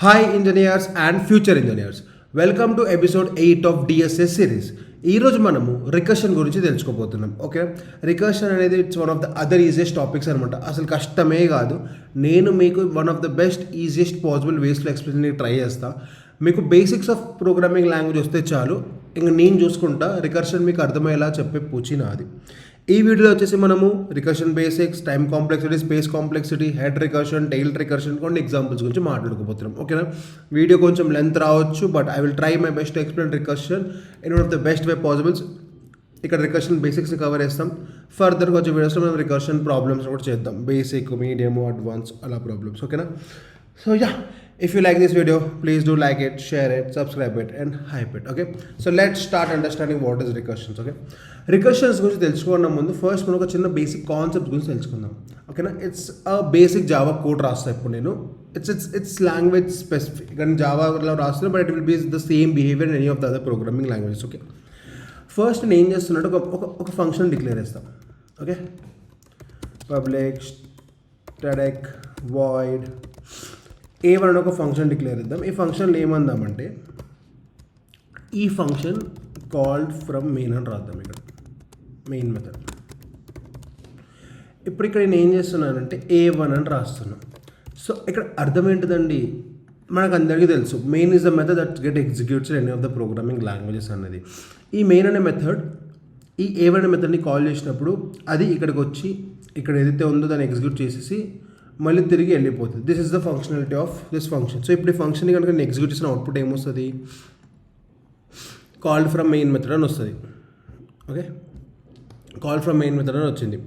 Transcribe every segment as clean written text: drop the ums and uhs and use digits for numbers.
Hi engineers and future engineers. Welcome to episode 8 of DSS series. ఈరోజు మనము recursion గురించి తెలుసుకోబోతున్నాం. ఓకే, రికర్షన్ అనేది it's one of the other easiest topics అనమాట. అసలు కష్టమే కాదు. నేను మీకు one of the best easiest possible వేస్లో ఎక్స్ప్లెయిన్ ట్రై చేస్తా. మీకు బేసిక్స్ ఆఫ్ ప్రోగ్రామింగ్ లాంగ్వేజ్ వస్తే చాలు, ఇంక నేను చూసుకుంటా. రికర్షన్ మీకు అర్థమయ్యేలా చెప్పే పూచి నాది. ఈ వీడియోలో వచ్చేసి మనము recursion basics, time complexity, space complexity, head recursion, tail recursion కొన్ని ఎగ్జాంపుల్స్ గురించి మాట్లాడుకోబోతున్నాం. ఓకేనా, వీడియో కొంచెం లెంత్ రావచ్చు, but I will try my best to explain recursion in one of the best way possibles. ఇక్కడ రికర్షన్ బేసిక్స్ని కవర్ చేస్తాం. ఫర్దర్గా వచ్చే వీడియోస్లో మనం రికర్షన్ ప్రాబ్లమ్స్ కూడా చేద్దాం. బేసిక్, మీడియం, అడ్వాన్స్ అలా ప్రాబ్లమ్స్. ఓకేనా, so ya, if you like this video, please do like it, share it, subscribe it and hype it. Okay, so let's start understanding what is recursions. Okay, recursions గురించి తెలుసుకున్న ముందు first మనం ఒక చిన్న basic concept గురించి తెలుసుకుందాం. ఓకేనా, it's a basic Java code రాస్తా ఇప్పుడు నేను. It's language specific. కానీ జావాలో రాస్తున్నా, but it will be the same behaviour in any of the other programming languages. Okay, first నేను ఏం చేస్తున్నట్టు ఒక ఫంక్షన్ డిక్లేర్ చేస్తాం. Okay, public static void A1 అని ఒక ఫంక్షన్ డిక్లేర్ చేద్దాం. ఈ ఫంక్షన్లో ఏమందామంటే ఈ ఫంక్షన్ కాల్డ్ ఫ్రమ్ మెయిన్ అని రాద్దాం. ఇక్కడ మెయిన్ మెథడ్. ఇప్పుడు ఇక్కడ నేను ఏం చేస్తున్నానంటే A1 అని రాస్తున్నాను. సో ఇక్కడ అర్థం ఏంటిదండి, మనకు అందరికీ తెలుసు main is the method that get executes in any of the programming languages అన్నది. ఈ మెయిన్ అనే మెథడ్ ఈ A1 అనే మెథడ్ని కాల్ చేసినప్పుడు అది ఇక్కడికి వచ్చి ఇక్కడ ఏదైతే ఉందో దాన్ని ఎగ్జిక్యూట్ చేసేసి మళ్ళీ తిరిగి వెళ్ళిపోతుంది. This is the functionality of this function. So ఇప్పుడు ఈ ఫంక్షన్ కనుక నేను ఎగ్జిక్యూట్ చేసిన అవుట్పుట్ ఏమొస్తుంది, కాల్డ్ ఫ్రమ్ మెయిన్ మెథడ్ అని వస్తుంది. Okay, call from main method అని వచ్చింది.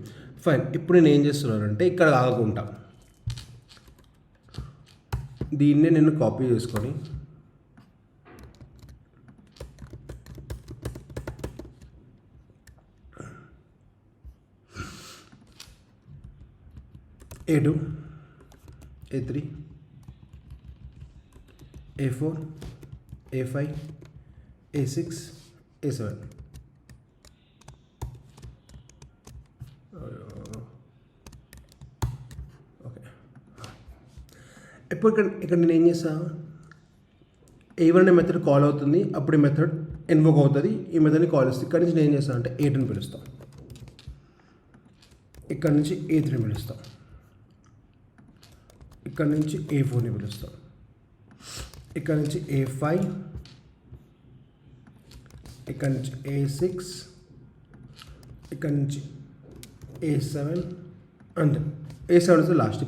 ఫైన్, ఇప్పుడు నేను ఏం చేస్తున్నానంటే ఇక్కడ ఆగకుండా దీన్నే నేను కాపీ చేసుకొని A2, A3, A4, A5, A6, A7. Okay, ఇప్పుడు ఇక్కడ నేను ఏం చేస్తాను, A1 అనే మెథడ్ కాల్ అవుతుంది, అప్పుడు ఈ మెథడ్ ఇన్వోక్ అవుతుంది, ఈ మెథడ్ని కాల్ చేస్తుంది. ఇక్కడ నుంచి నేను ఏం చేస్తాను అంటే A2ని పిలుస్తాం, ఇక్కడ నుంచి A3ని పిలుస్తాం, ఇక్కడ నుంచి A4ని పిలుస్తాం, ఇక్కడ నుంచి A5, ఇక్కడ నుంచి A6, ఇక్కడ నుంచి A7, అంతే. A7 is last.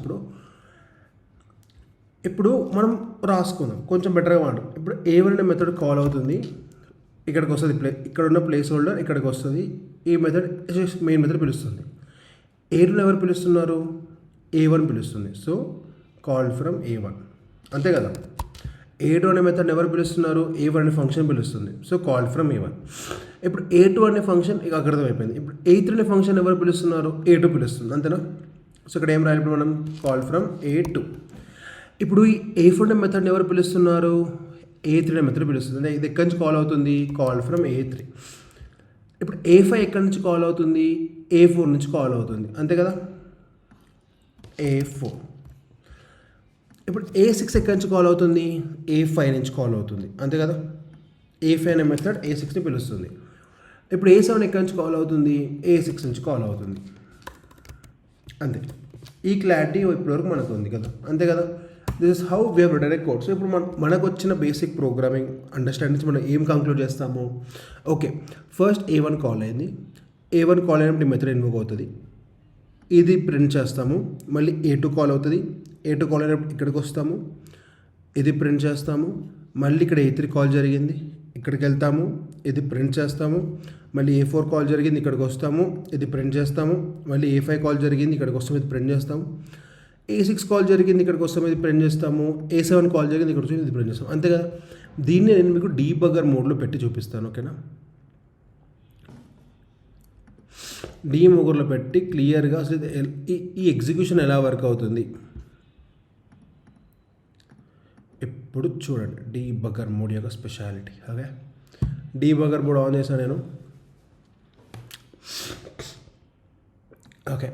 ఇప్పుడు మనం రాసుకుందాం కొంచెం బెటర్గా మాట. ఇప్పుడు A1 అనే మెథడ్ కాల్ అవుతుంది, ఇక్కడికి వస్తుంది, ఇక్కడ ఉన్న ప్లేస్ హోల్డర్ ఇక్కడికి వస్తుంది, ఈ మెథడ్ మెయిన్ మెథడ్ పిలుస్తుంది. A2 ఎవరు పిలుస్తున్నారు, A1 పిలుస్తుంది. సో కాల్డ్ ఫ్రమ్ A1, అంతే కదా. A2 అనే మెథడ్ ఎవరు పిలుస్తున్నారు, A1 అనే ఫంక్షన్ పిలుస్తుంది. So called from A1. ఇప్పుడు A2 అనే ఫంక్షన్ ఇక అర్థమైపోయింది. ఇప్పుడు A3 అనే ఫంక్షన్ ఎవరు పిలుస్తున్నారు, A2 పిలుస్తుంది, అంతేనా. సో ఇక్కడ ఏం రాయాలి ఇప్పుడు మనం, కాల్ ఫ్రమ్ A2. ఇప్పుడు ఈ A4 అనే మెథడ్ని ఎవరు పిలుస్తున్నారు, A3 అనే మెథడ్ పిలుస్తుంది. అంటే ఇది ఎక్కడి నుంచి కాల్ అవుతుంది, కాల్ ఫ్రమ్ A3. ఇప్పుడు A5 ఎక్కడి నుంచి కాల్ అవుతుంది, A4 నుంచి కాల్ అవుతుంది, అంతే కదా. A4. ఇప్పుడు A6 ఎక్కడి నుంచి కాల్ అవుతుంది, A5 నుంచి కాల్ అవుతుంది, అంతే కదా. A5 అనే మెథడ్ A6ని పిలుస్తుంది. ఇప్పుడు A7 ఎక్కడి నుంచి కాల్ అవుతుంది, A6 నుంచి కాల్ అవుతుంది, అంతే. ఈ క్లారిటీ ఇప్పటివరకు మనకు ఉంది కదా, అంతే కదా. This is how we have return a code. So ఇప్పుడు మనకు వచ్చిన బేసిక్ ప్రోగ్రామింగ్ అండర్స్టాండింగ్స్ మనం ఏం కంక్లూడ్ చేస్తాము. ఓకే, ఫస్ట్ A1 కాల్ అయింది, A1 కాల్ అయినప్పుడు మెథడ్ ఇన్వోక్ అవుతుంది, ఇది ప్రింట్ చేస్తాము. మళ్ళీ A2 కాల్ అవుతుంది, A2 కాల్ అయినప్పుడు ఇక్కడికి వస్తాము, ఇది ప్రింట్ చేస్తాము. మళ్ళీ ఇక్కడ A3 కాల్ జరిగింది, ఇక్కడికి వెళ్తాము, ఇది ప్రింట్ చేస్తాము. మళ్ళీ A4 కాల్ జరిగింది, ఇక్కడికి వస్తాము, ఇది ప్రింట్ చేస్తాము. మళ్ళీ A5 కాల్ జరిగింది, ఇక్కడికి వస్తాము, ఇది ప్రింట్ చేస్తాము. A6 కాల్ జరిగింది, ఇక్కడికి వస్తాము, ఇది ప్రింట్ చేస్తాము. A7 కాల్ జరిగింది, ఇక్కడ వచ్చి ఇది ప్రింట్ చేస్తాము, అంతే కదా. దీన్ని నేను మీకు డీబగ్గర్ మోడ్లో పెట్టి చూపిస్తాను. ఓకేనా, డీబగ్గర్లో పెట్టి క్లియర్గా అసలు ఈ ఎగ్జిక్యూషన్ ఎలా వర్క్ అవుతుంది ఇప్పుడు చూడండి. డీబగ్గర్ మోడ్ యొక్క speciality. Okay, debugger mode on చేశాను నేను. Okay,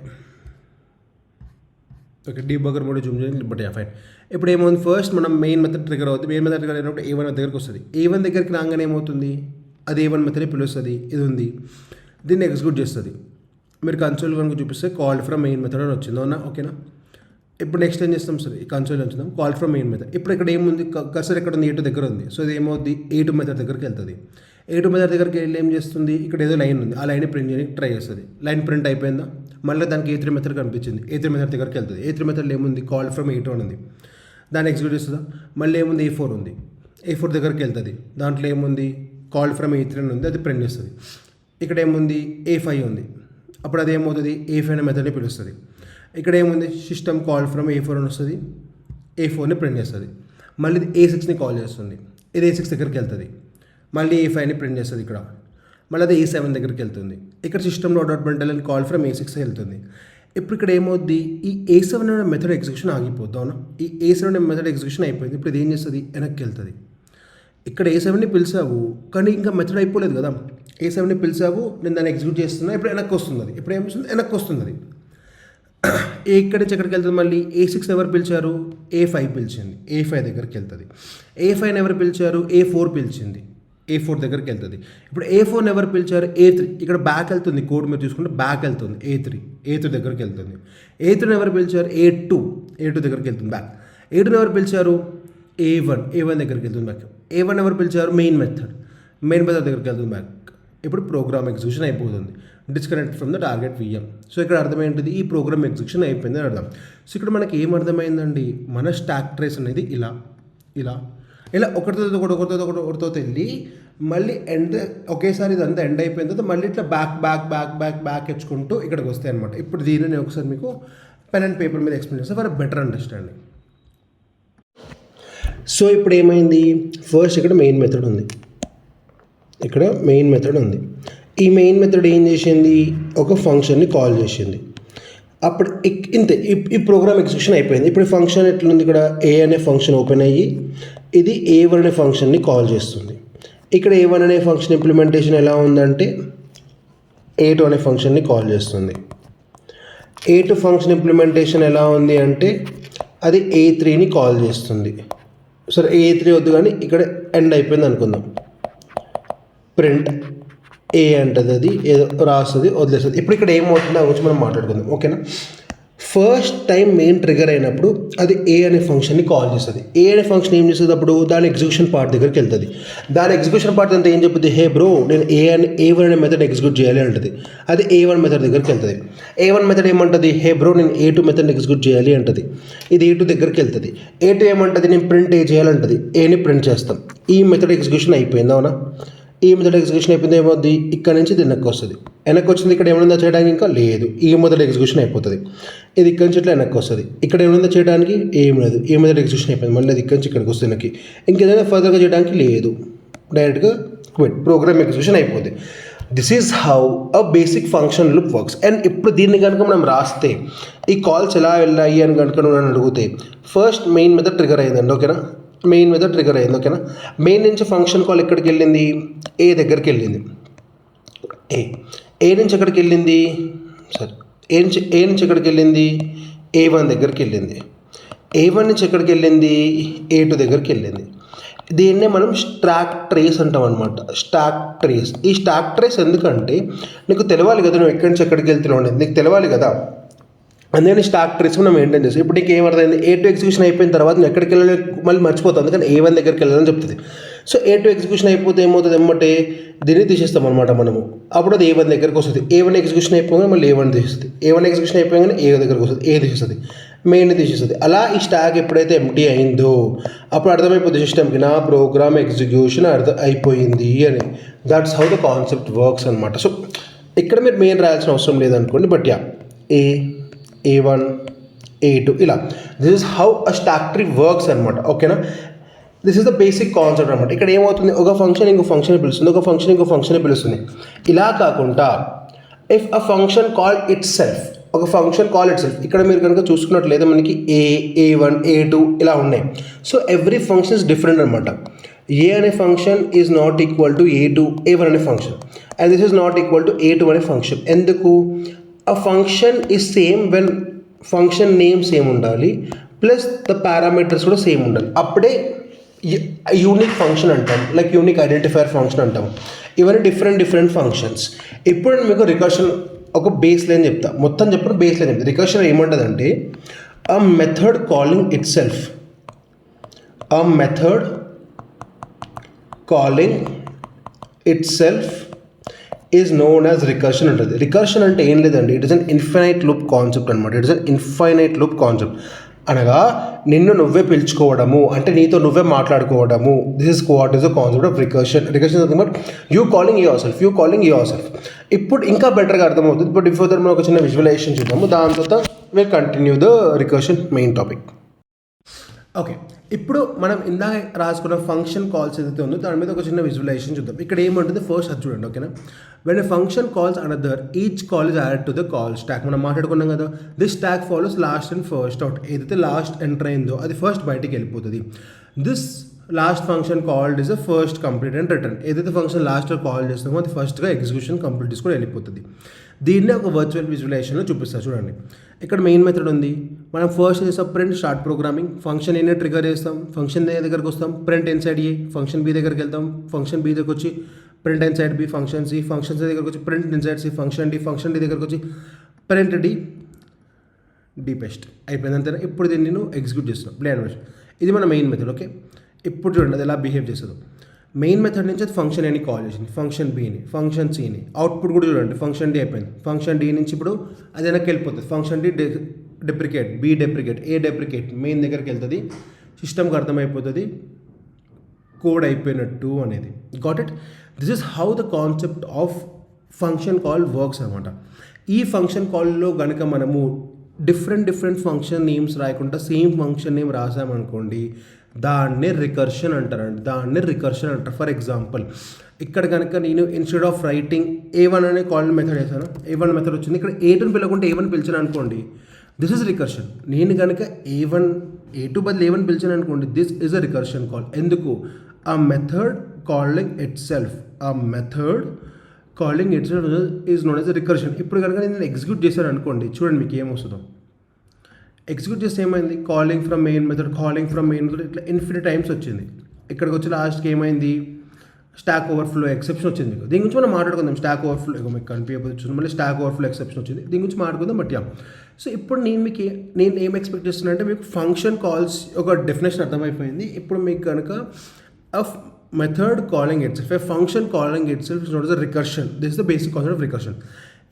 okay debugger mode Zoom చేయండి. బట్ ఫైన్, ఇప్పుడు ఏమవుతుంది, ఫస్ట్ మనం మెయిన్ మెథడ్ ట్రిగర్ అవుతుంది. మెయిన్ మెథడ్ ట్రిగర్ అయినప్పుడు A1 దగ్గరికి వస్తుంది. A1 దగ్గరికి రాగానే ఏమవుతుంది, అది A1 మెథడ్ పిలుస్తుంది. ఇది ఉంది, దీన్ని ఎగ్జిక్యూట్ చేస్తుంది. మీరు కన్సోల్ కనుక చూపిస్తే కాల్ ఫ్రమ్ మెయిన్ మెథడ్ అని వచ్చింది, అవునా? ఓకేనా? ఇప్పుడు నెక్స్ట్ ఏం చేస్తాం సార్, ఈ కన్సోల్ ఉంచుదాం, కాల్ ఫ్రమ్ మెయిన్ మెథడ్. ఇప్పుడు ఇక్కడ ఏముంది, కర్సర్ ఎక్కడ ఉంది, A2 దగ్గర ఉంది. సో ఇది ఏమవుతుంది, A2 మెథడ్ దగ్గరికి వెళ్తుంది. A2 మెథడ్ దగ్గరికి వెళ్ళి ఏం చేస్తుంది, ఇక్కడ ఏదో లైన్ ఉంది, ఆ లైన్ ప్రింట్ చేయడానికి ట్రై చేస్తుంది. లైన్ ప్రింట్ అయిపోయిందా, మళ్ళీ దానికి A3 మెథడ్ కనిపించింది. A3 మెథడ్ దగ్గరికి వెళ్తుంది. A3 మెథడ్లో ఏముంది, కాల్ ఫ్రమ్ A2 అని ఉంది, దాన్ని ఎగ్జిక్యూట్ చేస్తుందా. మళ్ళీ ఏముంది, A4 ఉంది, A4 దగ్గరికి వెళ్తుంది. దాంట్లో ఏముంది, కాల్ ఫ్రమ్ A3 అని ఉంది, అది ప్రింట్ చేస్తుంది. ఇక్కడ ఏముంది, A5 ఉంది, అప్పుడు అది ఏమవుతుంది, A5 అనే మెథడ్ని పిలుస్తుంది. ఇక్కడ ఏముంది, సిస్టమ్ కాల్ ఫ్రమ్ A4 అని వస్తుంది, A4ని ప్రింట్ చేస్తుంది. మళ్ళీ ఇది A6ని కాల్ చేస్తుంది, ఇది A6 దగ్గరికి వెళ్తుంది. మళ్ళీ A5ని ప్రింట్ చేస్తుంది ఇక్కడ. మళ్ళీ అది A7 దగ్గరికి వెళ్తుంది. ఇక్కడ సిస్టమ్ డాట్ ప్రింట్ అని కాల్ ఫ్రమ్ A6 వెళ్తుంది. ఇప్పుడు ఇక్కడ ఏమవుద్ది, ఈ A7 అనే మెథడ్ ఎగ్జిక్యూషన్ ఆగిపోద్ది, అవునా? ఈ A7 అనే మెథడ్ ఎగ్జిక్యూషన్ అయిపోయింది. ఇప్పుడు ఇది ఏం చేస్తుంది, వెనక్కి వెళ్తుంది. ఇక్కడ A7ని పిలిచావు కానీ ఇంకా మెథడ్ అయిపోలేదు కదా. A7ని పిలిచావు, నేను దాన్ని ఎగ్జిక్యూట్ చేస్తున్నా, ఇప్పుడు వెనక్కి వస్తుంది. అది ఇప్పుడు ఏమొస్తుంది, వెనక్కి వస్తుంది. అది ఇక్కడి నుంచి ఎక్కడికి వెళ్తుంది, మళ్ళీ A6 ఎవరు పిలిచారు, A5 పిలిచింది, A5 దగ్గరికి వెళ్తుంది. A5 ఎవరు పిలిచారు, A4 పిలిచింది, A4 దగ్గరికి వెళ్తుంది. ఇప్పుడు A4 ఎవరు పిలిచారు, A3. ఇక్కడ బ్యాక్ వెళ్తుంది, కోడ్ మీరు చూసుకుంటే బ్యాక్ వెళ్తుంది. A3 దగ్గరికి వెళ్తుంది. A3 ఎవరు పిలిచారు, A2 దగ్గరికి వెళ్తుంది బ్యాక్. A2 ఎవరు పిలిచారు, A1 దగ్గరికి వెళ్తుంది బ్యాక్. A1 ఎవరు పిలిచారు, మెయిన్ మెథడ్ దగ్గరికి వెళ్తుంది బ్యాక్. ఇప్పుడు ప్రోగ్రామ్ ఎగ్జిక్యూషన్ అయిపోతుంది, disconnect from the target VM. So ఇక్కడ అర్థమైంది, ఈ ప్రోగ్రామ్ ఎగ్జిక్యూషన్ అయిపోయింది అని అర్థం. సో ఇక్కడ మనకి ఏం అర్థమైందండి, మన స్టాక్ ట్రేస్ అనేది ఇలా ఒకటితో వెళ్ళి మళ్ళీ ఎండ్ ఒకేసారి ఇదంతా ఎండ్ అయిపోయిన తర్వాత మళ్ళీ ఇట్లా బ్యాక్ తెచ్చుకుంటూ ఇక్కడికి వస్తాయి అనమాట. ఇప్పుడు దీన్ని నేను ఒకసారి మీకు పెన్ అండ్ పేపర్ మీద ఎక్స్ప్లెయిన్ చేస్తే ఫర్ బెటర్ అండర్స్టాండింగ్. సో ఇప్పుడు ఏమైంది, ఫస్ట్ ఇక్కడ మెయిన్ మెథడ్ ఉంది, ఈ మెయిన్ మెథడ్ ఏం చేసింది, ఒక ఫంక్షన్ని కాల్ చేసింది. అప్పుడు ఇంతే, ఈ ప్రోగ్రామ్ ఎగ్జిక్యూషన్ అయిపోయింది. ఇప్పుడు ఫంక్షన్ ఎట్లుంది, ఇక్కడ A అనే ఫంక్షన్ ఓపెన్ అయ్యి ఇది A1 అనే ఫంక్షన్ని కాల్ చేస్తుంది. ఇక్కడ A1 అనే ఫంక్షన్ ఇంప్లిమెంటేషన్ ఎలా ఉందంటే A2 అనే ఫంక్షన్ని కాల్ చేస్తుంది. A2 ఫంక్షన్ ఇంప్లిమెంటేషన్ ఎలా ఉంది అంటే అది A3ని కాల్ చేస్తుంది. సరే A3 వద్దు కానీ ఇక్కడ ఎండ్ అయిపోయింది అనుకుందాం. ప్రింట్ A అంటది, అది ఏదో రాస్తుంది, వదిలేస్తుంది. ఇప్పుడు ఇక్కడ ఏమవుతుందో ఆ గురించి మనం మాట్లాడుకుందాం, ఓకేనా? ఫస్ట్ టైం మెయిన్ ట్రిగర్ అయినప్పుడు అది A అనే ఫంక్షన్ని కాల్ చేస్తుంది. A అనే ఫంక్షన్ ఏం చేస్తుంది, అప్పుడు దాని ఎగ్జిక్యూషన్ పార్ట్ దగ్గరికి వెళ్తుంది. దాని ఎగ్జిక్యూషన్ పార్ట్ అంతా ఏం చెప్తుంది, హే బ్రో నేను A1 అనే మెథడ్ ఎగ్జిక్యూట్ చేయాలి అంటది. అది A1 మెథడ్ దగ్గరికి వెళ్తుంది. A1 మెథడ్ ఏమంటుంది, హే బ్రో నేను A2 మెథడ్ ఎగ్జిక్యూట్ చేయాలి అంటది. ఇది A2 దగ్గరికి వెళ్తుంది. A2 ఏమంటుంది, నేను ప్రింట్ చేయాలంటది. Aని ప్రింట్ చేస్తాం. ఈ మెథడ్ ఎగ్జిక్యూషన్ అయిపోయింది, అవునా? ఈ మెథడ్ ఎగ్జిక్యూషన్ అయిపోయింది, ఏమవుద్ది, ఇక్కడ నుంచి వెనక్కి వస్తుంది. వెనక్కి వచ్చింది, ఇక్కడ ఏమైనా చేయడానికి ఇంకా లేదు, ఈ మెథడ్ ఎగ్జిక్యూషన్ అయిపోతుంది. ఇది ఇక్కడ నుంచి ఇట్లా వెనక్కి వస్తుంది. ఇక్కడ ఏమైనా చేయడానికి ఏం లేదు, ఈ మెథడ్ ఎగ్జిక్యూషన్ అయిపోయింది. మళ్ళీ అది ఇక్కడ నుంచి ఇక్కడికి వస్తుంది, వెనక్కి ఇంకేదైనా ఫర్దర్గా చేయడానికి లేదు, డైరెక్ట్గా క్విట్, ప్రోగ్రామ్ ఎగ్జిక్యూషన్ అయిపోతుంది. This is how a basic function loop works. And ఇప్పుడు దీన్ని కనుక మనం రాస్తే ఈ కాల్స్ ఎలా వెళ్ళాయి అని కనుక నన్ను అడిగితే ఫస్ట్ మెయిన్ మెథడ్ ట్రిగర్ అయిందండి, ఓకేనా? మెయిన్ మెథడ్ ట్రిగర్ అయింది, ఓకేనా? మెయిన్ నుంచి ఫంక్షన్ కాల్ ఎక్కడికి వెళ్ళింది, A దగ్గరికి వెళ్ళింది. ఏ నుంచి ఎక్కడికి వెళ్ళింది, సరే ఏ నుంచి ఎక్కడికి వెళ్ళింది, A1 దగ్గరికి వెళ్ళింది. A1 నుంచి ఎక్కడికి వెళ్ళింది, A2 దగ్గరికి వెళ్ళింది. దీన్నే మనం స్టాక్ ట్రేస్ అంటాం అనమాట, స్టాక్ ట్రేస్. ఈ స్టాక్ ట్రేస్ ఎందుకంటే నీకు తెలవాలి కదా, నువ్వు ఎక్కడి నుంచి ఎక్కడికి వెళ్తున్నావు అనేది నీకు తెలవాలి కదా, అందుకని స్టాక్ ట్రేస్ మనం మెయింటైన్ చేస్తాం. ఇప్పుడు నీకు ఏమర్థమైంది, A2 ఎగ్జిక్యూషన్ అయిపోయిన తర్వాత నువ్వు ఎక్కడికి వెళ్ళాలి మళ్ళీ మర్చిపోతావు, అందుకని A1 దగ్గరికి వెళ్ళాలని చెప్తుంది. సో A2 ఎగ్జిక్యూషన్ అయిపోతే ఏమవుతుంది, ఎమ్మటే దీన్ని తీసేస్తాం అనమాట మనము. అప్పుడు అది A1 దగ్గరికి వస్తుంది. A1 ఎగ్జిక్యూషన్ అయిపోగానే మళ్ళీ A1 తీసేస్తుంది. A1 ఎగ్జిక్యూషన్ అయిపోగానే A దగ్గరికి వస్తుంది, A తీసేస్తుంది, మెయిన్ తీసేస్తుంది. అలా ఈ స్టాక్ ఎప్పుడైతే ఎంటీ అయిందో అప్పుడు అర్థమైపోతుంది సిస్టమ్కి, నా ప్రోగ్రామ్ ఎగ్జిక్యూషన్ అయిపోయింది అని. That's how the concept works అనమాట. సో ఇక్కడ మీరు మెయిన్ రాయాల్సిన అవసరం లేదనుకోండి, బట్ యా A1 A2 ఇలా, this is how a stock tree works అనమాట, ఓకేనా? This is the basic concept అనమాట. ఇక్కడ ఏమవుతుంది, ఒక ఫంక్షన్ ఇంకో ఫంక్షన్ పిలుస్తుంది, ఒక ఫంక్షన్ ఇంకో ఫంక్షన్ పిలుస్తుంది. ఇలా కాకుండా if a function call it self, ఒక ఫంక్షన్ కాల్ ఇట్ సెల్ఫ్, ఇక్కడ మీరు కనుక చూసుకున్నట్లయితే మనకి A1 A2 ఇలా ఉన్నాయి. So every function is different అనమాట. A అనే function is not equal to A1 అనే function, and this is not equal to A2 అనే ఫంక్షన్. ఎందుకు, a function is same when function name same ఉండాలి, plus the parameters కూడా same ఉండాలి. అప్పుడే unique function అంటాం, లైక్ యూనిక్ ఐడెంటిఫైయర్ ఫంక్షన్ అంటాం. ఇవన్నీ డిఫరెంట్ ఫంక్షన్స్. ఇప్పుడు నేను మీకు రికర్షన్ ఒక బేస్ లైన్ చెప్తా, మొత్తం చెప్పిన బేస్ లైన్ చెప్తా. రికర్షన్ ఏమంటుందంటే a method calling itself is known as recursion ఉంటుంది. రికర్షన్ అంటే ఏం లేదండి, it is an infinite loop concept అనమాట. It is an infinite loop concept అనగా నిన్ను నువ్వే పిలుచుకోవడము, అంటే నీతో నువ్వే మాట్లాడుకోవడము. This is what is the concept of recursion. Recursion nothing but you calling your self. ఇప్పుడు ఇంకా బెటర్గా అర్థమవుతుంది. ఇప్పుడు బిఫోర్ దట్ మనం ఒక చిన్న విజువలైజేషన్ చూద్దాము, దాని తర్వాత will continue the recursion main topic. Okay, ఇప్పుడు మనం ఇందాక రాసుకున్న ఫంక్షన్ కాల్స్ ఏదైతే ఉందో దాని మీద ఒక చిన్న విజువలైజేషన్ చూద్దాం. ఇక్కడ ఏమంటుంది ఫస్ట్ అది చూడండి, ఓకేనా. When a function calls another, each call is added to the call stock. మనం మాట్లాడుకున్నాం కదా, this stock follows last and first out. ఏదైతే లాస్ట్ ఎంటర్ అయిందో అది ఫస్ట్ బయటికి వెళ్ళిపోతుంది. This last function called is the first complete and return. ఏదైతే function లాస్ట్లో కాల్ చేస్తామో అది ఫస్ట్గా ఎగ్జిక్యూషన్ కంప్లీట్ చేసుకొని వెళ్ళిపోతుంది. దీన్నే ఒక వర్చువల్ విజువలైజేషన్లో చూపిస్తారు చూడండి. ఇక్కడ మెయిన్ మెథడ్ ఉంది. మనం ఫస్ట్ చేస్తాం ప్రింట్ స్టార్ట్ ప్రోగ్రామింగ్. ఫంక్షన్ ఏనే ట్రిగర్ చేస్తాం, ఫంక్షన్ ఏ దగ్గరకు వస్తాం, print inside A, function B దగ్గరికి వెళ్తాం, ఫంక్షన్ బి దగ్గరకు వచ్చి print inside B, function C, function C దగ్గరకు వచ్చి print inside C, function D దగ్గరకు వచ్చి ప్రింట్ డి పెస్ట్ అయిపోయింది అంతేనా. ఇప్పుడు దీన్ని నేను ఎగ్జిక్యూట్ చేస్తున్నాను ప్లే అనిమేషన్. ఇది మన మెయిన్ మెథడ్. ఓకే, ఇప్పుడు చూడండి అది ఎలా బిహేవ్ చేస్తుందో. మెయిన్ మెథడ్ నుంచి అది ఫంక్షన్ ఏని కాల్ చేసింది, ఫంక్షన్ బిని, ఫంక్షన్ సిని. అవుట్పుట్ కూడా చూడండి, ఫంక్షన్ డి అయిపోయింది. ఫంక్షన్ డి నుంచి ఇప్పుడు అది వెనక్కి వెళ్ళిపోతుంది. ఫంక్షన్ డి డెప్రికేట్, బి డెప్రికేట్, ఏ డెప్రికేట్, మెయిన్ దగ్గరికి వెళ్తుంది. సిస్టమ్కి అర్థమైపోతుంది కోడ్ అయిపోయినట్టు అనేది. Got it. This is how the concept of function call works అనమాట. ఈ ఫంక్షన్ కాల్లో కనుక మనము డిఫరెంట్ ఫంక్షన్ నేమ్స్ రాయకుండా సేమ్ ఫంక్షన్ నేమ్ రాసామనుకోండి, దాన్నే రికర్షన్ అంటారు. ఫర్ ఎగ్జాంపుల్ ఇక్కడ కనుక నేను ఇన్స్టెడ్ ఆఫ్ రైటింగ్ A1 అనే కాల్ మెథడ్ వేసాను, A1 మెథడ్ వచ్చింది. ఇక్కడ A2 పిలవకుంటే A1 పిలిచాను అనుకోండి, దిస్ ఇస్ రికర్షన్. నేను కనుక A2 బదులు A1 పిలిచాను అనుకోండి, this is a recursion call. ఎందుకు? ఆ method calling it self is known as recursion. ఇప్పుడు కనుక నేను ఎగ్జిక్యూట్ చేశాను అనుకోండి, చూడండి మీకు ఏమొస్తుందో. ఎగ్జిక్యూట్ చేస్తే ఏమైంది, కాలింగ్ ఫ్రమ్ మెయిన్ మెథడ్ ఇట్లా ఇన్ఫినిట్ టైమ్స్ వచ్చింది. ఇక్కడికి వచ్చి లాస్ట్కి ఏమైంది, స్టాక్ ఓవర్ఫ్లో ఎక్సెప్షన్ వచ్చింది. మీకు దీని గురించి మనం మాట్లాడుకుందాం. స్టాక్ ఓవర్ఫ్లో మీకు కనిపించవచ్చు, మళ్ళీ స్టాక్ ఓవర్ఫ్లో ఎక్సెప్షన్ వచ్చింది, దీని గురించి మాట్లాడుకుందాం. బట్ సో ఇప్పుడు నేను ఏం ఎక్స్పెక్ట్ చేస్తున్నా అంటే మీకు ఫంక్షన్ కాల్స్ ఒక డెఫినేషన్ అర్థమైపోయింది. ఇప్పుడు మీకు కనుక method calling it self, function calling it self is not the recursion. This is the basic concept of recursion.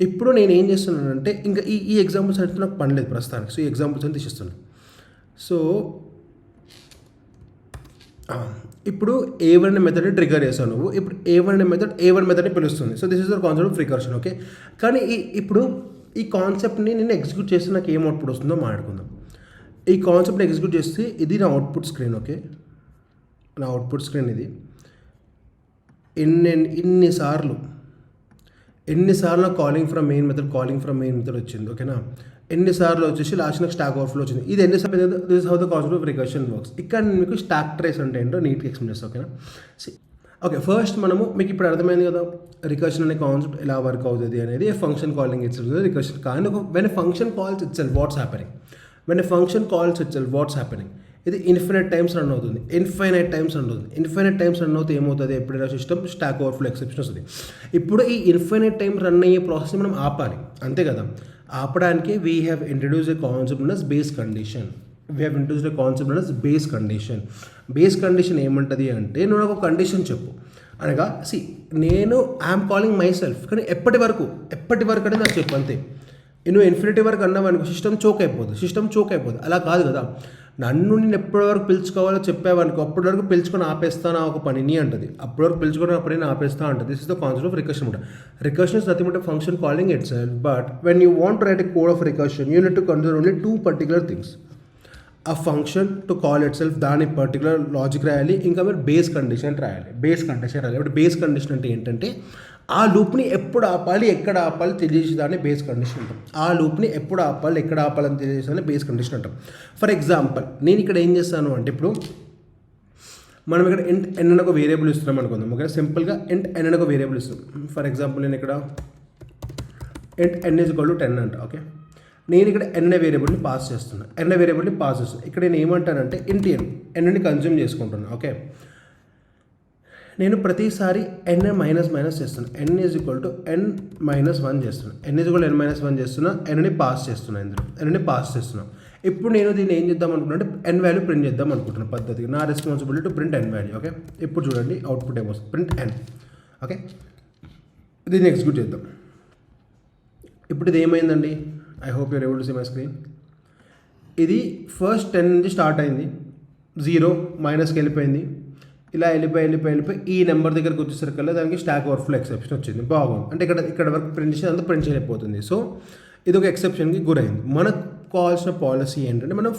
ఇప్పుడు నేను ఏం చేస్తున్నానంటే ఇంకా ఈ ఎగ్జాంపుల్స్ అంటే నాకు పని లేదు ప్రస్తుతానికి. సో ఈ ఎగ్జాంపుల్స్ అని తీసిస్తున్నాను. సో ఇప్పుడు A1 మెథడ్ని ట్రిగర్ చేస్తావు నువ్వు. ఇప్పుడు A1 మెథడ్ని పిలుస్తుంది. So this is the concept of recursion. Okay, కానీ ఇప్పుడు ఈ కాన్సెప్ట్ని నేను ఎగ్జిక్యూట్ చేస్తే నాకు ఏం అవుట్పుట్ వస్తుందో మాట్లాడుకుందాం. ఈ కాన్సెప్ట్ని ఎగ్జిక్యూట్ చేస్తే ఇది నా అవుట్పుట్ స్క్రీన్. ఓకే, నా అవుట్పుట్ స్క్రీన్ ఇది. ఎన్నిసార్లు కాలింగ్ ఫ్రమ్ మెయిన్ మెథడ్ వచ్చింది. ఓకేనా, ఎన్నిసార్లు వచ్చేసి లాస్ట్ నాకు స్టాక్ ఓవర్ఫ్లో వచ్చింది. ఇది ఎన్నిసార్లు, this is how the concept of recursion works. ఇక్కడ నేను మీకు స్టాక్ ట్రేస్ అంటే ఏంటో నీట్గా ఎక్స్ప్లెయిన్ చేస్తాను. ఓకేనా, ఓకే, ఫస్ట్ మనము మీకు ఇప్పుడు అర్థమైంది కదా రికర్షన్ అనే కాన్సెప్ట్ ఎలా వర్క్ అవుతుంది అనేది. Function calling it self recursion. కానీ when a function calls it self what's happening, ఇది ఇన్ఫినైట్ టైమ్స్ రన్ అవుతుంది. ఇన్ఫైనైట్ టైమ్స్ రన్ అవుతే ఏమవుతుంది, ఎప్పుడైనా సిస్టమ్ స్టాక్ ఓవర్ఫ్లో ఎక్సెప్షన్ వస్తుంది. ఇప్పుడు ఈ ఇన్ఫైనైట్ టైం రన్ అయ్యే ప్రాసెస్ మనం ఆపాలి, అంతే కదా. ఆపడానికి we have introduce a concept as base condition. Base condition ఏమంటుంది అంటే, నువ్వు నాకు ఒక కండిషన్ చెప్పు అనగా, నేను ఐఎమ్ కాలింగ్ మై సెల్ఫ్, కానీ ఎప్పటి వరకు అంటే నాకు చెప్పు అంతే. నువ్వు ఇన్ఫినిటీ వరకు అన్నావు అనుకో, సిస్టమ్ చోక్ అయిపోతుంది. అలా కాదు కదా, నన్ను నేను ఎప్పటి వరకు పిలుచుకోవాలో చెప్పావనుకో, అప్పటి వరకు పిలుచుకొని ఆపేస్తాను ఒక పనిని అంటది. అప్పటి వరకు పిలుచుకొని ఆ పనిని ఆపేస్తా అంటది. This is the concept of recursion అనమాట. Recursion is nothing but a function calling it self. But when you want to write a code of recursion, you need to consider only 2 particular things. ఆ function to call it self, దాని particular logic రాయాలి, ఇంకా మీరు base condition రాయాలి. ఇప్పుడు base condition అంటే ఏంటంటే, ఆ లూప్ని ఎప్పుడు ఆపాలి, ఎక్కడ ఆపాలి తెలియజేసేదాన్ని బేస్ కండిషన్ అంటాం. బేస్ కండిషన్ అంటాం. ఫర్ ఎగ్జాంపుల్ నేను ఇక్కడ ఏం చేస్తాను అంటే, ఇప్పుడు మనం ఇక్కడ ఇంట్ ఎన్ అని ఒక వేరియబుల్ ఇస్తున్నాం అనుకుందాం. ఓకే, సింపుల్గా ఇంట్ ఎన్ అని ఒక వేరియబుల్ ఇస్తున్నాం. ఫర్ ఎగ్జాంపుల్ నేను ఇక్కడ ఇంట్ ఎన్ ఈజ్ ఈక్వల్ టు 10 అంట. ఓకే, నేను ఇక్కడ ఎన్ అనే వేరియబుల్ని పాస్ చేస్తున్నా, ఇక్కడ నేను ఏమంటానంటే ఇంటి ఎన్ని కన్జ్యూమ్ చేసుకుంటున్నాను. ఓకే, నేను ప్రతిసారి ఎన్ మైనస్ చేస్తున్నాను. N is equal to N minus one చేస్తున్నాను. N is equal N minus one చేస్తున్నా, ఎన్ని పాస్ చేస్తున్నా. ఇప్పుడు నేను దీన్ని ఏం చేద్దాం అనుకుంటున్నా అంటే ఎన్ వాల్యూ ప్రింట్ చేద్దాం అనుకుంటున్నాను పద్ధతిగా. నా responsibility to print N value. Okay, ఇప్పుడు చూడండి అవుట్పుట్ ఏమొస్తుంది, ప్రింట్ ఎన్. ఓకే, దీన్ని ఎగ్జిక్యూట్ చేద్దాం. ఇప్పుడు ఇది ఏమైందండి, I hope you're able to see my screen. ఇది ఫస్ట్ 10 నుంచి స్టార్ట్ అయింది, 0 మైనస్కి వెళ్ళిపోయింది, ఇలా వెళ్ళిపోయి ఈ నెంబర్ దగ్గరకు వచ్చేసరికల్లా దానికి స్టాక్ ఓవర్ఫ్లో ఎక్సెప్షన్ వచ్చింది. బాగుంది, అంటే ఇక్కడ వరకు ప్రింట్ చేసి అంతా ప్రింట్ చేయలేకపోతుంది. సో ఇది ఒక ఎక్సెప్షన్కి గురైంది. మనకు కావాల్సిన పాలసీ ఏంటంటే మనం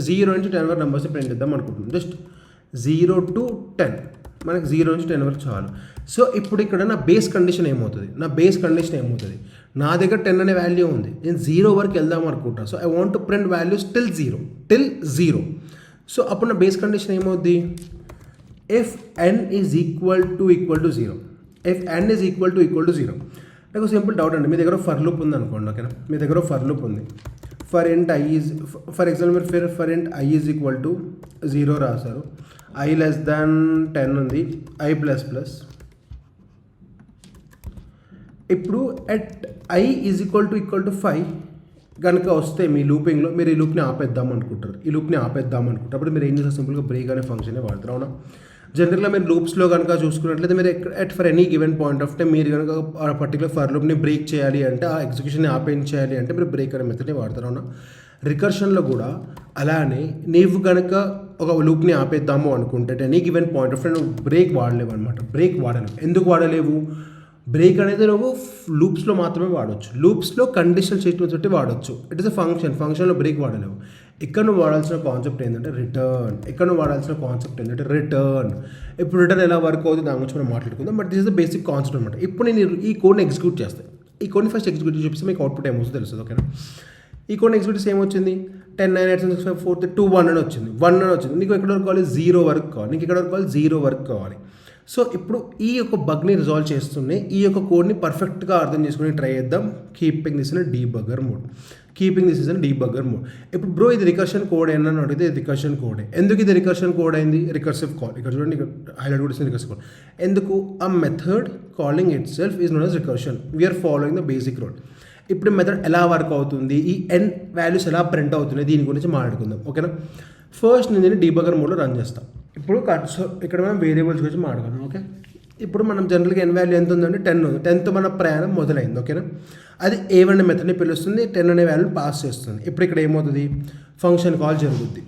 0 నుంచి 10 వరకు నెంబర్స్ ప్రింట్ చేద్దాం అనుకుంటున్నాం. జస్ట్ 0 to 10, మనకి 0 నుంచి 10 వరకు చాలు. సో ఇప్పుడు ఇక్కడ నా బేస్ కండిషన్ ఏమవుతుంది, నా దగ్గర 10 అనే వాల్యూ ఉంది, నేను 0 వరకు వెళ్దాం అనుకుంటాను. So I want to print values till zero. So అప్పుడు నా బేస్ కండిషన్ ఏమవుద్ది, if n is equal to 0. నాకు సింపుల్ డౌట్ అండి, మీ దగ్గర ఫర్ లూప్ ఉంది అనుకోండి. ఓకేనా, మీ దగ్గర ఫర్ లూప్ ఉంది. For int i is, for example మీరు for int i is equal to 0 రాశారు, i less than 10 ఉంది, i ప్లస్ ప్లస్. ఇప్పుడు at i is equal to 5 కనుక వస్తే మీ లూపింగ్లో మీరు ఈ లూప్ని ఆపేద్దాం అనుకుంటారు. అప్పుడు మీరు ఏం చేస్తారు, సింపుల్గా బ్రేక్ అనే ఫంక్షనే వాడతారు. అవునా, జనరల్గా మీరు లూప్స్లో కనుక చూసుకున్నట్లయితే మీరు at for any given point of time మీరు కనుక ఆ పర్టికులర్ ఫర్ లూప్ని బ్రేక్ చేయాలి అంటే, ఆ ఎగ్జిక్యూషన్ని ఆపేయించాలి అంటే మీరు బ్రేక్ అనే మెథడ్ని వాడతారు. అవునా, రికర్షన్లో కూడా అలానే నీవు కనుక ఒక లూప్ని ఆపేద్దాము అనుకుంటే at any given point of time నువ్వు బ్రేక్ వాడలేవు అనమాట. ఎందుకు వాడలేవు, బ్రేక్ అనేది నువ్వు లూప్స్లో మాత్రమే వాడవచ్చు, లూప్స్లో కండిషనల్ స్టేట్మెంట్స్ బట్టి వాడవచ్చు. ఇట్ ఇస్ అ ఫంక్షన్లో బ్రేక్ వాడలేవు. ఇక్కడ నువ్వు వాడాల్సిన కాన్సెప్ట్ ఏంటంటే రిటర్న్. ఇప్పుడు రిటర్న్ ఎలా వర్క్ అవుతుంది దాని గురించి మనం మాట్లాడుకుందాం, but this is the basic concept అనమాట. ఇప్పుడు నేను ఈ కోడ్ని ఎగ్జిక్యూట్ చేస్తాను, ఈ కోడ్ని ఫస్ట్ ఎగ్జిక్యూట్ చూపిస్తే మీకు అవుట్పుట్ ఏమొస్తుందో తెలుస్తుంది. ఓకేనా, ఈ కోడ్ని ఎగ్జిక్యూట్ చేసి ఏమొచ్చింది, 10 9 8 7 6 5 4 3 2 1 అని వచ్చింది. నీకు ఎక్కడ వరకు కావాలి, 0 వరకు కావాలి. సో ఇప్పుడు ఈ యొక్క బగ్ని రిజాల్వ్ చేస్తూనే ఈ యొక్క కోడ్ని పర్ఫెక్ట్గా అర్థం చేసుకుని ట్రై చేద్దాం. Keeping this in debugger mode. ఇప్పుడు బ్రో ఇది రికర్షన్ కోడ్ ఏంటని అడిగితే ఇది రికర్షన్ కోడే. ఎందుకు ఇది రికర్షన్ కోడ్ అయింది, రికర్సివ్ కాల్. ఇక్కడ చూడండి, హైలైట్ కూడా రికర్సివ్ కాల్. ఎందుకు, ఆ method calling it self is known as recursion. We are following the basic rule. ఇప్పుడు మెథడ్ ఎలా వర్క్ అవుతుంది, ఈ ఎన్ వాల్యూస్ ఎలా ప్రింట్ అవుతున్నాయి, దీని గురించి మాట్లాడుకుందాం. ఓకేనా, ఫస్ట్ నేను డీబగ్గర్ మోడ్లో రన్ చేస్తాను. ఇప్పుడు ఇక్కడ మనం వేరియబుల్స్ గురించి మాట్లాడుకుందాం. ఓకే, ఇప్పుడు మనం జనరల్గా ఎన్ వాల్యూ ఎంత ఉందంటే 10 ఉంది. 10తో మన ప్రయాణం మొదలైంది. ఓకేనా, అది A1 అనే మెథడ్ని పిలుస్తుంది, 10 అనే వాల్యూని పాస్ చేస్తుంది. ఇప్పుడు ఇక్కడ ఏమవుతుంది, ఫంక్షన్ కాల్ జరుగుద్ది.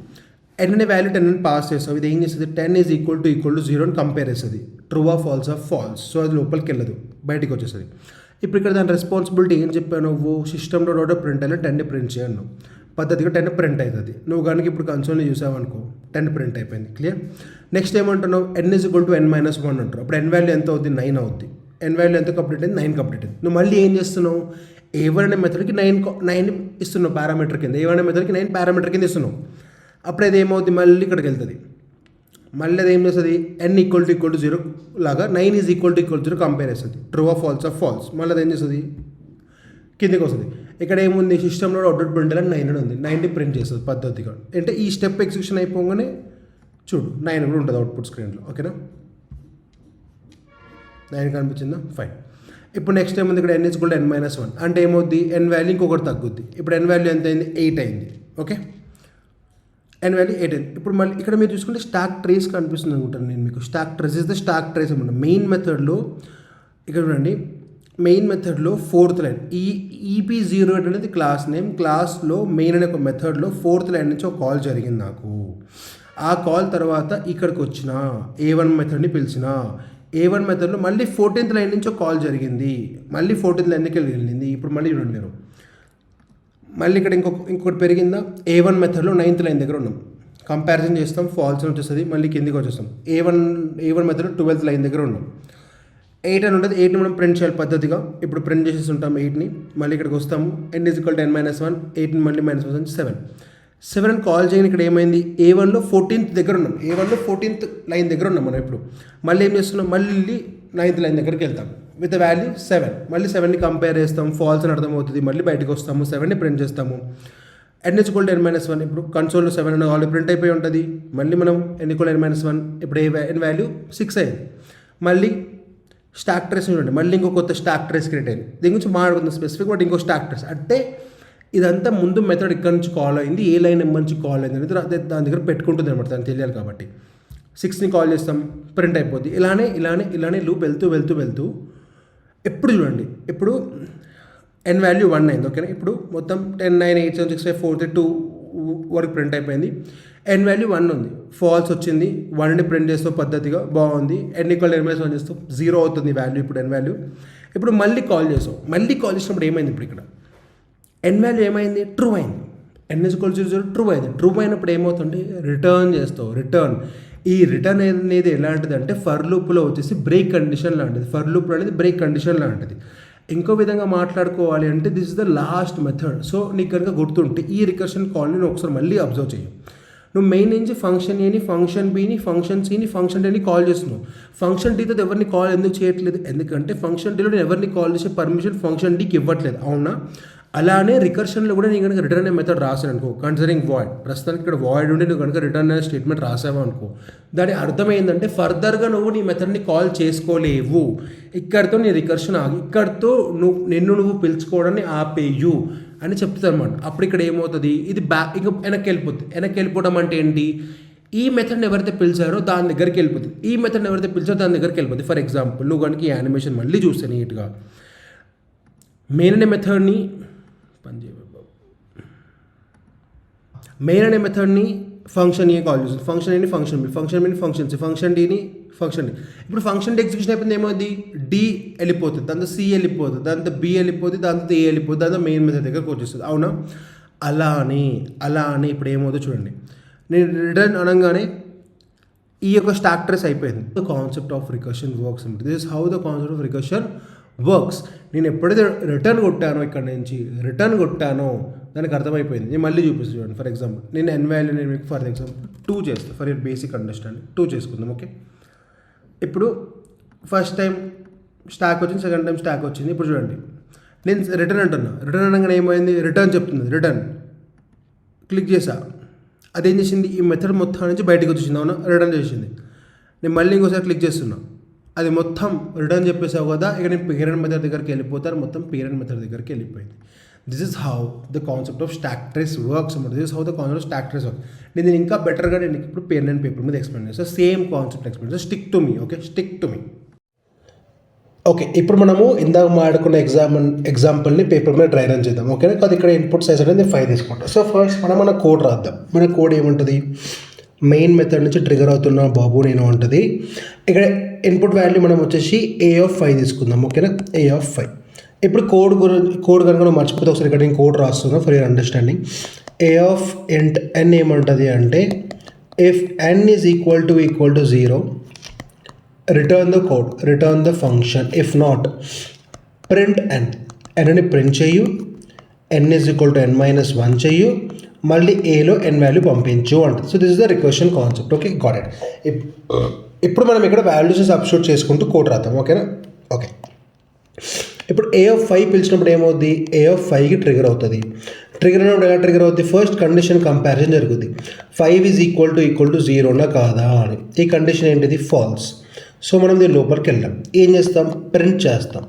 n అనే వాల్యూ 10 అని పాస్ చేస్తాం, ఇది ఏం చేస్తుంది, 10 ఈజ్ ఈక్వల్ టు 0 అని కంపేర్ చేస్తుంది. True of falls. సో అది లోపలికి వెళ్ళదు, బయటికి వచ్చేస్తుంది. ఇప్పుడు ఇక్కడ దాని రెస్పాన్సిబిలిటీ ఏం చెప్పాను, నువ్వు సిస్టంలో డోటో ప్రింట్ అయినా 10ని ప్రింట్ చేయను, పద్ధతిగా 10 ప్రింట్ అవుతుంది. నువ్వు కనుక ఇప్పుడు కన్సోల్ని చూసావనుకో 10 ప్రింట్ అయిపోయింది. క్లియర్. నెక్స్ట్ ఏమంటున్నావు, n is equal to n minus 1 అంటారు. అప్పుడు n వాల్యూ ఎంత అవుతుంది, 9 అవుద్ది. n వాల్యూ ఎంత కంప్లీట్ అయింది, 9 కంప్లీట్ అయింది. నువ్వు మళ్ళీ ఏం చేస్తున్నావు, A1 అనే మెథడ్కి 9 ఇస్తున్నావు పారామీటర్ కింద, A1 అనే మెథడ్కి 9 పారామీటర్ కింద ఇస్తున్నావు. అప్పుడు అది ఏమవుతుంది, మళ్ళీ ఇక్కడికి వెళ్తుంది. మళ్ళీ అది ఏం చేస్తుంది, n ఈక్వల్ టు 0 లాగా 9 ఈజ్ ఈక్వల్ టు 0 కంపేర్ చేస్తుంది. True of falls. మళ్ళీ అది ఏం చేస్తుంది, కిందకి వస్తుంది. ఇక్కడ ఏముంది, సిస్టంలో అవుట్పుట్ ప్రింట్ అని 9 ఉంది, 90 ప్రింట్ చేస్తుంది పద్ధతిగా. అంటే ఈ స్టెప్ ఎగ్జిక్యూషన్ అయిపోగానే చూడు 9 కూడా ఉంటుంది అవుట్పుట్ స్క్రీన్లో. ఓకేనా, 9 కనిపించిందా, ఫైన్. ఇప్పుడు నెక్స్ట్ ఏముంది, ఇక్కడ n is equal to n minus 1 అంటే ఏమవుద్ది, n వాల్యూ ఇంకొకటి తగ్గుద్ది. ఇప్పుడు n వాల్యూ ఎంత అయింది, 8 అయింది. ఓకే, n వాల్యూ 8 అయింది. ఇప్పుడు మళ్ళీ ఇక్కడ మీరు చూసుకుంటే స్టాక్ ట్రేస్ కనిపిస్తుంది అనుకుంటాను నేను మీకు. Stock trace is the stack trace అనమాట. మెయిన్ మెథడ్లో ఇక్కడ చూడండి, మెయిన్ మెథడ్లో 4th లైన్, ఈ EP08 అనేది క్లాస్ నేమ్. క్లాస్లో మెయిన్ అనే ఒక మెథడ్లో 4th లైన్ నుంచి ఒక కాల్ జరిగింది నాకు. ఆ కాల్ తర్వాత ఇక్కడికి వచ్చిన A1 మెథడ్ని పిలిచిన, A1 మెథడ్లో మళ్ళీ 14th లైన్ నుంచి ఒక కాల్ జరిగింది, మళ్ళీ 14th లైన్కి వెళ్ళింది. ఇప్పుడు మళ్ళీ చూడండి మీరు, మళ్ళీ ఇక్కడ ఇంకొకటి పెరిగిందా, A1 మెథడ్లో 9th లైన్ దగ్గర ఉన్నాం. కంపారిజన్ చేస్తాం, ఫాల్స్ అని వచ్చేస్తుంది, మళ్ళీ కిందికి వచ్చేస్తాం. A1 మెథడ్లో 12th లైన్ దగ్గర ఉన్నాం. 8 అని ఉంటుంది, 8ని మనం ప్రింట్ చేయాలి పద్ధతిగా. ఇప్పుడు ప్రింట్ చేసేసి ఉంటాం 8ని. మళ్ళీ ఇక్కడికి వస్తాము, n is equal to n minus 1, 8ని మళ్ళీ మైనస్ 1 7 అని కాల్ చేయని. ఇక్కడ ఏమైంది, A1లో 14th దగ్గర ఉన్నాం, A1లో 14th లైన్ దగ్గర ఉన్నాం మనం. ఇప్పుడు మళ్ళీ ఏం చేస్తున్నాం, మళ్ళీ నైన్త్ లైన్ దగ్గరికి వెళ్తాం విత్ వాల్యూ 7. మళ్ళీ 7ని కంపేర్ చేస్తాం, ఫాల్స్ అని అర్థమవుతుంది. మళ్ళీ బయటకు వస్తాము, 7ని ప్రింట్ చేస్తాము. n=n-1 ఇప్పుడు కన్సోల్లో 7 అని ఆల్రెడీ ప్రింట్ అయిపోయి ఉంటుంది. మళ్ళీ మనం n=n-1 ఇప్పుడు n వాల్యూ 6 అయింది. మళ్ళీ స్టాక్ ట్రేస్ చూడండి, మళ్ళీ ఇంకో కొత్త స్టాక్ ట్రేస్ క్రియేట్ అయింది. దీని గురించి మాట్లాడుకుందాం స్పెసిఫిక్, బట్ ఇంకో స్టాక్ ట్రేస్ అంటే ఇదంతా ముందు మెథడ్ ఇక్కడ నుంచి కాల్ అయింది, ఏ లైన్ నెంబర్ నుంచి కాల్ అయింది అనేది దాని దగ్గర పెట్టుకుంటుంది అనమాట, దానికి తెలియాలి కాబట్టి. 6ని కాల్ చేస్తాం, ప్రింట్ అయిపోద్ది. ఇలానే లూప్ వెళ్తూ ఎప్పుడు చూడండి, ఇప్పుడు n వాల్యూ 1 అయింది. ఓకేనా, ఇప్పుడు మొత్తం 10, 9, 8, 7, 6, 5, 4, 3, 2 వరకు ప్రింట్ అయిపోయింది. n వాల్యూ 1 ఉంది, ఫాల్స్ వచ్చింది. 1ని ప్రింట్ చేస్తూ పద్ధతిగా బాగుంది. n=n-1 చేస్తూ 0 అవుతుంది వాల్యూ. ఇప్పుడు n వాల్యూ ఇప్పుడు మళ్ళీ కాల్ చేసినప్పుడు ఏమైంది, ఇప్పుడు ఇక్కడ n వాల్యూ ఏమైంది, ట్రూ అయింది. n=0 ట్రూ అయింది. ట్రూ అయినప్పుడు ఏమవుతుంది, రిటర్న్ చేస్తావు. ఈ రిటర్న్ అనేది ఎలాంటిది అంటే ఫర్ లూప్లో వచ్చేసి బ్రేక్ కండిషన్ లాంటిది. ఫర్ లూప్ అనేది బ్రేక్ కండిషన్ లాంటిది. ఇంకో విధంగా మాట్లాడుకోవాలి అంటే this is the last method. So నీకు కనుక గుర్తుంటే ఈ రికర్షన్ కాల్ని నువ్వు ఒకసారి మళ్ళీ అబ్జర్వ్ చేయి. నువ్వు మెయిన్ నుంచి ఫంక్షన్ ఏని, ఫంక్షన్ బిని, ఫంక్షన్ సిని, ఫంక్షన్ డీని కాల్ చేస్తున్నావు. ఫంక్షన్ డీతో ఎవరిని కాల్ ఎందుకు చేయట్లేదు, ఎందుకంటే ఫంక్షన్ డీలో నేను ఎవరిని కాల్ చేసే పర్మిషన్ ఫంక్షన్ డీకి ఇవ్వట్లేదు, అవునా. అలానే రికర్షన్లో కూడా నేను కనుక రిటర్న్ అనే మెథడ్ రాసాను అనుకో, కన్సిడరింగ్ వాయిడ్, ప్రస్తుతానికి ఇక్కడ వాయిడ్ ఉండి నువ్వు కనుక రిటర్న్ అనే స్టేట్మెంట్ రాసావు అనుకో, దాని అర్థం ఏంటంటే ఫర్దర్గా నువ్వు నీ మెథడ్ని కాల్ చేసుకోలేవు. ఇక్కడితో నీ రికర్షన్ ఆగి, ఇక్కడితో నువ్వు పిలుచుకోవడాన్ని ఆపేయు అని చెప్తుంది అనమాట. అప్పుడు ఇక్కడ ఏమవుతుంది, ఇది ఇంకా వెనక్కి వెళ్ళిపోవడం అంటే ఏంటి, ఈ మెథడ్ని ఎవరైతే పిలిచారో దాని దగ్గరికి వెళ్ళిపోతుంది. ఈ మెథడ్ని ఎవరైతే పిలిచారో దాని దగ్గరికి వెళ్ళిపోతుంది. ఫర్ ఎగ్జాంపుల్ నువ్వు కనుక ఈ యానిమేషన్ మళ్ళీ చూస్తే నీట్గా మెయిన్ అనే మెథడ్ని ఫంక్షన్ ఏ కాల్ చేస్తుంది, ఫంక్షన్ ఏని ఫంక్షన్ బి, ఫంక్షన్ బిని ఫంక్షన్ సి, ఫంక్షన్ డీని ఫంక్షన్ డి. ఇప్పుడు ఫంక్షన్ డి ఎగ్జిక్యూషన్ అయిపోయింది, ఏమవుతుంది, డి వెళ్ళిపోతుంది, దాంతో సి వెళ్ళిపోతుంది, దాంతో బి వెళ్ళిపోతుంది, దాంతో ఏ వెళ్ళిపోతుంది, దాంతో మెయిన్ మెథడ్ దగ్గరకు వచ్చేస్తుంది, అవునా. అలానే ఇప్పుడు ఏమవుతుందో చూడండి, నేను రిటర్న్ అనగానే ఈ యొక్క స్టాక్ ట్రేస్ అయిపోయింది. The concept of recursion works. This is how the concept of recursion works. నేను ఎప్పుడైతే రిటర్న్ కొట్టానో, ఇక్కడ నుంచి రిటర్న్ కొట్టానో దానికి అర్థమైపోయింది. నేను మళ్ళీ చూపిస్తాను చూడండి. ఫర్ ఎగ్జాంపుల్ నేను n వాల్యూ నేను మీకు ఫర్ ఎగ్జాంపుల్ 2 చేస్తాను, ఫర్ యూర్ బేసిక్ అండర్స్టాండింగ్ 2 చేసుకుందాం. ఓకే, ఇప్పుడు ఫస్ట్ టైం స్టాక్ వచ్చింది, సెకండ్ టైం స్టాక్ వచ్చింది. ఇప్పుడు చూడండి, నేను రిటర్న్ అంటున్నా, రిటర్న్ అనగానే ఏమైంది, రిటర్న్ చెప్తుంది, రిటర్న్ క్లిక్ చేసా, అదేం చేసింది, ఈ మెథడ్ మొత్తం నుంచి బయటకు వచ్చేసింది, అవునా, రిటర్న్ చేసింది. నేను మళ్ళీ ఇంకోసారి క్లిక్ చేస్తున్నా, అది మొత్తం రిటర్న్ చెప్పేసావు కదా, ఇక నేను పేరెంట్ మెథడ్ దగ్గరికి వెళ్ళిపోతాను, మొత్తం పేరెంట్ మెథడ్ దగ్గరికి వెళ్ళిపోయింది. This is how the concept of stack trace works అన్నమాట. This is how the concept of stack trace work. నేను ఇంకా బెటర్గా నేను ఇప్పుడు పెన్ అండ్ పేపర్ మీద ఎక్స్ప్లెయిన్ చేస్తాను, సేమ్ కాన్సెప్ట్ ఎక్స్ప్లెయిన్ చేస్తాను. Stick to me, okay, stick to me. Okay, ఇప్పుడు మనము ఇందాక మాట్లాడుకున్న ఎగ్జాంపుల్ని పేపర్ మీద డ్రై రన్ చేద్దాం. ఓకేనా, అది ఇక్కడ ఇన్పుట్ సైజ్ అనేది 5 తీసుకుంటాం. సో ఫస్ట్ మన కోడ్ రాద్దాం. మన కోడ్ ఏముంటుంది, మెయిన్ మెథడ్ నుంచి ట్రిగర్ అవుతున్న బాబు నేను ఉంటుంది. ఇక్కడ ఇన్పుట్ వాల్యూ మనం వచ్చేసి a(5) తీసుకుందాం. ఓకేనా, a(5). ఇప్పుడు కోడ్ కనుక మనం మర్చిపోతే ఒకసారి ఇక్కడ నేను కోడ్ రాస్తున్నాను ఫర్ యూర్ అండర్స్టాండింగ్. a(n) ఏమంటుంది అంటే if n is equal to 0 return the code, return the function. If not print n అని ప్రింట్ చేయు, n is equal to n-1 చేయు, మళ్ళీ ఏలో n వాల్యూ పంపించు అంటుంది. So this is the recursion concept. Okay, got it. ఇప్పుడు మనం ఇక్కడ వాల్యూస్ సబ్స్టిట్యూట్ చేసుకుంటూ కోడ్ రాద్దాం. ఓకేనా, ఓకే. ఇప్పుడు a(5) పిలిచినప్పుడు ఏమవుద్ది, a(5)కి ట్రిగర్ అవుతుంది. ట్రిగర్ అయినప్పుడు ఎలా ట్రిగర్ అవుతుంది, ఫస్ట్ కండిషన్ కంపారిజన్ జరుగుతుంది. 5 ఈజ్ ఈక్వల్ టు 0 కాదా అని. ఈ కండిషన్ ఏంటిది, ఫాల్స్. సో మనం దీని లోపలికి వెళ్దాం, ఏం చేస్తాం, ప్రింట్ చేస్తాం,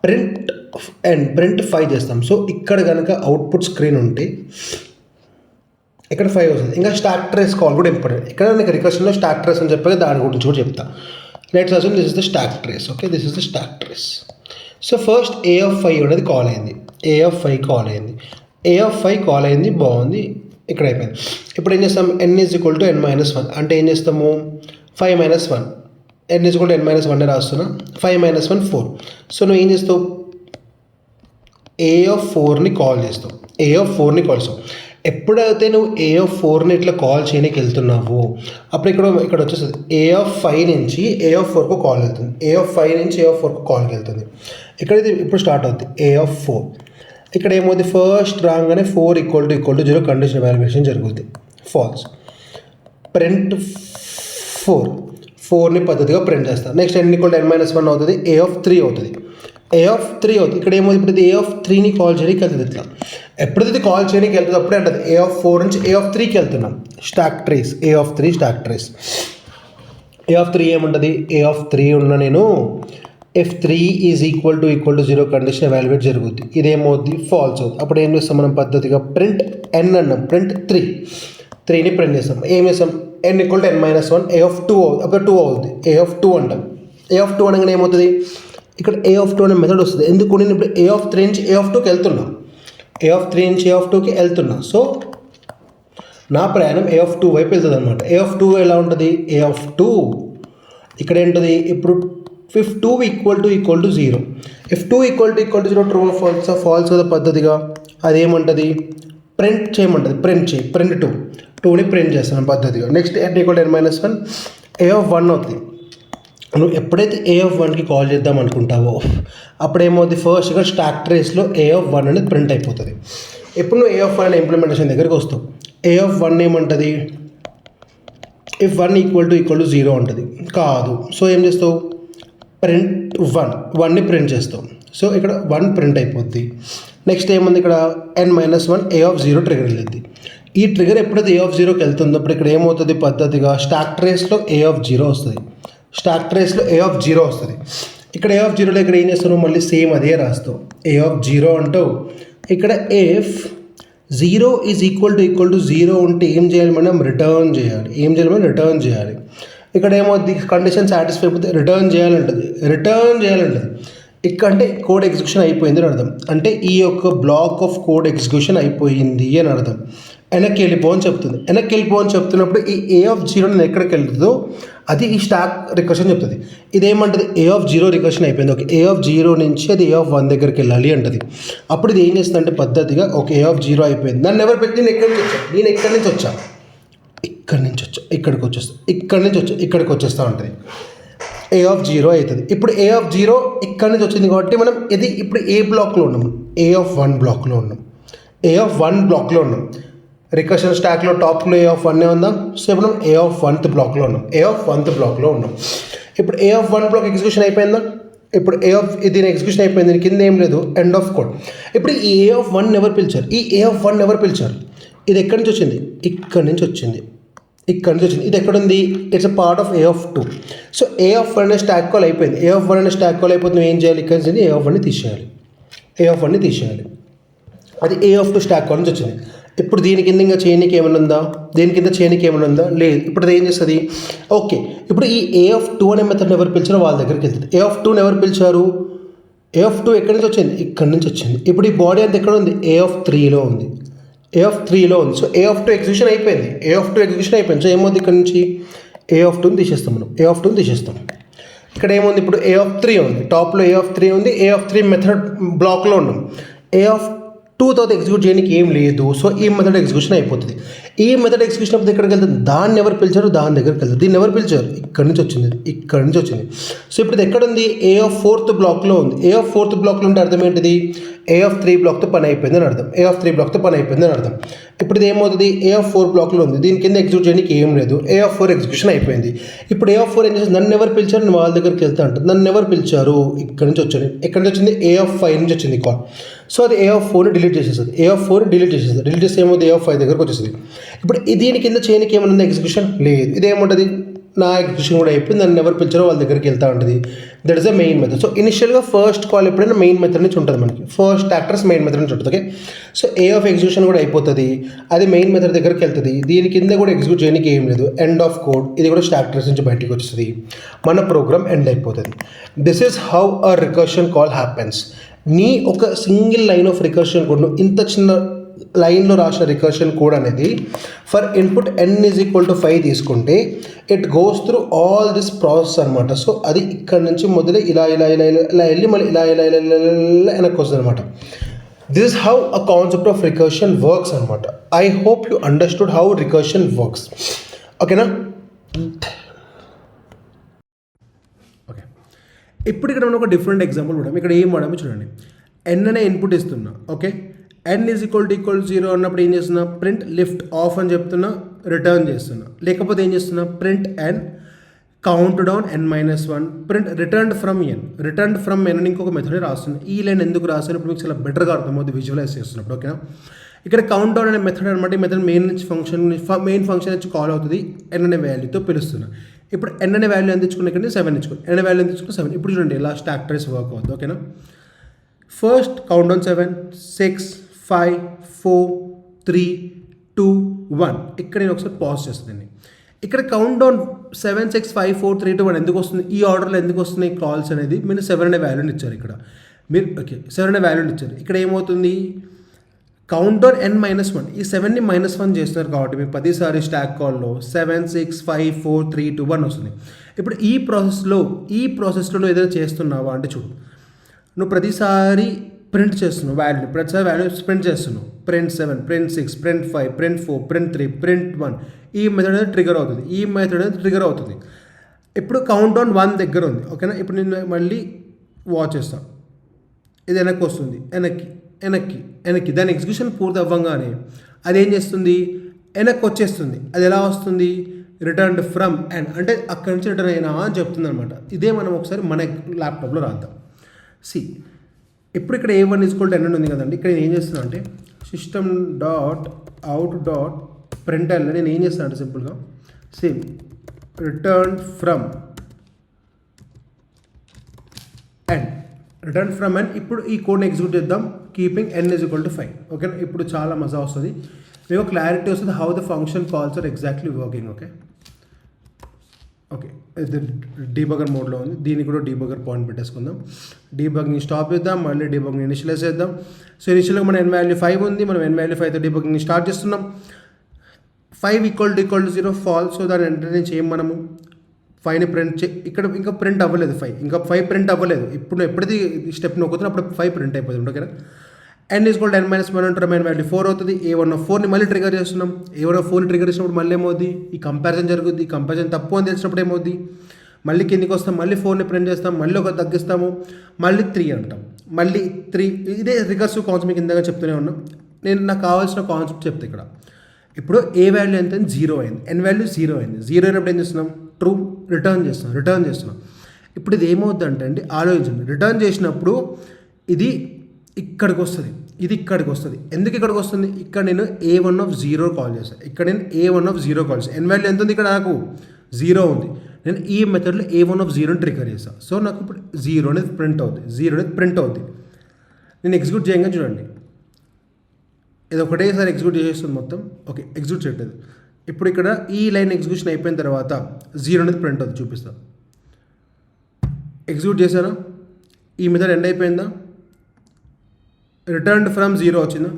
ప్రింట్ 5 చేస్తాం. సో ఇక్కడ కనుక అవుట్పుట్ స్క్రీన్ ఉంటే ఇక్కడ 5 వస్తుంది. ఇంకా స్టాక్ ట్రేస్ కాల్ కూడా ఇంపార్టెంట్. ఇక్కడ నాకు రికర్షన్లో స్టాక్ ట్రేస్ అని చెప్పాక దాని గురించి కూడా చెప్తా. Let's assume this is the stack trace. Okay, this is the stack trace. So first a(5) అనేది కాల్ అయింది, a(5) కాల్ అయింది, బాగుంది, ఇక్కడ అయిపోయింది. ఇప్పుడు ఏం చేస్తాం, n is equal to n-1 అంటే ఏం చేస్తాము, 5-1, n is equal to n-1 రాస్తున్నా, 5-1 4. సో నువ్వు ఏం చేస్తావు, a(4)ని కాల్ చేస్తావు, ఎప్పుడైతే నువ్వు a(4)ని ఇట్లా కాల్ చేయడానికి వెళ్తున్నావు అప్పుడు ఇక్కడ వచ్చేస్తుంది a(5) నుంచి a(4)కు కాల్ వెళ్తుంది, a(5) నుంచి a(4)కు కాల్కి వెళ్తుంది. ఇక్కడ ఇది ఇప్పుడు స్టార్ట్ అవుతుంది a(4). ఇక్కడ ఏమవుతుంది, ఫస్ట్ రాగానే 4 = 0 కండిషన్ వాల్యుయేషన్ జరుగుతుంది, ఫాల్స్. ప్రింట్ 4 4ని పద్ధతిగా ప్రింట్ చేస్తాను. Next n equal n minus 1 అవుతుంది, a ఆఫ్ 3 అవుతుంది. a ఆఫ్ 3 అవుతుంది. ఇక్కడ ఏమవుతుంది, ఇప్పుడు a ఆఫ్ 3ని కాల్ చేయడానికి వెళ్తుంది. ఇట్లా ఎప్పుడైతే ఇది కాల్ చేయడానికి వెళ్తుంది అప్పుడే అంటది a ఆఫ్ 4 నుంచి a ఆఫ్ 3కి వెళ్తున్నాం. Stock trace a of 3 stock trace. a of 3 ఏముంటుంది, a ఆఫ్ 3 ఉన్న నేను if 3 is equal to 0 condition evaluate జరుగుద్ది. ఇదేమవుద్ది, ఫాల్స్ అవుతుంది. అప్పుడు ఏం చేస్తాం మనం, పద్ధతిగా ప్రింట్ n అన్నాం, ప్రింట్ 3ని ప్రింట్ చేస్తాం. ఏం చేస్తాం, n equal to n minus 1 a of 2 అవుతుంది. అప్పుడు 2 అవుతుంది, a ఆఫ్ 2 అంటాం. a ఆఫ్ 2 అనగానే ఏమవుతుంది, ఇక్కడ a ఆఫ్ 2 అనే మెథడ్ వస్తుంది. ఎందుకు, నేను ఇప్పుడు a ఆఫ్ 3 నుంచి a ఆఫ్ 2కి వెళ్తున్నా, a ఆఫ్ 3 నుంచి a ఆఫ్ 2కి వెళ్తున్నా. సో నా ప్రయాణం a ఆఫ్ 2 వైపు వెళ్తుంది అనమాట. a ఆఫ్ 2 ఎలా ఉంటుంది, a ఆఫ్ 2 ఇక్కడ ఏంటది, ఇప్పుడు if 2 equal to 0, if 2 equal to 0 true false, false కదా పద్ధతిగా. అదేమంటుంది, ప్రింట్ చేయమంటుంది, ప్రింట్ 2ని ప్రింట్ చేస్తాను పద్ధతిగా. Next n equal n minus 1 a of 1 అవుతుంది. నువ్వు ఎప్పుడైతే a ఆఫ్ 1కి కాల్ చేద్దాం అనుకుంటావో అప్పుడేమవుతుంది, ఫస్ట్ ఇక్కడ స్టాక్ ట్రేస్లో a ఆఫ్ 1 అనేది ప్రింట్ అయిపోతుంది. ఎప్పుడు నువ్వు a ఆఫ్ 1 అనే ఇంప్లిమెంటేషన్ దగ్గరికి వస్తావు, a ఆఫ్ 1 ఏమంటుంది, if 1 ఈక్వల్ టు 0 ఉంటుంది కాదు. సో ఏం చేస్తావు, ప్రింట్ 1ని ప్రింట్ చేస్తాం. సో ఇక్కడ 1 ప్రింట్ అయిపోద్ది. నెక్స్ట్ ఏముంది, ఇక్కడ n minus 1 a of 0 trigger వెళ్ళింది. ఈ ట్రిగర్ ఎప్పుడైతే a ఆఫ్ 0కి వెళ్తుందో అప్పుడు ఇక్కడ ఏమవుతుంది, పద్ధతిగా స్టాక్ ట్రేస్లో a ఆఫ్ 0 వస్తుంది. స్టాక్ ట్రేస్లో a ఆఫ్ 0 వస్తుంది. ఇక్కడ a ఆఫ్ 0లో ఇక్కడ ఏం చేస్తావు, మళ్ళీ సేమ్ అదే రాస్తావు, a ఆఫ్ 0 అంటావు. ఇక్కడ if 0 ఈజ్ ఈక్వల్ టు 0 ఉంటే ఏం చేయాలి, మనం రిటర్న్ చేయాలి. ఇక్కడ ఏమవుతుంది, కండిషన్ సాటిస్ఫై అయిపోతే రిటర్న్ చేయాలంటది. ఇక్కడ అంటే కోడ్ ఎగ్జిక్యూషన్ అయిపోయింది అని అర్థం. అంటే ఈ యొక్క బ్లాక్ ఆఫ్ కోడ్ ఎగ్జిక్యూషన్ అయిపోయింది అని అర్థం. వెనక్కి వెళ్ళిపో అని చెప్తున్నప్పుడు ఈ a ఆఫ్ 0 నేను ఎక్కడికి వెళ్తుందో అది ఈ స్టాక్ రికర్షన్ చెప్తుంది. ఇదేమంటుంది, a ఆఫ్ 0 రికర్షన్ అయిపోయింది. ఓకే, a ఆఫ్ 0 నుంచి అది a ఆఫ్ 1 దగ్గరికి వెళ్ళాలి అంటది. అప్పుడు ఇది ఏం చేస్తుంది అంటే పద్ధతిగా ఓకే a ఆఫ్ 0 అయిపోయింది. నన్ను ఎవరు పెట్టి నేను ఎక్కడి నుంచి వచ్చా ఇక్కడికి వచ్చేస్తా ఉంటుంది. a ఆఫ్ 0 అవుతుంది. ఇప్పుడు a ఆఫ్ 0 ఇక్కడి నుంచి వచ్చింది కాబట్టి మనం ఇది ఇప్పుడు ఏ బ్లాక్లో ఉన్నాము, a ఆఫ్ 1 బ్లాక్లో ఉన్నాం. రికర్షన్ స్టాక్లో టాప్లో a ఆఫ్ 1 ఉందా. సో ఇప్పుడు మనం a ఆఫ్ 1th బ్లాక్లో ఉన్నాం. ఇప్పుడు a ఆఫ్ 1 బ్లాక్ ఎగ్జిక్యూషన్ అయిపోయిందా. ఇప్పుడు a ఆఫ్ దీని ఎగ్జిక్యూషన్ అయిపోయింది, దీని కింద ఏం లేదు, ఎండ్ ఆఫ్ కోడ్. ఇప్పుడు ఈ a ఆఫ్ 1 ఎవరు పిలిచారు, ఇది ఎక్కడి నుంచి వచ్చింది, ఇక్కడి నుంచి వచ్చింది. ఇది ఎక్కడుంది, it's a part of a of 2. So a of 1 అనే స్టాక్ కాల్ అయిపోయింది. నువ్వు ఏం చేయాలి, ఇక్కడ నుంచి a ఆఫ్ 1ని తీసేయాలి. అది a ఆఫ్ 2 స్టాక్ కాల్ నుంచి వచ్చింది. ఇప్పుడు దీని కింద ఇంకా చేయనికి ఏమైనా ఉందా, లేదు. ఇప్పుడు అది ఏం చేస్తుంది, ఓకే ఇప్పుడు ఈ a ఆఫ్ 2 అనే మెథడ్ని ఎవరు పిలిచారో వాళ్ళ దగ్గరికి వెళ్తుంది. a ఆఫ్ 2ని ఎవరు పిలిచారు, a ఆఫ్ 2 ఎక్కడి నుంచి వచ్చింది, ఇక్కడి నుంచి వచ్చింది. ఇప్పుడు ఈ బాడీ అంతా ఎక్కడ ఉంది, a ఆఫ్ 3లో ఉంది. సో a ఆఫ్ 2 ఎగ్జిక్యూషన్ అయిపోయింది. సో ఏమవుతుంది, ఇక్కడ నుంచి a ఆఫ్ 2ని తీసేస్తాం. ఇక్కడ ఏముంది, ఇప్పుడు a ఆఫ్ 3 ఉంది, టాప్లో a ఆఫ్ 3 ఉంది. a ఆఫ్ 3 మెథడ్ బ్లాక్లో ఉన్నాం. a ఆఫ్ 2 తర్వాత ఎగ్జిక్యూట్ చేయడానికి ఏం లేదు. సో ఈ మెథడ్ ఎగ్జిక్యూషన్ అయిపోతుంది. ఈ మెథడ్ ఎగ్జిక్యూషన్ అయిపోతే ఎక్కడికి వెళ్తుంది, దాన్ని ఎవరు పిలిచారు, దాని దగ్గరికి వెళ్తుంది. దీన్ని ఎవరు పిలిచారు, ఇక్కడి నుంచి వచ్చింది. సో ఇప్పుడు ఇది ఎక్కడ ఉంది, a ఆఫ్ 4th బ్లాక్లో ఉంది. a ఆఫ్ 4th బ్లాక్లో ఉంటే అర్థం ఏంటిది, a ఆఫ్ 3 బ్లాక్తో పని అయిపోయిందని అర్థం. ఇప్పుడు ఇది ఏమవుతుంది, a ఆఫ్ 4 బ్లాక్లో ఉంది, దీని కింద ఎగ్జిక్యూట్ చేయడానికి ఏం లేదు. a ఆఫ్ 4 ఎగ్జిక్యూషన్ అయిపోయింది. ఇప్పుడు a ఆఫ్ 4 ఏం చేస్తుంది, నన్ను ఎవరు పిలిచారు, నేను వాళ్ళ దగ్గరికి వెళ్తా అంటుంది. నన్ను ఎవరు పిలిచారు, ఎక్కడి నుంచి వచ్చింది, a ఆఫ్ 5 నుంచి వచ్చింది కాల్. సో అది a ఆఫ్ 4ని డిలీట్ చేసేస్తుంది. డిలీట్ చేస్తే ఏమవుతుంది, a ఆఫ్ 5 దగ్గరకు వచ్చేస్తుంది. ఇప్పుడు దీని కింద చేయడానికి ఏమైనా ఉంది, ఎగ్జిక్యూషన్ లేదు. ఇదేముంటుంది, నా ఎగ్జిక్యూషన్ కూడా అయిపోయింది, నన్ను ఎవరు పిలిచారో వాళ్ళ దగ్గరికి వెళ్తా ఉంటుంది. That is the main method. So ఇనిషియల్గా ఫస్ట్ కాల్ ఎప్పుడైనా మెయిన్ మెథడ్ నుంచి ఉంటుంది, మనకి ఫస్ట్ యాక్టర్స్ మెయిన్ మెథడ్ నుంచి ఉంటుంది. Okay, so a of execution కూడా అయిపోతుంది, అది మెయిన్ మెథడ్ దగ్గరికి వెళ్తుంది. దీని కింద కూడా ఎగ్జిక్యూట్ చేయడానికి ఏం లేదు, ఎండ్ ఆఫ్ కోడ్. ఇది కూడా యాక్టర్స్ నుంచి బయటకు వస్తుంది, మన ప్రోగ్రామ్ ఎండ్ అయిపోతుంది. This is how a recursion call happens. నీ ఒక సింగిల్ లైన్ ఆఫ్ రికర్షన్ కోడ్ను ఇంత చిన్న లైన్లో రాసిన రికర్షన్ కోడ్ అనేది for input n is equal to 5 తీసుకుంటే it goes through all this process అనమాట. సో అది ఇక్కడ నుంచి మొదలు ఇలా వెళ్ళి మళ్ళీ ఇలా వెనక్కి వస్తుంది అనమాట. This is how a concept of recursion works అనమాట. I hope you understood how recursion works. ఓకేనా. ఓకే, ఇప్పుడు ఇక్కడ మనం ఒక డిఫరెంట్ ఎగ్జాంపుల్ చూద్దాం. ఇక్కడ ఏం వాడామో చూడండి. n అనే ఇన్పుట్ ఇస్తున్నా. Okay, n is equal to 0 అన్నప్పుడు ఏం చేస్తున్నా, ప్రింట్ లిఫ్ట్ ఆఫ్ అని చెప్తున్నా, రిటర్న్ చేస్తున్నా. లేకపోతే ఏం చేస్తున్నా, print n count down n-1 print return from n అని ఇంకొక మెథడ్ రాస్తుంది. ఈ లైన్ ఎందుకు రాస్తాను ఇప్పుడు మీకు చాలా బెటర్గా అర్థమవుతుంది విజువలైజ్ చేస్తున్నప్పుడు. ఓకేనా, ఇక్కడ కౌంట్ డౌన్ అనే మెథడ్ అనమాట. ఈ మెథడ్ మెయిన్ ఫంక్షన్ నుంచి కాల్ అవుతుంది. n అనే వాల్యూతో పిలుస్తున్నా. ఇప్పుడు n అనే వాల్యూ ఎంత ఇచ్చుకున్నా, ఇక్కడ 7 ఇచ్చుకుని n అనే వాల్యూ ఎంత ఇచ్చుకున్నా 7. ఇప్పుడు చూడండి ఇలా స్టాక్ ట్రేస్ వర్క్ అవుతుంది. ఓకేనా, ఫస్ట్ కౌంట్ డౌన్ 7 6 5 4 3 2 1. ఇక్కడ నేను ఒకసారి పాజ్ చేస్తాను. ఇక్కడ కౌంట్ డౌన్ 7 6 5 4 3 2 1 ఎందుకు వస్తుంది, ఈ ఆర్డర్లో ఎందుకు వస్తున్నాయి కాల్స్ అనేది, మీరు 7 అనే వాల్యూని ఇచ్చారు. ఇక్కడ మీరు ఓకే 7 అనే వాల్యూని ఇచ్చారు. ఇక్కడ ఏమవుతుంది, కౌంట్ డౌన్ n-1 ఈ 7ని -1 చేస్తున్నారు కాబట్టి మీరు 10సారి స్టాక్ కాల్లో 7 6 5 4 3 2 1 వస్తుంది. ఇప్పుడు ఈ ప్రాసెస్లో నువ్వు ఏదైనా చేస్తున్నావా అంటే చూడు, నువ్వు ప్రతిసారి ప్రింట్ చేస్తున్నావు వాల్యూ, ప్రతిసారి వాల్యూ ప్రింట్ చేస్తున్నావు. Print 7 print 6 print 5 print 4 print 3 print 1. ఈ మెథడ్ అనేది ట్రిగర్ అవుతుంది. ఇప్పుడు కౌంట్ డౌన్ 1 దగ్గర ఉంది. ఓకేనా, ఇప్పుడు నేను మళ్ళీ వాచ్ చేస్తాను. ఇది వెనక్కి వస్తుంది, వెనక్కి దాని ఎగ్జిక్యూషన్ పూర్తి అవ్వగానే అది ఏం చేస్తుంది, వెనక్కి వచ్చేస్తుంది. అది ఎలా వస్తుంది, రిటర్న్ ఫ్రమ్ n అంటే అక్కడి నుంచి రిటర్న్ అయినా అని చెప్తుంది అనమాట. ఇదే మనం ఒకసారి మన ల్యాప్టాప్లో రాద్దాం. ఇప్పుడు ఇక్కడ a1 n ఉంది కదండి. ఇక్కడ నేను ఏం చేస్తున్నా అంటే system.out.println నేను ఏం చేస్తాను అంటే సింపుల్గా సేమ్ రిటర్న్ ఫ్రమ్ n. ఇప్పుడు ఈ కోడ్ని ఎగ్జిక్యూట్ చేద్దాం, కీపింగ్ n = 5. ఓకేనా, ఇప్పుడు చాలా మజా వస్తుంది, మీకు క్లారిటీ వస్తుంది how the function calls are exactly working. Okay ఇది డీబగర్ మోడ్లో ఉంది, దీన్ని కూడా డీబగర్ పాయింట్ పెట్టేసుకుందాం. డీబగింగ్ స్టాప్ చేద్దాం, మళ్ళీ డీబగింగ్ ఇనిషియలైజ్ చేద్దాం. సో ఇనిషియల్గా మన n వాల్యూ 5 ఉంది, మనం n వాల్యూ 5తో డీబగింగ్ స్టార్ట్ చేస్తున్నాం. 5 = 0 ఫాల్స్. సో దాని వెంటనే చేయం మనము 5ని ప్రింట్ ఇక్కడ ఇంకా ప్రింట్ అవ్వలేదు 5, ఇంకా 5 ప్రింట్ అవ్వలేదు. ఎప్పుడైతే స్టెప్ నొక్కుతున్నా అప్పుడు 5 ప్రింట్ అయిపోతుంది. ఓకేనా, n = n-1 అంటే రిమైన్ వాల్యూ 4 అవుతుంది. a1 మళ్ళీ ట్రిగర్ చేస్తున్నాం. a1 ట్రిగర్ చేసినప్పుడు మళ్ళీ ఏమవుద్ది, ఈ కంపారిజన్ జరుగుద్ది. ఈ కంపారిజన్ తప్పు అని తెలిసినప్పుడు ఏమవుద్ది, మళ్ళీ కిందికి వస్తాం, మళ్ళీ 4ని ప్రింట్ చేస్తాం, మళ్ళీ ఒక తగ్గిస్తాము, మళ్ళీ 3 అంటాం, మళ్ళీ 3. ఇదే రికర్సివ్ కాన్సెప్ట్ మీకు ఇందాక చెప్తూనే ఉన్నాం. నేను నాకు కావాల్సిన కాన్సెప్ట్ చెప్తే ఇక్కడ ఇప్పుడు ఏ వాల్యూ ఎంత 0 అయింది, n వాల్యూ 0 అయింది. 0 అయినప్పుడు ఏం చేస్తున్నాం, ట్రూ రిటర్న్ చేస్తున్నాం. ఇప్పుడు ఇది ఏమవుద్ది అంటే అండి, ఆలోచించండి, రిటర్న్ చేసినప్పుడు ఇది ఇక్కడికి వస్తుంది, ఇది ఇక్కడికి వస్తుంది. ఎందుకు ఇక్కడికి వస్తుంది, ఇక్కడ నేను a1 కాల్ చేస్తాను, ఇక్కడ నేను a1 కాల్ చేస్తాను. n వాల్యూ ఎంత ఉంది, ఇక్కడ నాకు 0 ఉంది. నేను ఈ మెథడ్లో a1 ట్రిగర్ చేస్తాను. సో నాకు ఇప్పుడు 0 అనేది ప్రింట్ అవుతుంది. నేను ఎగ్జిక్యూట్ చేయగా చూడండి, ఇది ఒకటేసారి ఎగ్జిక్యూట్ చేసేస్తుంది మొత్తం. ఓకే, ఎగ్జిక్యూట్ చేయట్లేదు. ఇప్పుడు ఇక్కడ ఈ లైన్ ఎగ్జిక్యూషన్ అయిపోయిన తర్వాత 0 అనేది ప్రింట్ అవుతుంది, చూపిస్తాను. ఎగ్జిక్యూట్ చేశానా, ఈ మెథడ్ ఎండ్ అయిపోయిందా, రిటర్న్ ఫ్రమ్ 0 వచ్చిందా,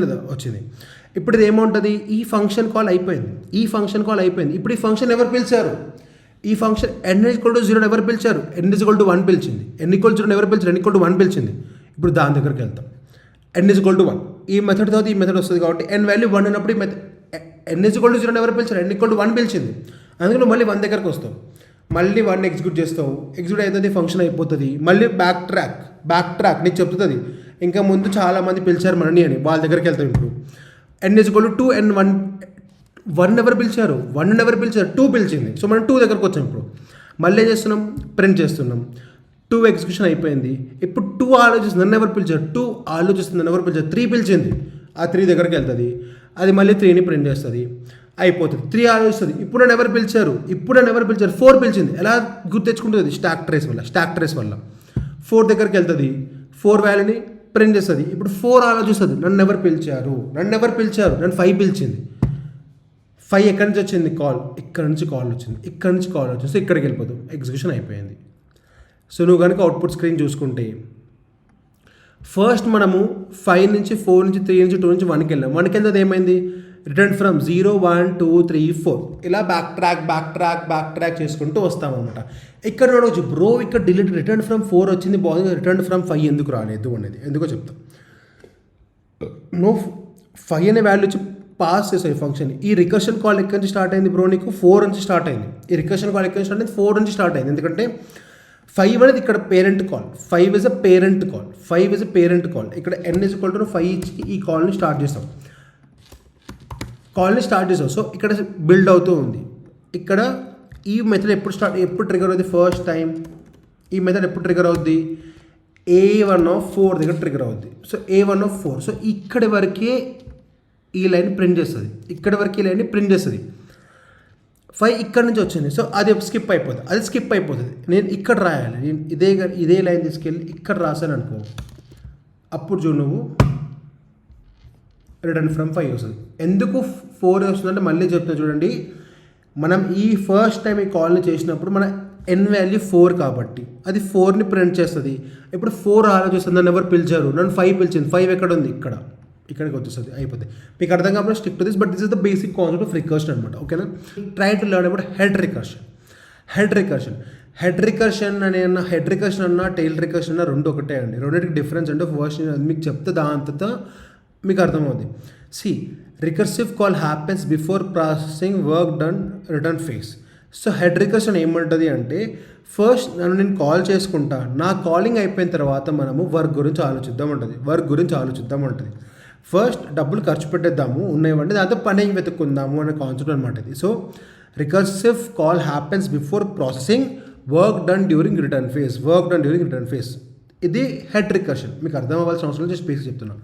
లేదా వచ్చింది. ఇప్పుడు ఇది ఏముంటుంది, ఈ ఫంక్షన్ కాల్ అయిపోయింది. ఇప్పుడు ఈ ఫంక్షన్ ఎవరు పిలిచారు, ఈ ఫంక్షన్ n=0 ఎవరు పిలిచారు, n=1 పిలిచింది. n=0 ఎవరు పిలిచారు, n=1 పిలిచింది. ఇప్పుడు దాని దగ్గరికి వెళ్తాం, n=1 ఈ మెథడ్ తర్వాత ఈ మెథడ్ వస్తుంది కాబట్టి n వాల్యూ 1 ఉన్నప్పుడు ఈ మెథడ్ n=0 ఎవరు పిలిచారు, n=1 పిలిచింది. అందుకని మళ్ళీ 1 దగ్గరకు వస్తావు, మళ్ళీ 1 ఎగ్జిక్యూట్ చేస్తావు, ఎగ్జిక్యూట్ అవుతుంది, ఫంక్షన్ అయిపోతుంది. మళ్ళీ బ్యాక్ ట్రాక్ నీకు చెప్తుంది ఇంకా ముందు చాలామంది పిలిచారు మనని అని, వాళ్ళ దగ్గరికి వెళ్తాం. ఇప్పుడు n=2 n1 ఎవరు పిలిచారు, 2 పిలిచింది. సో మనం 2 దగ్గరకు వచ్చాం. ఇప్పుడు మళ్ళీ ఏం చేస్తున్నాం, ప్రింట్ చేస్తున్నాం. 2 ఎగ్జిక్యూషన్ అయిపోయింది. ఇప్పుడు 2 ఆలోచిస్తుంది, నన్ను ఎవరు పిలిచారు, 2 ఆలోచిస్తుంది, నన్ను ఎవరు పిలిచారు, 3 పిలిచింది. ఆ 3 దగ్గరికి వెళ్తుంది, అది మళ్ళీ 3ని ప్రింట్ చేస్తుంది, అయిపోతుంది. 3 ఆలోచిస్తుంది, ఇప్పుడు నన్ను ఎవరు పిలిచారు, 4 పిలిచింది. ఎలా గుర్తెచ్చుకుంటుంది, స్టాక్ ట్రేస్ వల్ల 4 దగ్గరికి వెళ్తుంది, 4 వాల్యూని ప్రింట్ చేస్తుంది. ఇప్పుడు 4 ఆలోచిస్తుంది, నన్ను ఎవరు పిలిచారు, నన్ను 5 పిలిచింది. 5 ఎక్కడి నుంచి వచ్చింది, ఇక్కడ నుంచి కాల్ వచ్చింది. సో ఇక్కడికి వెళ్ళిపోతాం, ఎగ్జిక్యూషన్ అయిపోయింది. సో నువ్వు కనుక అవుట్పుట్ స్క్రీన్ చూసుకుంటే ఫస్ట్ మనము 5 నుంచి 4 నుంచి 3 నుంచి 2 నుంచి 1కి వెళ్ళాం. 1కి వెళ్తే ఏమైంది, రిటర్న్ ఫ్రమ్ 0 1 2 3 4 ఇలా బ్యాక్ ట్రాక్ చేసుకుంటూ వస్తామన్నమాట. ఇక్కడ చూడవచ్చు బ్రో, ఇక్కడ రిటర్న్ ఫ్రమ్ 4 వచ్చింది బాగుంది, రిటర్న్ ఫ్రమ్ 5 ఎందుకు రాలేదు అనేది ఎందుకో చెప్తాం. నువ్వు 5 అనే వాల్యూ వచ్చి పాస్ చేసావు ఈ ఫంక్షన్. ఈ రికర్షన్ కాల్ ఎక్కడి నుంచి స్టార్ట్ అయింది బ్రో, నీకు 4 నుంచి స్టార్ట్ అయింది. ఈ రికర్షన్ కాల్ ఎక్కడి నుంచి స్టార్ట్ అయింది, 4 నుంచి స్టార్ట్ అయింది. ఎందుకంటే 5 అనేది ఇక్కడ parent call, 5 is a parent call. ఇక్కడ n=5 ఇచ్చి ఈ కాల్ని స్టార్ట్ చేస్తాం. సో ఇక్కడ బిల్డ్ అవుతూ ఉంది. ఇక్కడ ఈ మెథడ్ ఎప్పుడు ట్రిగర్ అవుతుంది ఫస్ట్ టైం? ఈ మెథడ్ ఎప్పుడు ట్రిగర్ అవుద్ది? A1 దగ్గర ట్రిగర్ అవుద్ది. సో A1 సో ఇక్కడి వరకే ఈ లైన్ ప్రింట్ చేస్తుంది, ఇక్కడి వరకు ఈ లైన్ని ప్రింట్ చేస్తుంది. 5 ఇక్కడ నుంచి వచ్చింది, సో అది స్కిప్ అయిపోతుంది. నేను ఇక్కడ రాయాలి, నేను ఇదే లైన్ తీసుకెళ్ళి ఇక్కడ రాశాను అనుకో, అప్పుడు చూడు నువ్వు రిటర్న్ ఫ్రమ్ 5 వస్తుంది. ఎందుకు 4 వస్తుందంటే మళ్ళీ చెప్తున్నా చూడండి, మనం ఈ ఫస్ట్ టైం ఈ కాల్ని చేసినప్పుడు మన n వాల్యూ 4 కాబట్టి అది 4ని ప్రింట్ చేస్తుంది. ఇప్పుడు 4 ఆలోచిస్తుంది, నన్ను ఎవరు పిలిచారు, నన్ను 5 పిలిచింది, 5 ఎక్కడ ఉంది, ఇక్కడికి వచ్చేస్తుంది, అయిపోతుంది. మీకు అర్థం కాకపోతే stick to this, but this is the basic concept of recursion అనమాట. ఓకేనా? Try to learn about head recursion అన్న టైల్ రికర్షన్ అన్న రెండు ఒకటే అండి. రెండింటికి డిఫరెన్స్ అంటే ఫస్ట్ మీకు చెప్తే దాని తర్వాత మీకు అర్థమవుతుంది. See, recursive call happens before processing work done return phase. So head recursion ఏమంటుంది అంటే, ఫస్ట్ నేను కాల్ చేసుకుంటా, నా కాలింగ్ అయిపోయిన తర్వాత మనము వర్క్ గురించి ఆలోచిద్దాం ఉంటుంది. ఫస్ట్ డబ్బులు ఖర్చు పెట్టేద్దాము ఉన్నాయంటే, దాంతో పని వెతుక్కుందాము అనే కాన్సెప్ట్ అనమాట ఇది. So recursive call happens before processing work done during return phase. ఇది హెడ్ రికర్షన్. మీకు అర్థం అవ్వాల్సిన అవసరం లేదు, జస్ట్ బేసిక్ చెప్తున్నా.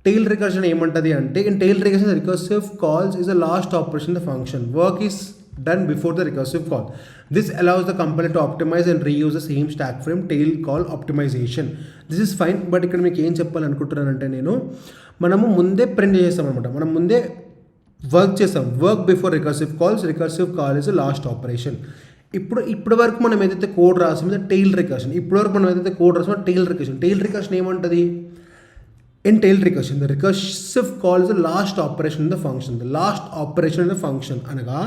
టైల్ రికర్షన్ ఏమంటుంది అంటే, in tail recursion recursive calls is the last operation the function work is done before the recursive call. This allows the compiler to optimize and reuse the same stack frame. Tail call optimization. This is fine, but ఇక్కడ మీకు ఏం చెప్పాలనుకుంటున్నానంటే, మనము ముందే print చేస్తాం అనమాట, మనం ముందే work చేస్తాం. Work before recursive call is last operation. ఇప్పుడు వరకు మనం ఏదైతే కోడ్ రాసామో టైల్ రికర్షన్. టైల్ రికర్షన్ ఏమంటుంది? In tail recursion, the recursive call is the last operation in the function. అనగా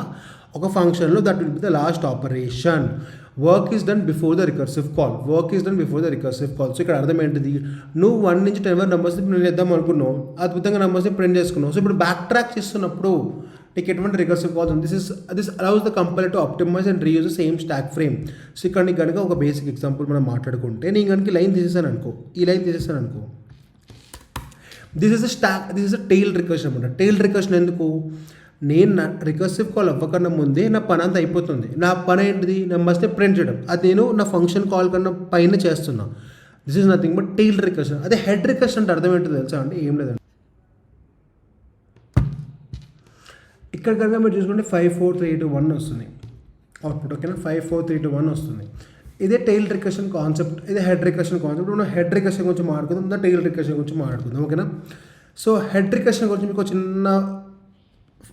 ఒక ఫంక్షన్లో that will be the last operation. Work is done before the recursive call. So ఇక్కడ అర్థం ఏంటిది? నువ్వు 1 నుంచి 10 వరకు నెంబర్స్ని ప్రింట్ చేద్దాం అనుకున్నావు, అద్భుతంగా నెంబర్స్ని ప్రింట్ చేసుకున్నావు. సో ఇప్పుడు బ్యాక్ ట్రాక్ చేస్తున్నప్పుడు నీకు ఎటువంటి రికర్సివ్ కాల్స్ ఉంది. This allows the compiler to optimise and reuse the same stack frame. So ఇక్కడ నీకు కనుక ఒక బేసిక్ ఎగ్జాంపుల్ మనం మాట్లాడుకుంటే, నేను కనుక ఈ లైన్ తీసేసాను అనుకో, this is a tail recursion అనమాట. టైల్ రికర్షన్ ఎందుకు? నేను నా రికర్సివ్ కాల్ అవ్వకన్నా ముందే నా పని అంతా అయిపోతుంది. నా పని ఏంటిది? నెంబర్స్ని ప్రింట్ చేయడం. అది నేను నా ఫంక్షన్ కాల్ కన్నా పైన చేస్తున్నా. This is nothing but tail recursion. అదే హెడ్ రికర్షన్ అంటే అర్థం ఏంటో తెలుసా అండి? ఏం లేదండి, ఇక్కడ కనుక మీరు చూసుకుంటే 5 4 3 2 1 వస్తుంది అవుట్పుట్. ఓకేనా? 5 4 3 2 1 వస్తుంది. ఇదే టైల్ రికర్షన్ కాన్సెప్ట్, ఇదే హెడ్ రికర్షన్ కాన్సెప్ట్. మనం హెడ్ రికర్షన్ గురించి మాట్లాడుకుందాం, టైల్ రికర్షన్ గురించి మాట్లాడుకుందాం. ఓకేనా? సో హెడ్ రికర్షన్ గురించి మీకు చిన్న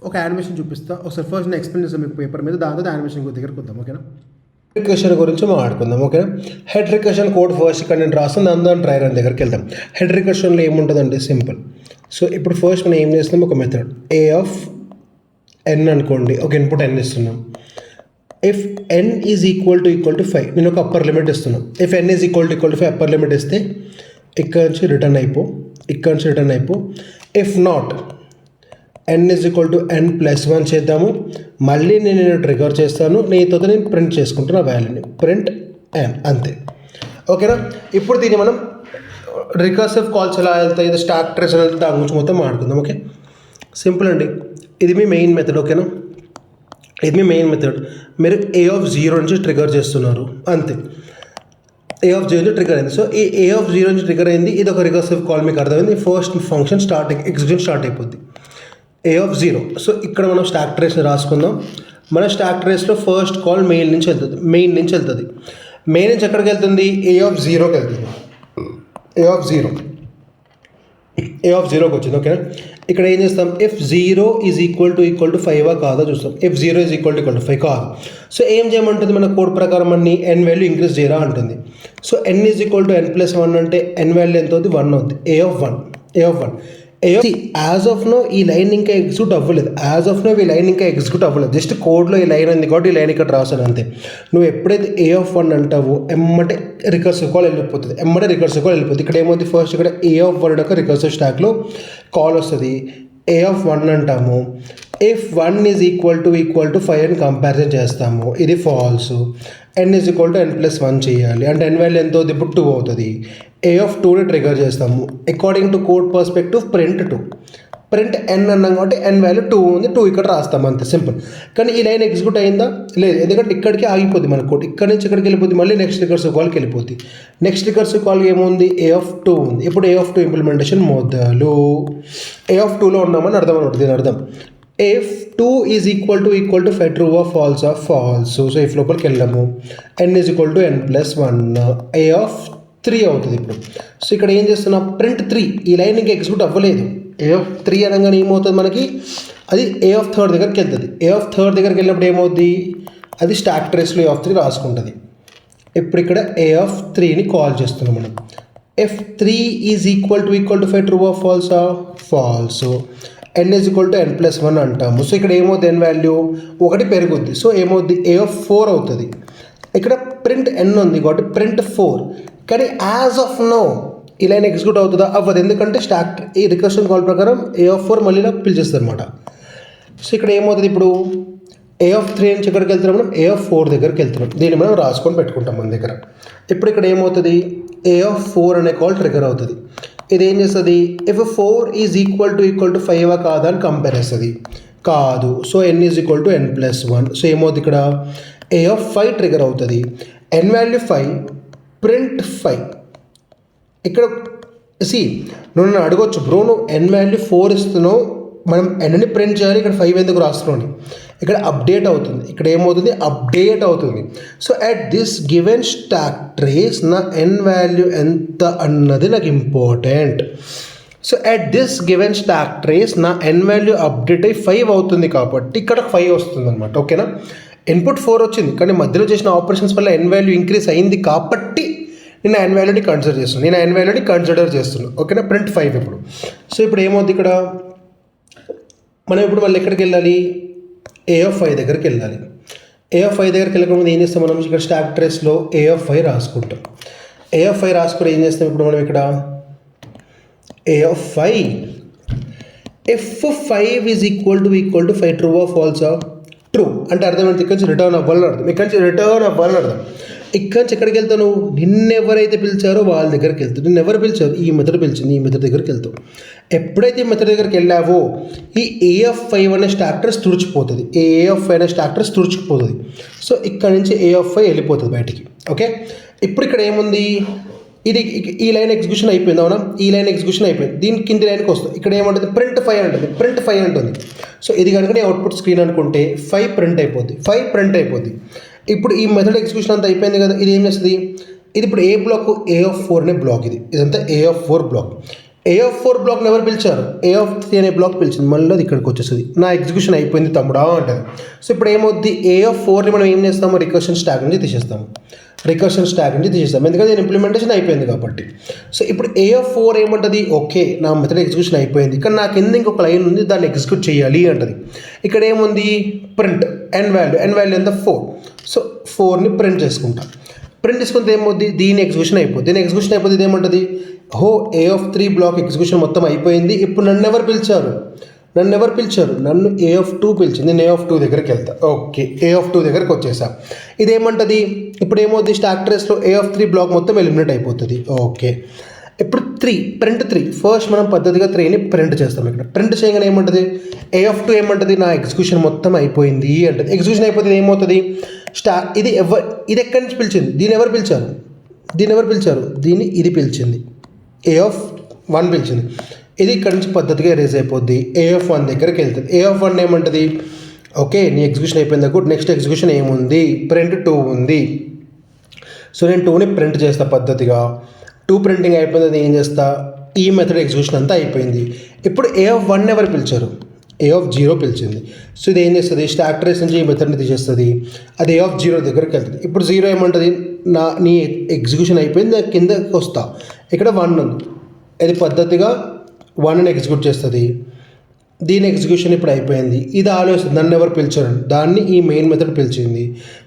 ఒక యానిమేషన్ చూపిస్తా. ఒకసారి ఫస్ట్ నేను ఎక్స్ప్లెయిన్ చేస్తాను మీకు పేపర్ మీద, దాంతో యానిమేషన్ దగ్గరికి వద్దాం. ఓకేనా? రికర్షన్ గురించి మాట్లాడుకుందాం. ఓకేనా? హెడ్ రికర్షన్ కోడ్ ఫస్ట్ ఇక్కడ నేను రాస్తాను, దాని ట్రై రన్ దగ్గరికి వెళ్దాం. హెడ్ రికర్షన్లో ఏముంటుందంటే సింపుల్. సో ఇప్పుడు ఫస్ట్ మనం ఏం చేస్తున్నాం, ఒక మెథడ్ A(n) అనుకోండి, ఒక ఇన్పుట్ n ఇస్తున్నాం. If n is equal to 5, నేను ఒక అప్పర్ లిమిట్ ఇస్తున్నాను. If n is equal to 5 upper limit ఇస్తే ఇక్కడ నుంచి రిటర్న్ అయిపో. If not n is equal to n+1 చేద్దాము. మళ్ళీ నేను ట్రిగర్ చేస్తాను, నేను ప్రింట్ చేసుకుంటున్న వాల్యూని ప్రింట్ n, అంతే. ఓకేనా? ఇప్పుడు దీన్ని మనం రికర్సివ్ కాల్స్ ఎలా వెళ్తాయి, ఇది స్టాక్ ట్రేస్ ఎలా వెళ్తాయి, దాని గురించి మొత్తం మాట్లాడుకుందాం. ఓకే? సింపుల్ అండి, ఇది మీ మెయిన్ మెథడ్. ఓకేనా? మీరు A0 నుంచి ట్రిగర్ చేస్తున్నారు, అంతే. A0 నుంచి ట్రిగర్ అయింది. సో ఈ A0 నుంచి ట్రిగర్ అయింది, ఇది ఒక రికర్సివ్ కాల్. మీకు అర్థమైంది, ఫస్ట్ ఫంక్షన్ ఎగ్జిక్యూషన్ స్టార్ట్ అయిపోద్ది A0. సో ఇక్కడ మనం స్టాక్ ట్రేస్ని రాసుకుందాం. మన స్టాక్ ట్రేస్లో ఫస్ట్ కాల్ మెయిన్ నుంచి వెళ్తుంది. మెయిన్ నుంచి ఎక్కడికి వెళ్తుంది? A0కి వెళ్తుంది. A0కి వచ్చింది. ఓకేనా? ఇక్కడ ఏం చేస్తాం, ఇఫ్ 0 ఈజ్ ఈక్వల్ టు 5 కాదా చూస్తాం. ఇఫ్ 0 ఈజ్ ఈక్వల్ టు 5 కాదు. సో ఏం చేయమంటుంది, మన కోడ్ ప్రకారం అన్ని n వాల్యూ ఇంక్రీజ్ చేయరా అంటుంది. So n is equal to n+1 అంటే n వాల్యూ ఎంత అవుతుంది? 1 అవుతుంది. A1 యాజ్ ఆఫ్ నో ఈ లైన్ ఇంకా ఎగ్జిక్యూట్ అవ్వలేదు. జస్ట్ కోడ్లో ఈ లైన్ ఉంది కాబట్టి ఈ లైన్ ఇక్కడ రాసాను, అంతే. నువ్వు ఎప్పుడైతే A1 అంటావో ఎమ్మటే రికర్సివ్ కాల్ వెళ్ళిపోతుంది. ఇక్కడ ఏమవుతుంది, ఫస్ట్ ఇక్కడ A1 యొక్క రికర్సివ్ స్టాక్లో కాల్ వస్తుంది. A1 అంటాము. ఇఫ్ 1 ఈజ్ ఈక్వల్ టు 5 అని కంపారిజన్ చేస్తాము, ఇది false. n is equal to n+1 చేయాలి అంటే n వాల్యూ ఎంత అవుతుంది? ఇప్పుడు 2 అవుతుంది. A2ని ట్రిగర్ చేస్తాము. According to code perspective print 2. Print N అన్నాం కాబట్టి ఎన్ వాల్యూ 2 ఉంది, 2 ఇక్కడ రాస్తాం అంతే సింపుల్. కానీ ఈ లైన్ ఎగ్జిక్యూట్ అయిందా? లేదు, ఎందుకంటే ఇక్కడికి ఆగిపోద్ది మన కోడ్. ఇక్కడ నుంచి ఇక్కడికి వెళ్ళిపోద్ది, మళ్ళీ నెక్స్ట్ రికర్సివ్ కాల్కి వెళ్ళిపోద్ది. నెక్స్ట్ రికర్సివ్ కాల్ ఏముంది? A(2) ఉంది. ఇప్పుడు A(2) ఇంప్లిమెంటేషన్ మొదలు. A(2)లో ఉన్నామని అర్థం అనమాట. దీని అర్థం if 2 is equal to 5 true or false or false. So if లోపలికి వెళ్ళాము n is equal to n+1 A(3) అవుతుంది ఇప్పుడు. సో ఇక్కడ ఏం చేస్తున్నా? ప్రింట్ 3. ఈ లైన్ ఇంకా ఎగ్జిక్యూట్ అవ్వలేదు. A(3) అనగానే ఏమవుతుంది మనకి? అది A(3) దగ్గరికి వెళ్తుంది. A(3) దగ్గరికి వెళ్ళినప్పుడు ఏమవుద్ది? అది స్టాక్ ట్రేస్లో A(3) రాసుకుంటుంది. ఇప్పుడు ఇక్కడ A(3)ని కాల్ చేస్తున్నాం మనం. if 3 is equal to 5 true or false or false. n is equal to n+1 అంటాము. సో ఇక్కడ ఏమవుతుంది? n వాల్యూ 1 పెరుగుద్ది. సో ఏమవుద్ది? A(4) అవుతుంది. ఇక్కడ ప్రింట్ n ఉంది కాబట్టి ప్రింట్ 4. కానీ యాజ్ ఆఫ్ నో ఈ లైన్ ఎగ్జిక్యూట్ అవుతుందా? అవ్వదు. ఎందుకంటే స్టాక్ ఈ రికర్షన్ కాల్ ప్రకారం A(4) మళ్ళీ పిలిచేస్తుంది అనమాట. సో ఇక్కడ ఏమవుతుంది? ఇప్పుడు A(3) నుంచి ఎక్కడికి వెళ్తున్నాం మనం? A(4) దగ్గరికి వెళ్తున్నాం. దీన్ని మనం రాసుకొని పెట్టుకుంటాం మన దగ్గర. ఇప్పుడు ఇక్కడ ఏమవుతుంది? A(4) అనే కాల్ ట్రిగర్ అవుతుంది. ఇది ఏం చేస్తుంది? if 4 is equal to 5 కాదా అని కంపేర్ చేస్తుంది. కాదు. So n is equal to n+1. So ఏమవుతుంది? ఇక్కడ A(5) ట్రిగర్ అవుతుంది. n value 5, print 5. ఇక్కడ నువ్వు నన్ను అడగొచ్చు, బ్రో నువ్వు n వాల్యూ 4 ఇస్తున్నావు, మనం nని ప్రింట్ చేయాలి, ఇక్కడ 5 ఎందుకు రాస్తున్నావు? ఇక్కడ అప్డేట్ అవుతుంది. ఇక్కడ ఏమవుతుంది? అప్డేట్ అవుతుంది. So at this given stock trace నా n వాల్యూ ఎంత అన్నది నాకు important. So at this given stock trace నా n వాల్యూ అప్డేట్ అయ్యి 5 అవుతుంది కాబట్టి ఇక్కడ 5 వస్తుంది అనమాట. ఓకేనా? ఇన్పుట్ 4 వచ్చింది, కానీ మధ్యలో చేసిన ఆపరేషన్స్ వల్ల n వాల్యూ ఇంక్రీస్ అయింది కాబట్టి నేను n వాల్యూని కన్సిడర్ చేస్తున్నాను. ఓకేనా? ప్రింట్ 5 ఇప్పుడు. సో ఇప్పుడు ఏమవుతుంది? ఇక్కడ మనం ఇప్పుడు మళ్ళీ ఎక్కడికి వెళ్ళాలి? A(5) దగ్గరికి వెళ్ళాలి. A(5) దగ్గరికి వెళ్ళకుండా ఏం చేస్తాం మనం? ఇక్కడ స్టాక్ ట్రేస్లో A(5) రాసుకుంటాం. A(5) రాసుకుని ఏం చేస్తాం ఇప్పుడు మనం? ఇక్కడ A(5) if 5 is equal to 5 true or false or true అంటే అర్థం ఏంటి? ఇక్కడి నుంచి రిటర్న్ అవ్వాలని అర్థం. ఇక్కడి నుంచి ఎక్కడికి వెళ్తావు? నిన్నెవరైతే పిలిచారో వాళ్ళ దగ్గరికి వెళ్తావు. నిన్ను ఎవరు పిలిచారు? ఈ మెథడ్ పిలిచింది, ఈ మెథడ్ దగ్గరికి వెళ్తావు. ఎప్పుడైతే ఈ మెథడ్ దగ్గరికి వెళ్ళావో ఈ A(5) అనే స్టాక్ ట్రేస్ తుడిచిపోతుంది. A(5) అనే స్టాక్ ట్రేస్ తుడిచిపోతుంది. సో ఇక్కడ నుంచి A(5) వెళ్ళిపోతుంది బయటికి. ఓకే, ఇప్పుడు ఇక్కడ ఏముంది? ఈ లైన్ ఎగ్జిక్యూషన్ అయిపోయింది. అవునా? ఈ లైన్ ఎగ్జిక్యూషన్ అయిపోయింది. దీని కింది లైన్కి వస్తుంది. ఇక్కడ ఏమంటుంది? ప్రింట్ 5 అంటుంది. సో ఇది కనుక అవుట్పుట్ స్క్రీన్ అనుకుంటే 5 ప్రింట్ అయిపోద్ది. ఇప్పుడు ఈ మెథడ్ ఎగ్జిక్యూషన్ అంతా అయిపోయింది కదా. ఇది ఏం చేస్తుంది? ఇది ఇప్పుడు ఏ బ్లాక్? A(4) అనే బ్లాక్. ఇదంతా A(4) బ్లాక్. A(4) బ్లాక్ని ఎవరు పిలిచారు? A(3) అనే బ్లాక్ పిలిచింది. మళ్ళీ అది ఇక్కడికి వచ్చేస్తుంది. నా ఎగ్జిక్యూషన్ అయిపోయింది తమ్ముడా అంటుంది. సో ఇప్పుడు ఏమవుద్ది? A(4)ని మనం ఏం చేస్తాము? రికర్షన్ స్టాక్ నుంచి తీసేస్తాము. ఎందుకంటే నేను ఇంప్లిమెంటేషన్ అయిపోయింది కాబట్టి. సో ఇప్పుడు A(4) ఏమంటుంది? ఓకే, నా మెథడ్ ఎగ్జిక్యూషన్ అయిపోయింది, కానీ నాకు కింద ఇంకొక లైన్ ఉంది, దాన్ని ఎగ్జిక్యూట్ చేయాలి అంటది. ఇక్కడ ఏముంది? ప్రింట్ n వాల్యూ ఎంత? 4. సో 4ని ప్రింట్ చేసుకుంటే ఏమవుద్ది? దీని ఎగ్జిక్యూషన్ అయిపోద్ది. ఇది ఏమంటుంది? A(3) బ్లాక్ ఎగ్జిక్యూషన్ మొత్తం అయిపోయింది. ఇప్పుడు నన్ను ఎవరు పిలిచారు? నన్ను A(2) పిలిచింది. నేను A(2) దగ్గరికి వెళ్తా. ఓకే, A(2) దగ్గరికి వచ్చేసా. ఇదేమంటుంది? ఇప్పుడు ఏమవుతుంది? స్టాక్ ట్రేస్లో A(3) బ్లాక్ మొత్తం ఎలిమినేట్ అయిపోతుంది. ఓకే, ఇప్పుడు ప్రింట్ 3. ఫస్ట్ మనం పద్ధతిగా 3ని ప్రింట్ చేస్తాం. ఇక్కడ ప్రింట్ చేయగానే ఏమంటుంది? A(2) ఏమంటుంది? నా ఎగ్జిక్యూషన్ మొత్తం అయిపోయింది అంటది. ఎగ్జిక్యూషన్ అయిపోతుంది ఏమవుతుంది? ఇది ఎక్కడి నుంచి పిలిచింది? దీన్ని ఎవరు పిలిచారు? ఇది పిలిచింది. A(1) పిలిచింది. ఇది ఇక్కడ నుంచి పద్ధతిగా రేజ్ అయిపోద్ది. A(1) దగ్గరికి వెళ్తుంది. A(1) ఏమంటుంది? ఓకే, నీ ఎగ్జిక్యూషన్ అయిపోయింది. గుడ్. నెక్స్ట్ ఎగ్జిక్యూషన్ ఏముంది? ప్రింట్ 2 ఉంది. సో నేను 2ని ప్రింట్ చేస్తా పద్ధతిగా. 2 ప్రింటింగ్ అయిపోయింది. ఏం చేస్తా? ఈ మెథడ్ ఎగ్జిక్యూషన్ అంతా అయిపోయింది. ఇప్పుడు A(1) ఎవరు పిలిచారు? A(0) పిలిచింది. సో ఇది ఏం చేస్తుంది? స్టాక్ ట్రేస్ నుంచి ఈ మెథడ్ని తీసేస్తుంది. అది A(0) దగ్గరికి వెళ్తుంది. ఇప్పుడు 0 ఏమంటుంది? నీ ఎగ్జిక్యూషన్ అయిపోయింది, నేను కిందకి వస్తా. ఇక్కడ 1 ఉంది. ఇది పద్ధతిగా 1ని ఎగ్జిక్యూట్ చేస్తుంది. దీని ఎగ్జిక్యూషన్ ఇప్పుడు అయిపోయింది. ఇది ఆలోచిస్తుంది, నన్ను ఎవరు పిలిచారు? దాన్ని ఈ మెయిన్ మెథడ్ పిలిచింది.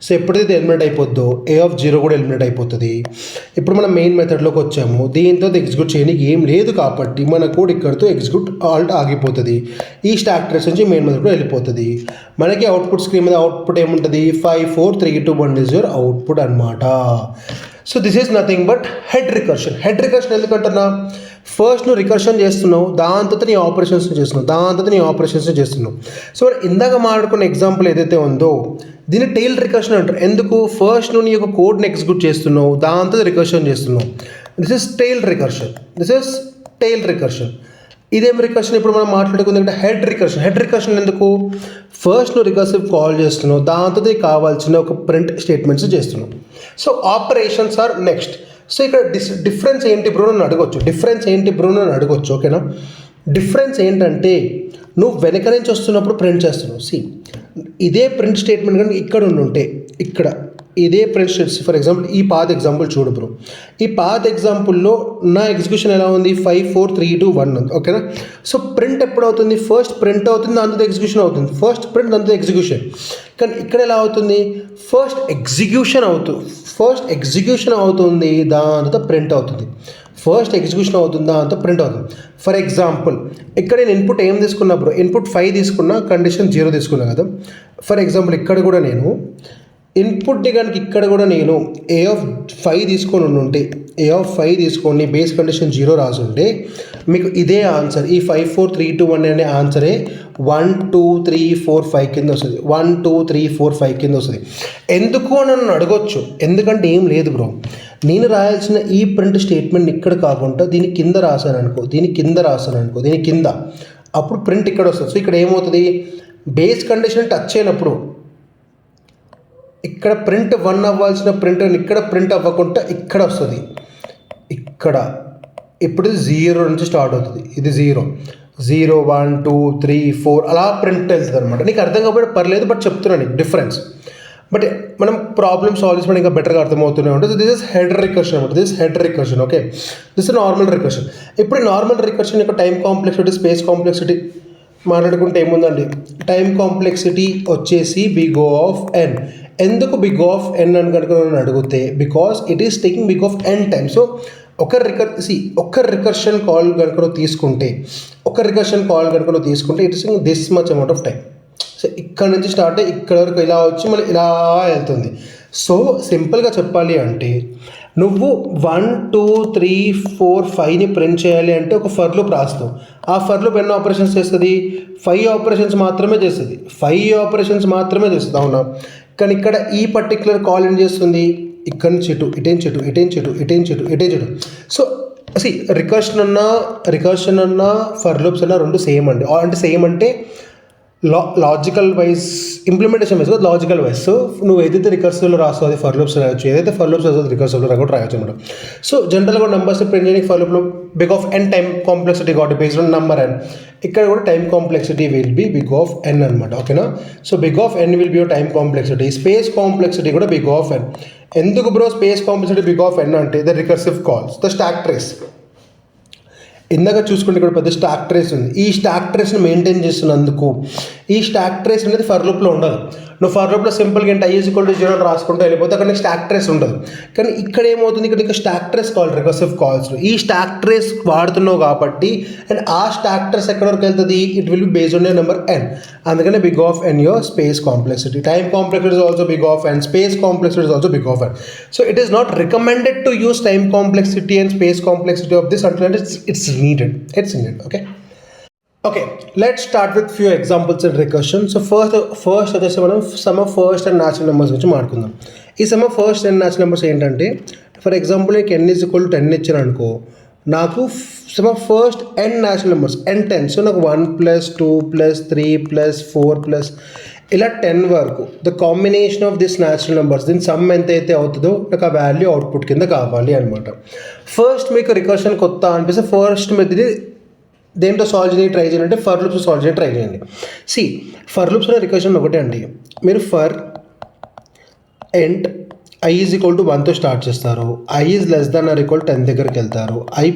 సో ఎప్పుడైతే ఎలిమినేట్ అయిపోద్దో A(0) కూడా ఎలిమినేట్ అయిపోతుంది. ఇప్పుడు మనం మెయిన్ మెథడ్లోకి వచ్చాము. దీంతో ఎగ్జిక్యూట్ చేయడానికి ఏం లేదు కాబట్టి మన కోడ్ ఇక్కడితో ఎగ్జిక్యూట్ ఆగిపోతుంది. ఈ స్టాక్ ట్రేస్ నుంచి మెయిన్ మెథడ్ కూడా వెళ్ళిపోతుంది. మనకి అవుట్పుట్ స్క్రీన్ మీద అవుట్పుట్ ఏముంటుంది? 5 4 3 2 1 is your అవుట్పుట్ అనమాట. So this is nothing but head recursion. Head recursion ఎందుకంటున్నా, ఫస్ట్ నువ్వు రికర్షన్ చేస్తున్నావు, దాని తర్వాత నీ ఆపరేషన్స్ చేస్తున్నావు, దాని తర్వాత నీ ఆపరేషన్స్ చేస్తున్నావు. సో ఇందాక మాట్లాడుకున్న ఎగ్జాంపుల్ ఏదైతే ఉందో దీన్ని టెయిల్ రికర్షన్ అంటారు. ఎందుకు, ఫస్ట్ నువ్వు నీ యొక్క కోడ్ని ఎగ్జిక్యూట్ చేస్తున్నావు, దాని తర్వాత రికర్షన్ చేస్తున్నావు. This is tail recursion. This is tail recursion. ఇదేం రికర్షన్ ఇప్పుడు మనం మాట్లాడుకుంది అంటే హెడ్ రికర్షన్. హెడ్ రికర్షన్ ఎందుకు, ఫస్ట్ నువ్వు రికర్సివ్ కాల్ చేస్తున్నావు, దాంతో కావాల్సిన ఒక ప్రింట్ స్టేట్మెంట్స్ చేస్తున్నావు. So operations are next. So ఇక్కడ డిఫరెన్స్ ఏంటి బ్రో అని అడగొచ్చు. డిఫరెన్స్ ఏంటి బ్రో అని అడగొచ్చు. ఓకేనా, డిఫరెన్స్ ఏంటంటే నువ్వు వెనక నుంచి వస్తున్నప్పుడు ప్రింట్ చేస్తున్నావు. ఇదే ప్రింట్ స్టేట్మెంట్ కానీ ఇక్కడ ఉంటే ఇక్కడ ఇదే ప్రింట్ స్టేట్స్, ఫర్ ఎగ్జాంపుల్ ఈ పాత్ ఎగ్జాంపుల్ చూడు బ్రో. ఈ పాత్ ఎగ్జాంపుల్లో నా ఎగ్జిక్యూషన్ ఎలా ఉంది, 5 4 3 2 1 ఉంది. ఓకేనా, సో ప్రింట్ ఎప్పుడు అవుతుంది, ఫస్ట్ ప్రింట్ అవుతుంది, దాంతో ఎగ్జిక్యూషన్ అవుతుంది. ఫస్ట్ ప్రింట్ దాంతో ఎగ్జిక్యూషన్. కానీ ఇక్కడ ఎలా అవుతుంది, ఫస్ట్ ఎగ్జిక్యూషన్ అవుతుంది, దాంతో ప్రింట్ అవుతుంది. ఫస్ట్ ఎగ్జిక్యూషన్ అవుతుంది, దాంతో ప్రింట్ అవుతుంది. ఫర్ ఎగ్జాంపుల్ ఇక్కడ నేను ఇన్పుట్ ఏం తీసుకున్నా బ్రో, ఇన్పుట్ 5 తీసుకున్నా, కండిషన్ 0 తీసుకున్నా కదా. ఫర్ ఎగ్జాంపుల్ ఇక్కడ కూడా నేను ఇన్పుట్ని కనుక ఇక్కడ కూడా నేను A5 తీసుకొని బేస్ కండిషన్ 0 రాసుంటే మీకు ఇదే ఆన్సర్, ఈ 5 4 3 2 1 అనే ఆన్సరే 1 2 3 4 5 కింద వస్తుంది. 1 2 3 4 5 కింద వస్తుంది. ఎందుకు అని నన్ను అడగొచ్చు. ఎందుకంటే ఏం లేదు బ్రో, నేను రాయాల్సిన ఈ ప్రింట్ స్టేట్మెంట్ ఇక్కడ కాకుండా దీని కింద రాశాను అనుకో, దీని కింద అప్పుడు ప్రింట్ ఇక్కడ వస్తుంది. సో ఇక్కడ ఏమవుతుంది, బేస్ కండిషన్ టచ్ అయినప్పుడు ఇక్కడ ప్రింట్ 1 అవ్వాల్సిన ప్రింట్ ఇక్కడ ప్రింట్ అవ్వకుండా ఇక్కడ వస్తుంది. ఇక్కడ ఇప్పుడు ఇది 0 నుంచి స్టార్ట్ అవుతుంది. ఇది 0 0 1 2 3 4 అలా ప్రింట్ వెళ్తుంది అనమాట. నీకు అర్థం కాబట్టి పర్లేదు, బట్ చెప్తున్నాను నీకు డిఫరెన్స్. బట్ మనం ప్రాబ్లమ్ సాల్వ్ చేసుకుంటే ఇంకా బెటర్గా అర్థమవుతూనే ఉంటుంది. దిస్ ఇస్ హెడ్ రికర్షన్ అనమాట. This head recursion. Okay, this is normal recursion. ఇప్పుడు నార్మల్ రికర్షన్ యొక్క టైం కాంప్లెక్సిటీ, స్పేస్ కాంప్లెక్సిటీ మాట్లాడుకుంటే ఏముందండి, టైం కాంప్లెక్సిటీ వచ్చేసి బిగ్ ఆఫ్ ఎన్. ఎందుకు బిగ్ ఆఫ్ ఎన్ అని కనుక నన్ను అడిగితే, because it is taking big of n time. So ఒక రికర్షన్ కాల్ కనుక తీసుకుంటే it is this much amount of time. So ఇక్కడ నుంచి స్టార్ట్ అయ్యి ఇక్కడ వరకు ఇలా వచ్చి మళ్ళీ ఇలా వెళ్తుంది. సో సింపుల్గా చెప్పాలి అంటే నువ్వు 1 2 3 4 5ని ప్రింట్ చేయాలి అంటే ఒక ఫర్ లూప్ రాస్తావు. ఆ ఫర్ లూప్ ఎన్ని ఆపరేషన్స్ చేస్తుంది, 5 ఆపరేషన్స్ మాత్రమే చేస్తుంది. అవునా, కానీ ఇక్కడ ఈ పర్టిక్యులర్ కాల్ ఏం చేస్తుంది, ఇక్కడ నుంచి ఇటేం చెటు. సో రికర్షన్ అన్నా ఫర్ లూప్స్ అన్నా రెండు సేమ్ అండి. అంటే సేమ్ అంటే లాజికల్ వైజ్, ఇంప్లిమెంటేషన్ వైజ్ కాదు, లాజికల్ వైజ్. సో నువ్వు ఏదైతే రికర్సివ్లో రాస్తావు అది ఫర్ లూప్స్ రాయొచ్చు, ఏదైతే ఫర్ లూప్స్ రాస్తావు రికర్సివ్లో కూడా రాయొచ్చు అనమాట. సో జనరల్గా నెంబర్స్ ప్రింట్ చేయడానికి ఫర్ లూప్లో big of N time complexity కాబట్టి బేస్డ్ ఆన్ నెంబర్ ఎన్. ఇక్కడ కూడా time complexity will be big of N అనమాట. ఓకేనా, so big of N will be your time complexity. Space complexity కూడా big of ఎన్. ఎందుకు bro space complexity big of N అంటే the recursive calls, the stack trace. ఇందాక చూసుకుంటే ఇక్కడ పెద్ద stock trace ఉంది. ఈ స్టాక్ ట్రేస్ని మెయింటైన్ చేస్తున్నందుకు ఈ స్టాక్ ట్రేస్ అనేది ఫర్ లూప్లో ఉండదు. నువ్వు ఫర్ లూప్లో సింపుల్గా ఏంటి i=0 రాసుకుంటూ వెళ్ళిపోతే అక్కడ నీకు స్టాక్ ట్రేస్ ఉండదు. కానీ ఇక్కడ ఏమవుతుంది, ఇక్కడ నీకు స్టాక్ ట్రేస్ కాల్, రికర్సివ్ కాల్స్లో ఈ స్టాక్ ట్రేస్ వాడుతున్నావు కాబట్టి, అండ్ ఆ స్టాక్ ట్రేస్ ఎక్కడ వరకు వెళ్తుంది, it will be based on your number N. అందుకనే big of N your space complexity. Time complexity is also big of N, space complexity is also big of N. So it is not recommended to use time complexity and space complexity of this until it's needed. Okay, let's start with few examples in recursion. So first వచ్చేసి మనం sum of first and natural numbers గురించి మాట్లాడుకుందాం. ఈ some of first and natural numbers ఏంటంటే, for example నీకు n = 10 ఇచ్చాను అనుకో, నాకు some of first n natural numbers n10. So నాకు 1 + 2 + 3 + 4 ఇలా 10 వరకు the combination of this natural numbers, దీని సమ్ ఎంతైతే అవుతుందో నాకు ఆ వాల్యూ అవుట్పుట్ కింద కావాలి అనమాట. ఫస్ట్ మీకు రికర్షన్ కొత్త అనిపిస్తే ఫస్ట్ మీరు దేంట్లో సాల్వ్ చేయడానికి ట్రై చేయండి అంటే ఫర్ లూప్స్ సాల్వ్ చేయడానికి ట్రై చేయండి. ఫర్ లూప్స్ అనే రికర్షన్ ఒకటే అండి. మీరు ఫర్ ఎండ్ i = 1తో స్టార్ట్ చేస్తారు, i is less than or equal 10 దగ్గరికి వెళ్తారు, i++.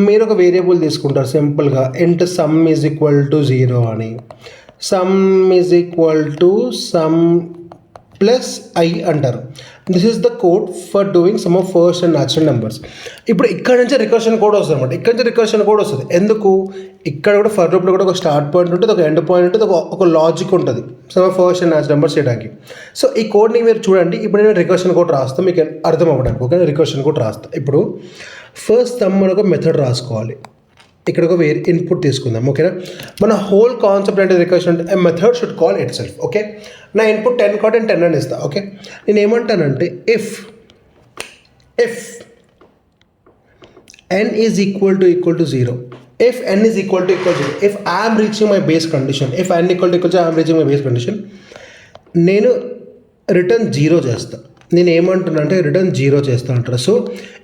మీరు ఒక వేరియబుల్ తీసుకుంటారు సింపుల్గా ఎంట్ సమ్ = 0 అని. సమ్ = సమ్ ప్లస్ ఐ అంటారు. This is the code for doing some of first and natural numbers. ఇప్పుడు ఇక్కడ నుంచి రికర్షన్ కోడ్ వస్తుంది అనమాట. ఇక్కడ నుంచి రికర్షన్ కోడ్ వస్తుంది. ఎందుకు? ఇక్కడ కూడా ఫర్ లూప్లో కూడా ఒక స్టార్ట్ పాయింట్ ఉంటుంది, ఒక ఎండ్ పాయింట్ ఉంటుంది, ఒక లాజిక్ ఉంటుంది some of first and natural numbers చేయడానికి. సో ఈ కోడ్ని మీరు చూడండి. ఇప్పుడు నేను రికర్షన్ కోడ్ రాస్తాను మీకు అర్థం అవ్వడానికి. ఓకే, రికర్షన్ కోడ్ రాస్తాను. ఇప్పుడు ఫస్ట్ మనం ఒక మెథడ్ రాసుకోవాలి. ఇక్కడ ఒక వేరే ఇన్పుట్ తీసుకుందాం. ఓకేనా, మన హోల్ కాన్సెప్ట్ అంటే రికర్షన్ అంటే a method should call it self. Okay, నా ఇన్పుట్ 10 కాబట్టి నేను 10 అని ఇస్తాను. ఓకే, నేను ఏమంటానంటే if n is equal to 0, if n is equal to 0, if I am reaching my base condition, if n equal to I am reaching my base condition, నేను return 0 చేస్తాను. నేను ఏమంటున్నా అంటే రిటర్న్ 0 చేస్తా అంటారు. సో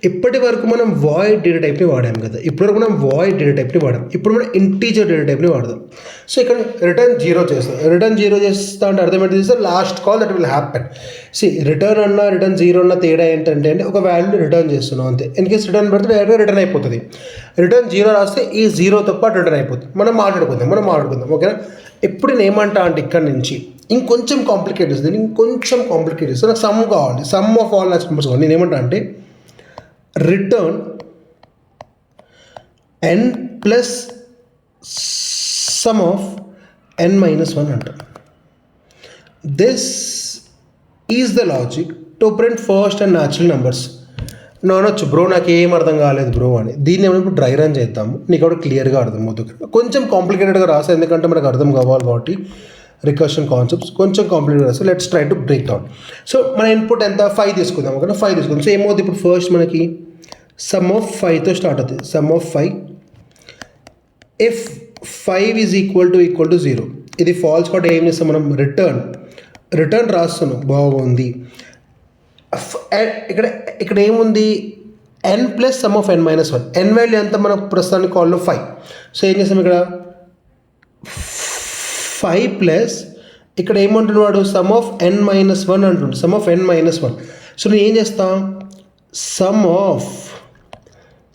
ఇప్పటి వరకు మనం వాయిడ్ డేటా టైప్ని వాడాం కదా, ఇప్పటివరకు మనం వాయిడ్ డేటా టైప్ని వాడాం. ఇప్పుడు మనం ఇంటీజర్ డేటా టైప్ని వాడదాం. సో ఇక్కడ రిటర్న్ 0 చేస్తాం. రిటర్న్ 0 చేస్తా అంటే అర్థం ఏంటి sir? Last call that will happen. Return అన్న రిటర్న్ 0 అన్న తేడా ఏంటంటే ఒక వాల్యూని రిటర్న్ చేస్తున్నాం అంతే. ఇన్ కేస్ రిటర్న్ పెడితే డైరెక్ట్గా రిటర్న్ అయిపోతుంది. రిటర్న్ 0 రాస్తే ఈ 0తో పాటు రిటర్న్ అయిపోతుంది. మనం మాట్లాడుకుందాం. ఓకేనా, ఇప్పుడు నేను ఏమంటా అంటే ఇక్కడ నుంచి ఇంకొంచెం కాంప్లికేట్ ఇస్తుంది. నాకు సమ్ కావాలి, some of all natural numbers కావాలి. నేను ఏమంటా అంటే return n plus sum of n-1 అంటాం. This is the logic to print first and natural numbers. అనొచ్చు బ్రో నాకు ఏం అర్థం కాలేదు బ్రో అని. దీన్ని ఏమైనా ఇప్పుడు డ్రై రన్ చేద్దాము, నీకు కూడా క్లియర్గా అర్థమవుతుంది. కొంచెం కాంప్లికేటెడ్గా రాసా ఎందుకంటే మనకు అర్థం కావాలి కాబట్టి. రికర్షన్ కాన్సెప్ట్స్ కొంచెం కాంప్లికేట్ రాస్తే let's try to break down. So మన ఇన్పుట్ ఎంత 5 తీసుకుందాం. ఓకే, 5 తీసుకుందాం. సో ఏమవుతుంది ఇప్పుడు ఫస్ట్ మనకి సమ్ ఆఫ్ 5తో స్టార్ట్ అవుతుంది. Some of 5 if 5 is equal to 0. ఇది ఫాల్స్ కాబట్టి ఏం చేస్తాం మనం? రిటర్న్ రాస్తున్నాం. బాగుంది. ఇక్కడ ఏముంది? n plus sum of n-1. n value ఎంత మనకు ప్రస్తుతానికి కాల్లో 5. సో ఏం చేస్తాం ఇక్కడ 5 ప్లస్ ఇక్కడ ఏమంటున్నాడు? సమ్ ఆఫ్ n-1 అంటుండు. Some of n-1. సో నేను ఏం చేస్తా? సమ్ ఆఫ్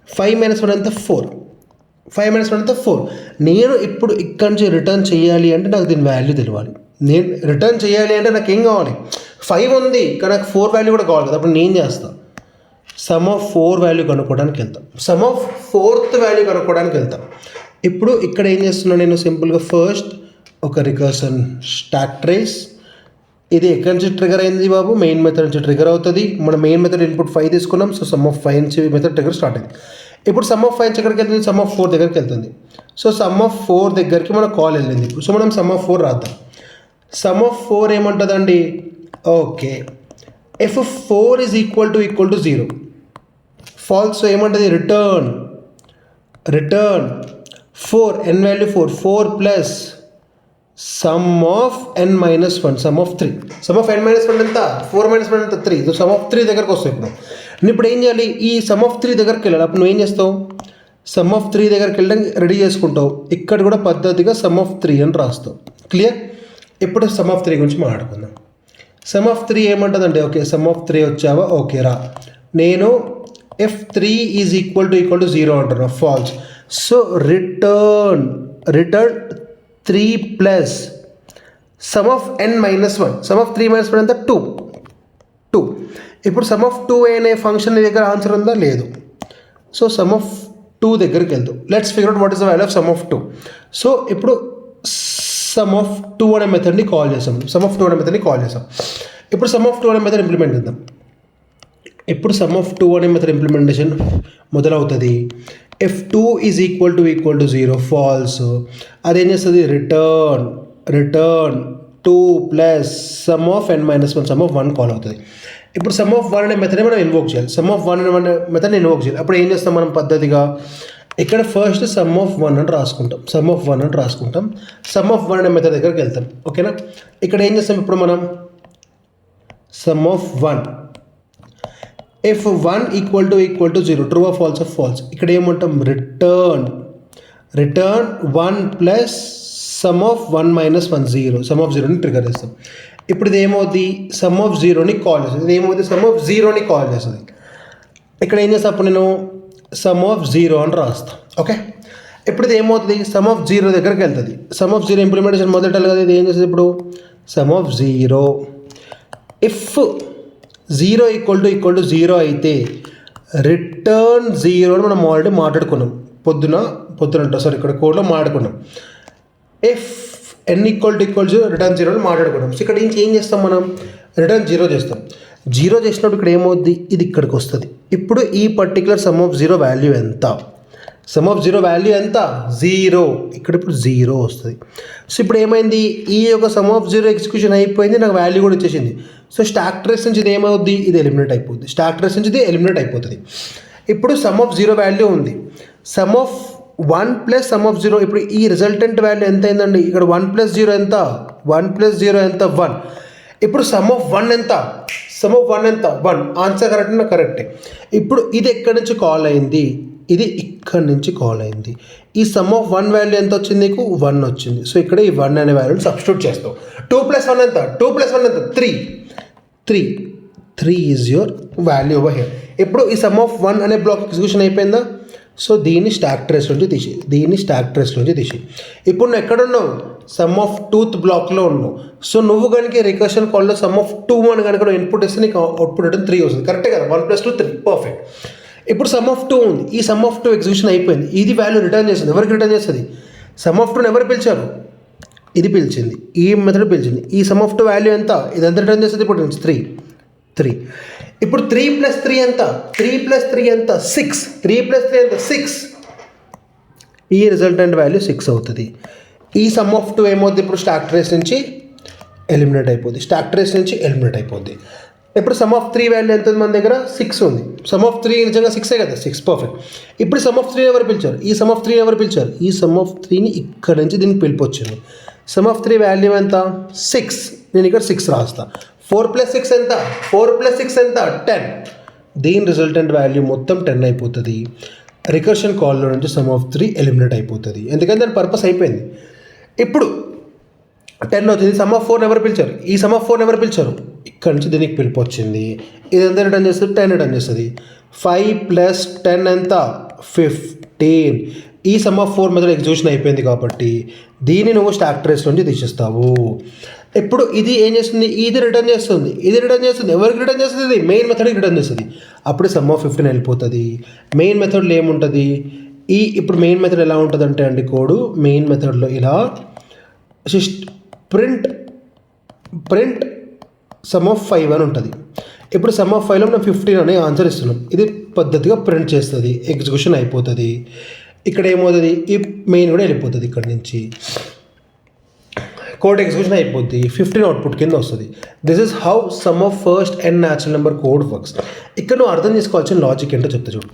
5-1 ఎంత? 4. 5-1 ఎంత? 4. నేను ఇప్పుడు ఇక్కడ నుంచి రిటర్న్ చేయాలి అంటే నాకు దీని వాల్యూ తెలియాలి. నేను రిటర్న్ చేయాలి అంటే నాకు ఏం కావాలి? 5 ఉంది కానీ నాకు 4 వాల్యూ కూడా కావాలి కదా. అప్పుడు నేను చేస్తాను సమ్ ఆఫ్ 4 వాల్యూ కనుక్కోవడానికి వెళ్తాం. సమ్ ఆఫ్ 4th వాల్యూ కనుక్కోవడానికి వెళ్తాం. ఇప్పుడు ఇక్కడ ఏం చేస్తున్నాను నేను? సింపుల్గా ఫస్ట్ ఒక రికర్షన్ స్టాక్ ట్రేస్. ఇది ఎక్కడి నుంచి ట్రిగర్ అయింది బాబు? మెయిన్ మెథడ్ నుంచి ట్రిగర్ అవుతుంది. మన మెయిన్ మెథడ్ ఇన్పుట్ 5 తీసుకున్నాం. సో సమ్ ఆఫ్ 5 నుంచి మెథడ్ ట్రిగర్ స్టార్ట్ అయింది. ఇప్పుడు సమ్ ఆఫ్ 5 నుంచి ఎక్కడికి వెళ్తుంది? సమ్ ఆఫ్ 4 దగ్గరికి వెళ్తుంది. సో సమ్ ఆఫ్ 4 దగ్గరికి మన కాల్ వెళ్ళింది. ఇప్పుడు సో మనం సమ్ ఆఫ్ 4 రాద్దాం. సమ్ ఆఫ్ 4 ఏమంటుందండి? Okay, if 4 is equal to 0 false. So ఏమంటుంది? Return 4, n value 4 plus sum of n-1, sum of 3. Sum of n-1 ఎంత? 4-1 ఎంత? 3. సో సమ్ ఆఫ్ 3 దగ్గరకు వస్తాయి. ఇప్పుడు ఏం చేయాలి? ఈ సమ్ ఆఫ్ 3 దగ్గరికి వెళ్ళాలి. అప్పుడు నువ్వు ఏం చేస్తావు? సమ్ ఆఫ్ 3 దగ్గరికి వెళ్ళడానికి రెడీ చేసుకుంటావు. ఇక్కడ కూడా పద్ధతిగా సమ్ ఆఫ్ 3 అని రాస్తావు. క్లియర్? ఇప్పుడు సమ్ ఆఫ్ 3 గురించి మాట్లాడుకుందాం. సమ్ ఆఫ్ 3 ఏమంటుందంటే ఓకే సమ్ ఆఫ్ 3 వచ్చావా? ఓకే రా. నేను ఇఫ్ 3 ఈజ్ ఈక్వల్ టు 0 అంటున్నా. False. So return 3 plus sum of n-1. Sum of 3-1 ఎంత? 2. ఇప్పుడు సమ్ ఆఫ్ 2 అనే ఫంక్షన్ దగ్గర ఆన్సర్ ఉందా? లేదు. సో సమ్ ఆఫ్ 2 దగ్గరికి వెళ్తాం. Let's figure out what is the value of some of 2. So ఇప్పుడు సమ్ ఆఫ్ 2 అనే మెథడ్ని కాల్ చేసాం. ఇప్పుడు సమ్ ఆఫ్ 2 అనే మెథడ్ ఇంప్లిమెంట్ చేద్దాం. ఇప్పుడు సమ్ ఆఫ్ 2 అనే మెథడ్ ఇంప్లిమెంటేషన్ మొదలవుతుంది. If 2 is equal to 0 false. అదేం చేస్తుంది? Return 2 plus sum of n-1, sum of 1 call అవుతుంది. ఇప్పుడు సమ్ ఆఫ్ 1 అనే మెథడ్ని మనం ఇన్వోక్ చేయాలి. సమ్ ఆఫ్ 1 అనే మెథడ్ని ఇన్వోక్ చేయాలి. అప్పుడు ఏం చేస్తాం మనం పద్ధతిగా? ఇక్కడ ఫస్ట్ సమ్ ఆఫ్ 1 అని రాసుకుంటాం. సమ్ ఆఫ్ 1 అనే మెథడ్ దగ్గరికి వెళ్తాం. ఓకేనా? ఇక్కడ ఏం చేస్తాం ఇప్పుడు మనం? Sum of 1 if 1 equal to 0 true of false of false. ఇక్కడ ఏమంటాం? Return 1 plus sum of 1-1 0. Sum of 0ని ట్రిగర్ చేస్తాం. ఇప్పుడు ఇది ఏమవుతుంది? సమ్ ఆఫ్ 0ని కాల్ చేస్తుంది. ఇది ఏమవుతుంది? సమ్ ఆఫ్ 0ని కాల్ చేస్తుంది. ఇక్కడ ఏం చేస్తా? అప్పుడు నేను సమ్ ఆఫ్ 0 అని రాస్తాను. ఓకే, ఇప్పుడు ఇది ఏమవుతుంది? సమ్ ఆఫ్ 0 దగ్గరికి వెళ్తుంది. సమ్ ఆఫ్ 0 ఇంప్లిమెంటేషన్ మొదట కదా. ఇది ఏం చేస్తుంది? ఇప్పుడు some of 0 if 0 equal to 0 అయితే రిటర్న్ 0 అని మనం ఆల్రెడీ మాట్లాడుకున్నాం ఇక్కడ కోడ్లో మాట్లాడుకున్నాం. If n equal to 0 return 0 అని మాట్లాడుకున్నాం. సో ఇక్కడ ఏం చేస్తాం, మనం రిటర్న్ 0 చేస్తాం. 0 చేసినప్పుడు ఇక్కడ ఏమవుద్ది, ఇది ఇక్కడికి వస్తుంది. ఇప్పుడు ఈ పర్టికులర్ సమ్ ఆఫ్ 0 వాల్యూ ఎంత, సమ్ ఆఫ్ 0 వాల్యూ ఎంత, 0. ఇక్కడ ఇప్పుడు 0 వస్తుంది. సో ఇప్పుడు ఏమైంది, ఈ యొక్క సమ్ ఆఫ్ 0 ఎగ్జిక్యూషన్ అయిపోయింది, నాకు వాల్యూ కూడా వచ్చేసింది. సో స్టాక్ ట్రేస్ నుంచి ఇది ఏమవుద్ది, ఇది ఎలిమినేట్ అయిపోద్ది. స్టాక్ ట్రేస్ నుంచి ఇది ఎలిమినేట్ అయిపోతుంది. ఇప్పుడు సమ్ ఆఫ్ 0 వాల్యూ ఉంది, some of 1 plus sum of 0. ఇప్పుడు ఈ రిజల్టెంట్ వాల్యూ ఎంత అయిందండి, ఇక్కడ 1 ప్లస్ 0 ఎంత, 1 ప్లస్ 0 ఎంత, 1. ఇప్పుడు సమ్ ఆఫ్ 1 ఎంత, సమ్ ఆఫ్ 1 ఎంత, 1. ఆన్సర్ కరెక్టే. ఇప్పుడు ఇది ఎక్కడి నుంచి కాల్ అయింది, ఇది ఇక్కడి నుంచి కాల్ అయింది. ఈ సమ్ ఆఫ్ 1 వాల్యూ ఎంత వచ్చింది, నీకు 1 వచ్చింది. సో ఇక్కడ ఈ 1 అనే వాల్యూని సబ్స్టిట్యూట్ చేస్తావు. 2 ప్లస్ 1 ఎంత, 2 ప్లస్ 1 ఎంత, 3 is your value over here. ఇప్పుడు ఈ సమ్ ఆఫ్ 1 అనే బ్లాక్ ఎగ్జిక్యూషన్ అయిపోయిందా. సో దీన్ని స్టాక్ ట్రేస్ నుంచి తీసి ఇప్పుడు నువ్వు ఎక్కడున్నావు, సమ్ ఆఫ్ 2th బ్లాక్లో ఉన్నావు. సో నువ్వు కనుక రికర్షన్ కాల్లో సమ్ ఆఫ్ 2 అని కనుక ఇన్పుట్ ఇస్తే నీకు అవుట్పుట్ రిటర్న్ 3 వస్తుంది. కరెక్టే కదా, 1 + 2 3, పర్ఫెక్ట్. ఇప్పుడు సమ్ ఆఫ్ 2 ఉంది, ఈ సమ్ ఆఫ్ 2 ఎగ్జిక్యూషన్ అయిపోయింది. ఇది వాల్యూ రిటర్న్ చేస్తుంది. ఎవరికి రిటర్న్ చేస్తుంది, సమ్ ఆఫ్ 2ని ఎవరు పిలిచారు, ఇది పిలిచింది, ఈ మెథడ్ పిలిచింది. ఈ సమ్ ఆఫ్ 2 వాల్యూ ఎంత, ఇది ఎంత రిటర్న్ చేస్తుంది, ఇప్పుడు 3. ఇప్పుడు 3 + 3 ఎంత, 3 + 3 ఎంత, 6. 3 + 3 ఎంత, 6. ఈ రిజల్టెంట్ వాల్యూ 6 అవుతుంది. ఈ సమ్ ఆఫ్ 2 ఏమవుతుంది, ఇప్పుడు స్టాక్ ట్రేస్ నుంచి ఎలిమినేట్ అయిపోద్ది. ఇప్పుడు సమ్ ఆఫ్ 3 వాల్యూ ఎంత ఉంది మన దగ్గర, 6 ఉంది. సమ్ ఆఫ్ 3 నిజంగా 6 కదా, 6, పర్ఫెక్ట్. ఇప్పుడు సమ్ ఆఫ్ 3 ఎవరు పిలిచారు, ఈ సమ్ ఆఫ్ 3 ఎవరు పిలిచారు, ఈ సమ్ ఆఫ్ 3ని ఇక్కడ నుంచి దీనికి పిలిపొచ్చింది. సమ్ ఆఫ్ 3 వాల్యూ ఎంత, 6. నేను ఇక్కడ 6 రాస్తా. 4 + 6 ఎంత, 4 + 6 ఎంత, 10. దీని రిజల్టెంట్ వాల్యూ మొత్తం 10 అయిపోతుంది. రికర్షన్ కాల్లో నుంచి సమ్ ఆఫ్ 3 ఎలిమినేట్ అయిపోతుంది, ఎందుకంటే దాని పర్పస్ అయిపోయింది. ఇప్పుడు 10 అవుతుంది. సమ్ ఆఫ్ 4 ఎవరు పిలిచారు, ఈ సమ్ ఆఫ్ 4 ఎవరు పిలిచారు, ఇక్కడ నుంచి దీనికి పిలుపు వచ్చింది. ఇది ఎంత రిటర్న్ చేస్తుంది, 10 రిటర్న్ చేస్తుంది. 5 + 10 ఎంత, 15. ఈ సమ్ ఆఫ్ 4 మెథడ్ ఎగ్జిక్యూషన్ అయిపోయింది కాబట్టి దీన్ని నువ్వు స్టాక్ ట్రేస్ నుంచి తీసేస్తావు. ఇప్పుడు ఇది ఏం చేస్తుంది, ఇది రిటర్న్ చేస్తుంది. ఎవరికి రిటర్న్ చేస్తుంది, ఇది మెయిన్ మెథడ్కి రిటర్న్ చేస్తుంది. అప్పుడు సమ్ ఆఫ్ 15 వెళ్ళిపోతుంది. మెయిన్ మెథడ్లో ఏముంటుంది, ఇప్పుడు మెయిన్ మెథడ్ ఎలా ఉంటుంది అంటే అండి, కోడ్ మెయిన్ మెథడ్లో ఇలా ప్రింట్ సమ్ ఆఫ్ 5 అని ఉంటుంది. ఇప్పుడు సమ్ ఆఫ్ 5లో మనం 15 అనే ఆన్సర్ ఇస్తున్నాం. ఇది పద్ధతిగా ప్రింట్ చేస్తుంది, ఎగ్జిక్యూషన్ అయిపోతుంది. ఇక్కడ ఏమవుతుంది, ఈ మెయిన్ కూడా వెళ్ళిపోతుంది. ఇక్కడ నుంచి కోడ్ ఎగ్జిక్యూషన్ అయిపోద్ది, 15 అవుట్పుట్ కింద వస్తుంది. This is how some of first n natural number code works. ఇక్కడ నువ్వు అర్థం చేసుకోవాల్సిన లాజిక్ ఏంటో చెప్తా చూడు.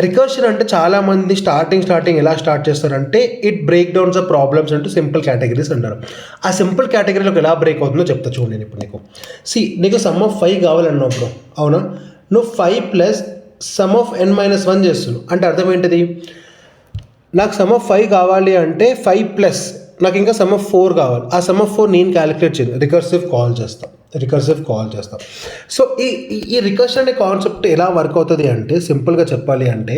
రికర్షన్ అంటే చాలామంది స్టార్టింగ్ ఎలా స్టార్ట్ చేస్తారంటే, it break downs of problems అంటూ సింపుల్ కేటగిరీస్ అంటారు. ఆ సింపుల్ కేటగిరీలోకి ఎలా బ్రేక్ అవుతుందో చెప్తా చూడు. నేను ఇప్పుడు నీకు సమ్ ఆఫ్ 5 కావాలన్నావు బ్రో, అవునా. నువ్వు 5 + సమ్ ఆఫ్ n - 1 చేస్తున్నావు. అంటే అర్థం ఏంటిది, నాకు సమ్ ఆఫ్ 5 కావాలి అంటే 5+ నాకు ఇంకా సమ్ ఆఫ్ 4 కావాలి. ఆ సమ్ ఆఫ్ 4 నేను క్యాలిక్యులేట్ చేయను, రికర్సివ్ కాల్ చేస్తాం. సో ఈ రికర్షన్ అనే కాన్సెప్ట్ ఎలా వర్క్ అవుతుంది అంటే, సింపుల్గా చెప్పాలి అంటే,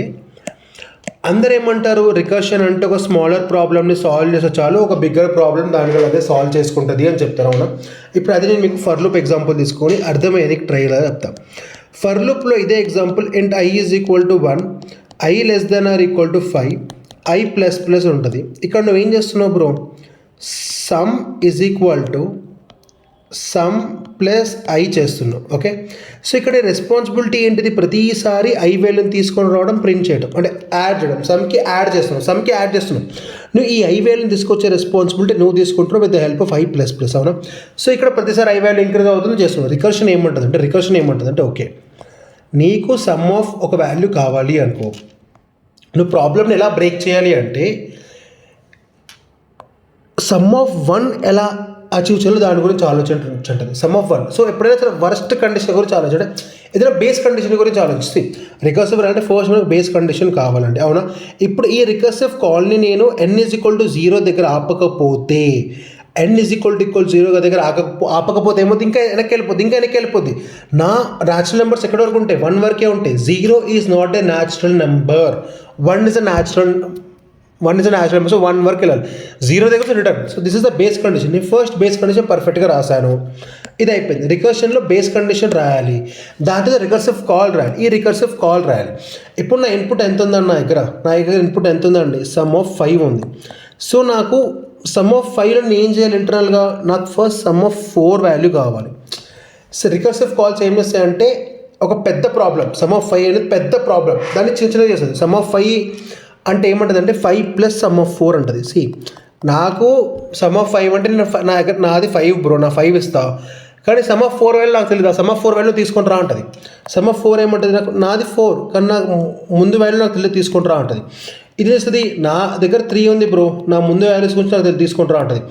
అందరూ ఏమంటారు, రికర్షన్ అంటే ఒక స్మాలర్ ప్రాబ్లమ్ని సాల్వ్ చేస్తే చాలు, ఒక బిగ్గర్ ప్రాబ్లం దానిలో అదే సాల్వ్ చేసుకుంటుంది అని చెప్తారు, అవునా. ఇప్పుడు అది నేను మీకు ఫర్ లూప్ ఎగ్జాంపుల్ తీసుకొని అర్థమయ్యేది ట్రైలా చెప్తాను. ఫర్ లూప్లో ఇదే example, int i = 1, i <= 5, i ++ ఉంటుంది. ఇక్కడ నువ్వు ఏం చేస్తున్నావు బ్రో, సమ్ ప్లస్ i చేస్తున్నావు, ఓకే. సో ఇక్కడ రెస్పాన్సిబిలిటీ ఏంటిది, ప్రతిసారి i వాల్యూని తీసుకొని రావడం, ప్రింట్ చేయడం, అంటే యాడ్ చేయడం. సమ్కి యాడ్ చేస్తున్నావు. నువ్వు ఈ i వాల్యూని తీసుకొచ్చే రెస్పాన్సిబిలిటీ నువ్వు తీసుకుంటున్నావు with the help of i ++, అవునా. సో ఇక్కడ ప్రతిసారి i వాల్యూ ఇంక్రీజ్ అవుతుంది చేస్తున్నావు. రికర్షన్ ఏమంటుందంటే ఓకే, నీకు సమ్ ఆఫ్ ఒక వాల్యూ కావాలి అనుకో, నువ్వు ప్రాబ్లమ్ని ఎలా బ్రేక్ చేయాలి అంటే, సమ్ ఆఫ్ 1 ఎలా అచీవ్ చేయాలో దాని గురించి ఆలోచించండి. Some of 1. సో ఎప్పుడైనా సరే వర్స్ట్ కండిషన్ గురించి ఆలోచించండి, ఏదైనా బేస్ కండిషన్ గురించి ఆలోచిస్తే. రికర్సివ్ అంటే ఫస్ట్ మనకు బేస్ కండిషన్ కావాలండి, అవునా. ఇప్పుడు ఈ రికర్సివ్ కాల్ని నేను n = 0 దగ్గర ఆపకపోతే, n = 0 దగ్గర ఆపకపోతే ఏమవుతుంది, ఇంకా వెనక్కి వెళ్ళిపోద్ది. నా న్యాచురల్ నెంబర్స్ ఎక్కడి వరకు ఉంటాయి, 1 వరకే ఉంటాయి. 0 is not a natural number, 1 is a natural number. So 1 వరకు వెళ్ళాలి, 0 దగ్గర return. So this is the base condition. నేను ఫస్ట్ బేస్ కండిషన్ పర్ఫెక్ట్గా రాశాను. ఇది అయిపోయింది. రికర్షన్లో బేస్ కండిషన్ రాయాలి, దాంట్లో రికర్సివ్ కాల్ రాయాలి, ఈ రికర్సివ్ కాల్ రాయాలి. ఇప్పుడు నా ఇన్పుట్ ఎంత ఉందండి, నా దగ్గర ఇన్పుట్ ఎంత ఉందండి, సమ్ ఆఫ్ 5 ఉంది. సో నాకు సమ్ ఆఫ్ 5లో నేను ఏం చేయాలి, ఇంటర్నల్గా నాకు ఫస్ట్ సమ్ ఆఫ్ 4 వాల్యూ కావాలి. సో రికర్సివ్ కాల్స్ ఏం చేస్తాయంటే ఒక పెద్ద ప్రాబ్లం, సమ్ ఆఫ్ 5 అనేది పెద్ద ప్రాబ్లం, దాన్ని చిన్న చిన్నగా చేస్తుంది. సమ్ ఆఫ్ 5 అంటే ఏమంటుంది అంటే 5 ప్లస్ సమ్ ఆఫ్ 4 అంటుంది. సి నాకు సమ్ ఆఫ్ 5 అంటే నేను నా దగ్గర నాది 5 బ్రో, నా 5 ఇస్తా, కానీ సమ్ ఆఫ్ 4 వాల్యూ నాకు తెలియదు, సమ్ ఆఫ్ 4 వాల్యూ తీసుకొని రా అంటుంది. సమ్ ఆఫ్ 4 ఏమంటుంది, నాకు నాది 4 కానీ నాకు ముందు వాల్యూ నాకు తెలియదు, తీసుకొని రా అంటుంది. ఇది చేస్తుంది, నా దగ్గర 3 ఉంది బ్రో, నా ముందు వాల్యూస్ గురించి నాకు తెలియదు, తీసుకొని రా అంటుంది.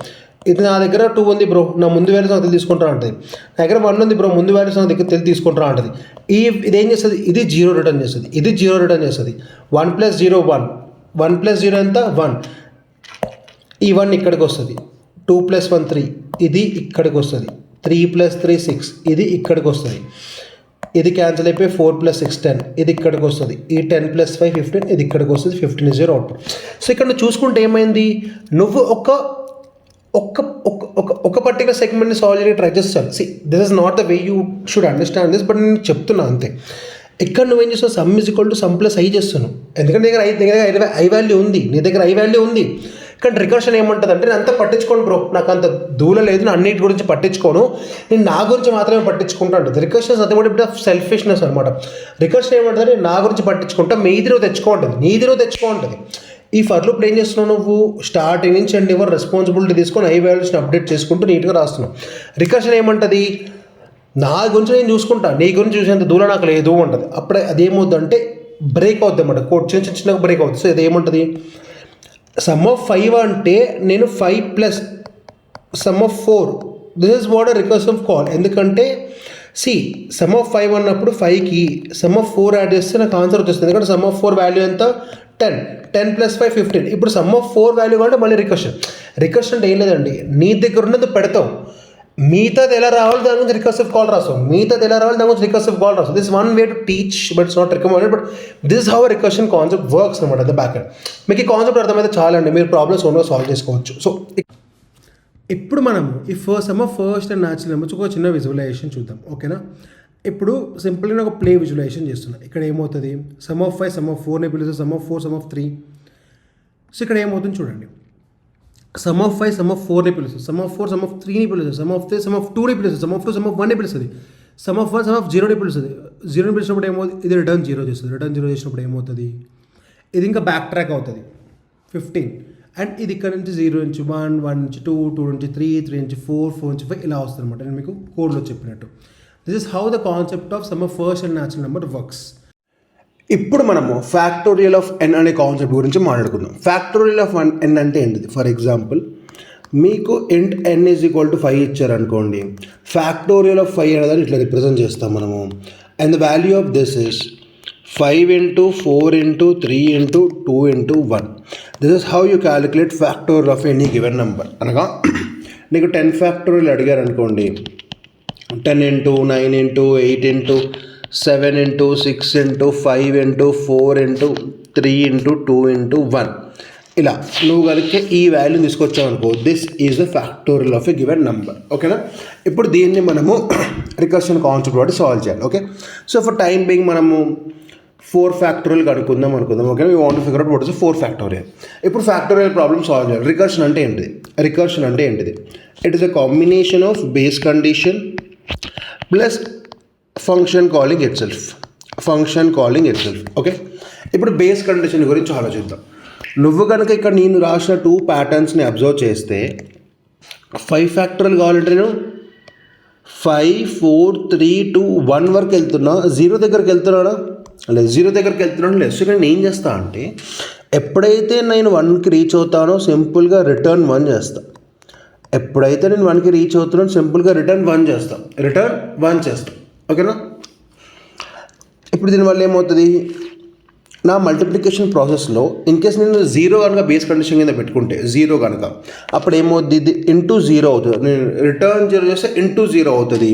ఇది నా దగ్గర 2 ఉంది బ్రో, నా ముందు వాల్యూస్ నాకు తెలియదు, తీసుకొని రా అంటుంది. నా దగ్గర 1 ఉంది బ్రో, ముందు వాల్యూస్ నా దగ్గర తెలియదు, తీసుకొని రా అంటుంది. ఇదేం చేస్తుంది, ఇది 0 రిటర్న్ చేస్తుంది, ఇది 0 రిటర్న్ చేస్తుంది. 1 + 0 1, 1 + 0 ఎంత 1, ఈ 1 ఇక్కడికి వస్తుంది. 2 + 1 3, ఇది ఇక్కడికి వస్తుంది. 3 + 3 6, ఇది ఇక్కడికి వస్తుంది. ఇది క్యాన్సిల్ అయిపోయి 4 + 6 10, ఇది ఇక్కడికి వస్తుంది. ఈ 10 + 5 15, ఇది ఇక్కడికి వస్తుంది. 15 is your output. సో ఇక్కడ నువ్వు చూసుకుంటే ఏమైంది, నువ్వు ఒక పర్టికులర్ సెగ్మెంట్ని సాల్వ్ చేయడానికి ట్రై చేస్తాను. See this is not the way you should understand this, but నేను చెప్తున్నా అంతే. ఇక్కడ నువ్వేం చేస్తావు, some is equal to sum plus I చేస్తున్నావు, ఎందుకంటే నీ దగ్గర ఐ వాల్యూ ఉంది, నీ దగ్గర ఐ వాల్యూ ఉంది. కానీ రికర్షన్ ఏమంటుంది అంటే, నేను అంతా పట్టించుకోను బ్రో, నాకు అంత దూల లేదు, నేను అన్నిటి గురించి పట్టించుకోను, నేను నా గురించి మాత్రమే పట్టించుకుంటా ఉంటుంది. రికర్షన్ అది కూడా ఇప్పుడు సెల్ఫిష్నెస్ అనమాట. రికర్షన్ ఏమంటుంది, నా గురించి పట్టించుకుంటా, మీది నువ్వు తెచ్చుకో ఉంటుంది, నీది నువ్వు తెచ్చుకో ఉంటుంది. ఈ ఫర్ లూప్లో ఏం చేస్తున్నావు, నువ్వు స్టార్టింగ్ నుంచి అండ్ ఎవరు రెస్పాన్సిబిలిటీ తీసుకొని ఐ వాల్యూస్ని అప్డేట్ చేసుకుంటూ నీట్గా రాస్తున్నావు. రికర్షన్ ఏమంటుంది, నా గురించి నేను చూసుకుంటా, నీ గురించి చూసేంత దూరం నాకు లేదు అంటుంది. అప్పుడే అదేమవుతుందంటే బ్రేక్ అవుతుంది అన్నమాట, కోడ్ చిన్నగా బ్రేక్ అవుతుంది. సో ఇదేమంటుంది, సమ్ ఆఫ్ 5 అంటే నేను 5 plus sum of 4, this is what a recursive call. ఎందుకంటే సి సమ్ ఆఫ్ 5 అన్నప్పుడు 5కి సమ్ ఆఫ్ 4 యాడ్ చేస్తే నాకు ఆన్సర్ వచ్చేస్తుంది. ఎందుకంటే సమ్ ఆఫ్ 4 వాల్యూ ఎంత 10, 10 + 5 15. ఇప్పుడు సమ్ ఆఫ్ 4 వాల్యూ అంటే మళ్ళీ రికర్షన్ అంటే ఏం లేదండి, నీ దగ్గర ఉన్నది పెడతావు, మిగతాది ఎలా రావాలి దాని గురించి రికర్సివ్ కాల్ రాస్తాం, మిగతాది ఎలా రావాలి దాని గురించి రికర్సివ్ కాల్ రాస్తాం. This one way to teach, but it's not recommended, but this how recursion concept works అనమాట ద బ్యాక్ ఎండ్. మీకు ఈ కాన్సెప్ట్ అర్థమైతే చాలండి, మీరు ప్రాబ్లమ్స్ ఓన్గా సాల్వ్ చేసుకోవచ్చు. సో ఇప్పుడు మనం ఈ ఫస్ట్ అండ్ న్యాచురల్ నెంబర్స్ ఒక చిన్న విజువలైజేషన్ చూద్దాం, ఓకేనా. ఇప్పుడు సింపుల్గా ఒక ప్లే విజువలైజేషన్ చేస్తున్నా. ఇక్కడ ఏమవుతుంది, సమ్ ఆఫ్ 5 సమ్ ఆఫ్ 4ని పిలుస్తుంది, some of 4 some of 3. So ఇక్కడ ఏమవుతుంది చూడండి, సమ్ ఆఫ్ 5 సమ్ ఆఫ్ 4ని పిలుస్తుంది, సమ్ ఆఫ్ 4 సమ్ ఆఫ్ 3ని పిలుస్తుంది, సమ్ ఆఫ్ 3 సమ్ ఆఫ్ 2ని పిలుస్తుంది, సమ్ ఆఫ్ 2 సమ్ ఆఫ్ 1ని పిలుస్తుంది, సమ్ ఆఫ్ 1 సమ్ ఆఫ్ 0ని పిలుస్తుంది. 0ని పిలిచినప్పుడు ఏమవుతుంది, ఇది రిటర్న్ 0 చేస్తుంది. రిటర్న్ 0 చేసినప్పుడు ఏమవుతుంది, ఇది ఇంకా బ్యాక్ ట్రాక్ అవుతుంది 15. అండ్ ఇది ఇక్కడ నుంచి 0 నుంచి 1, 1 నుంచి 2, 2 నుంచి 3, 3 నుంచి 4, 4 నుంచి 5 ఇలా వస్తుంది అనమాట. నేను మీకు కోడ్లో చెప్పినట్టు. This is how the concept of some of first and natural number works. ఇప్పుడు మనము ఫ్యాక్టోరియల్ ఆఫ్ n అనే కాన్సెప్ట్ గురించి మాట్లాడుకుందాం. ఫ్యాక్టోరియల్ ఆఫ్ n అంటే ఏంటిది, ఫర్ ఎగ్జాంపుల్ మీకు int n is equal to 5 ఇచ్చారనుకోండి, ఫ్యాక్టోరియల్ ఆఫ్ 5 అనేది ఇట్లా రిప్రజెంట్ చేస్తాం మనము. And the value of this is 5 × 4 × 3 × 2 × 1. This is how you calculate factorial of any given number. అనగా నీకు 10 ఫ్యాక్టోరియల్ అడిగారు అనుకోండి, 10 × 9 × 8 × 7 × 6 × 5 × 4 × 3 × 2 × 1 ఇలా నువ్వు కనుక ఈ వాల్యూని తీసుకొచ్చావు అనుకో, this is the factorial of a given number, ఓకేనా. ఇప్పుడు దీన్ని మనము రికర్షన్ కాన్సెప్ట్ బట్టి సాల్వ్ చేయాలి, okay. So for time being మనము 4 ఫ్యాక్టోరియల్ అనుకుందాం, okay. We want to figure out what is 4 factorial. ఇప్పుడు ఫ్యాక్టోరియల్ ప్రాబ్లమ్ సాల్వ్ చేయాలి. రికర్షన్ అంటే ఏంటిది, it is a combination of base condition plus function calling it self, okay. ఇప్పుడు base condition గురించి ఆలోచిద్దాం. నువ్వు కనుక ఇక్కడ నేను రాసిన 2 ప్యాటర్న్స్ని అబ్జర్వ్ చేస్తే 5 ఫ్యాక్టోరియల్ కావాలంటే నేను 5, 4, 3, 2, 1 వరకు వెళ్తున్నా, 0 దగ్గరికి వెళ్తున్నానా లేదు, 0 దగ్గరికి వెళ్తున్నాను లేదు. సో నేను ఏం చేస్తా అంటే, ఎప్పుడైతే నేను 1కి రీచ్ అవుతానో సింపుల్గా రిటర్న్ 1 చేస్తా. ఎప్పుడైతే నేను 1కి రీచ్ అవుతున్నానో సింపుల్గా రిటర్న్ 1 చేస్తా, ఓకేనా. ఇప్పుడు దీనివల్ల ఏమవుతుంది, నా మల్టిప్లికేషన్ ప్రాసెస్లో ఇన్ కేస్ నేను 0 కనుక బేస్ కండిషన్ కింద పెట్టుకుంటే 0 కనుక, అప్పుడు ఏమవుతుంది, ఇది ఇంటూ 0 అవుతుంది. నేను రిటర్న్ 0 చేస్తే ఇంటూ 0 అవుతుంది.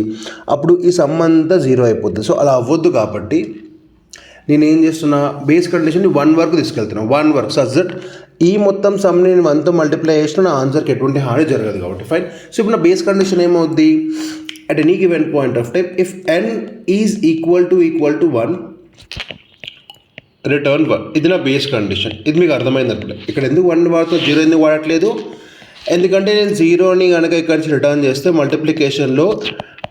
అప్పుడు ఈ సమ్ అంతా 0 అయిపోతుంది. సో అలా అవ్వద్దు కాబట్టి నేను ఏం చేస్తున్నా, బేస్ కండిషన్ని 1 వరకు తీసుకెళ్తున్నాను, 1 వరకు. సచ్ దట్ ఈ మొత్తం సమ్ని నేను 1తో మల్టిప్లై చేసిన నా ఆన్సర్కి ఎటువంటి హాని జరగదు కాబట్టి ఫైన్. సో ఇప్పుడు నా బేస్ కండిషన్ ఏమవుద్ది, at any given point of time, if n is equal to 1, return 1. ఇది నా బేస్ కండిషన్. ఇది మీకు అర్థమైంది అనుకుంటే. ఇక్కడ ఎందుకు 1 వాడుతో 0 ఎందుకు వాడట్లేదు? ఎందుకంటే నేను 0ని కనుక ఇక్కడ నుంచి రిటర్న్ చేస్తే మల్టిప్లికేషన్లో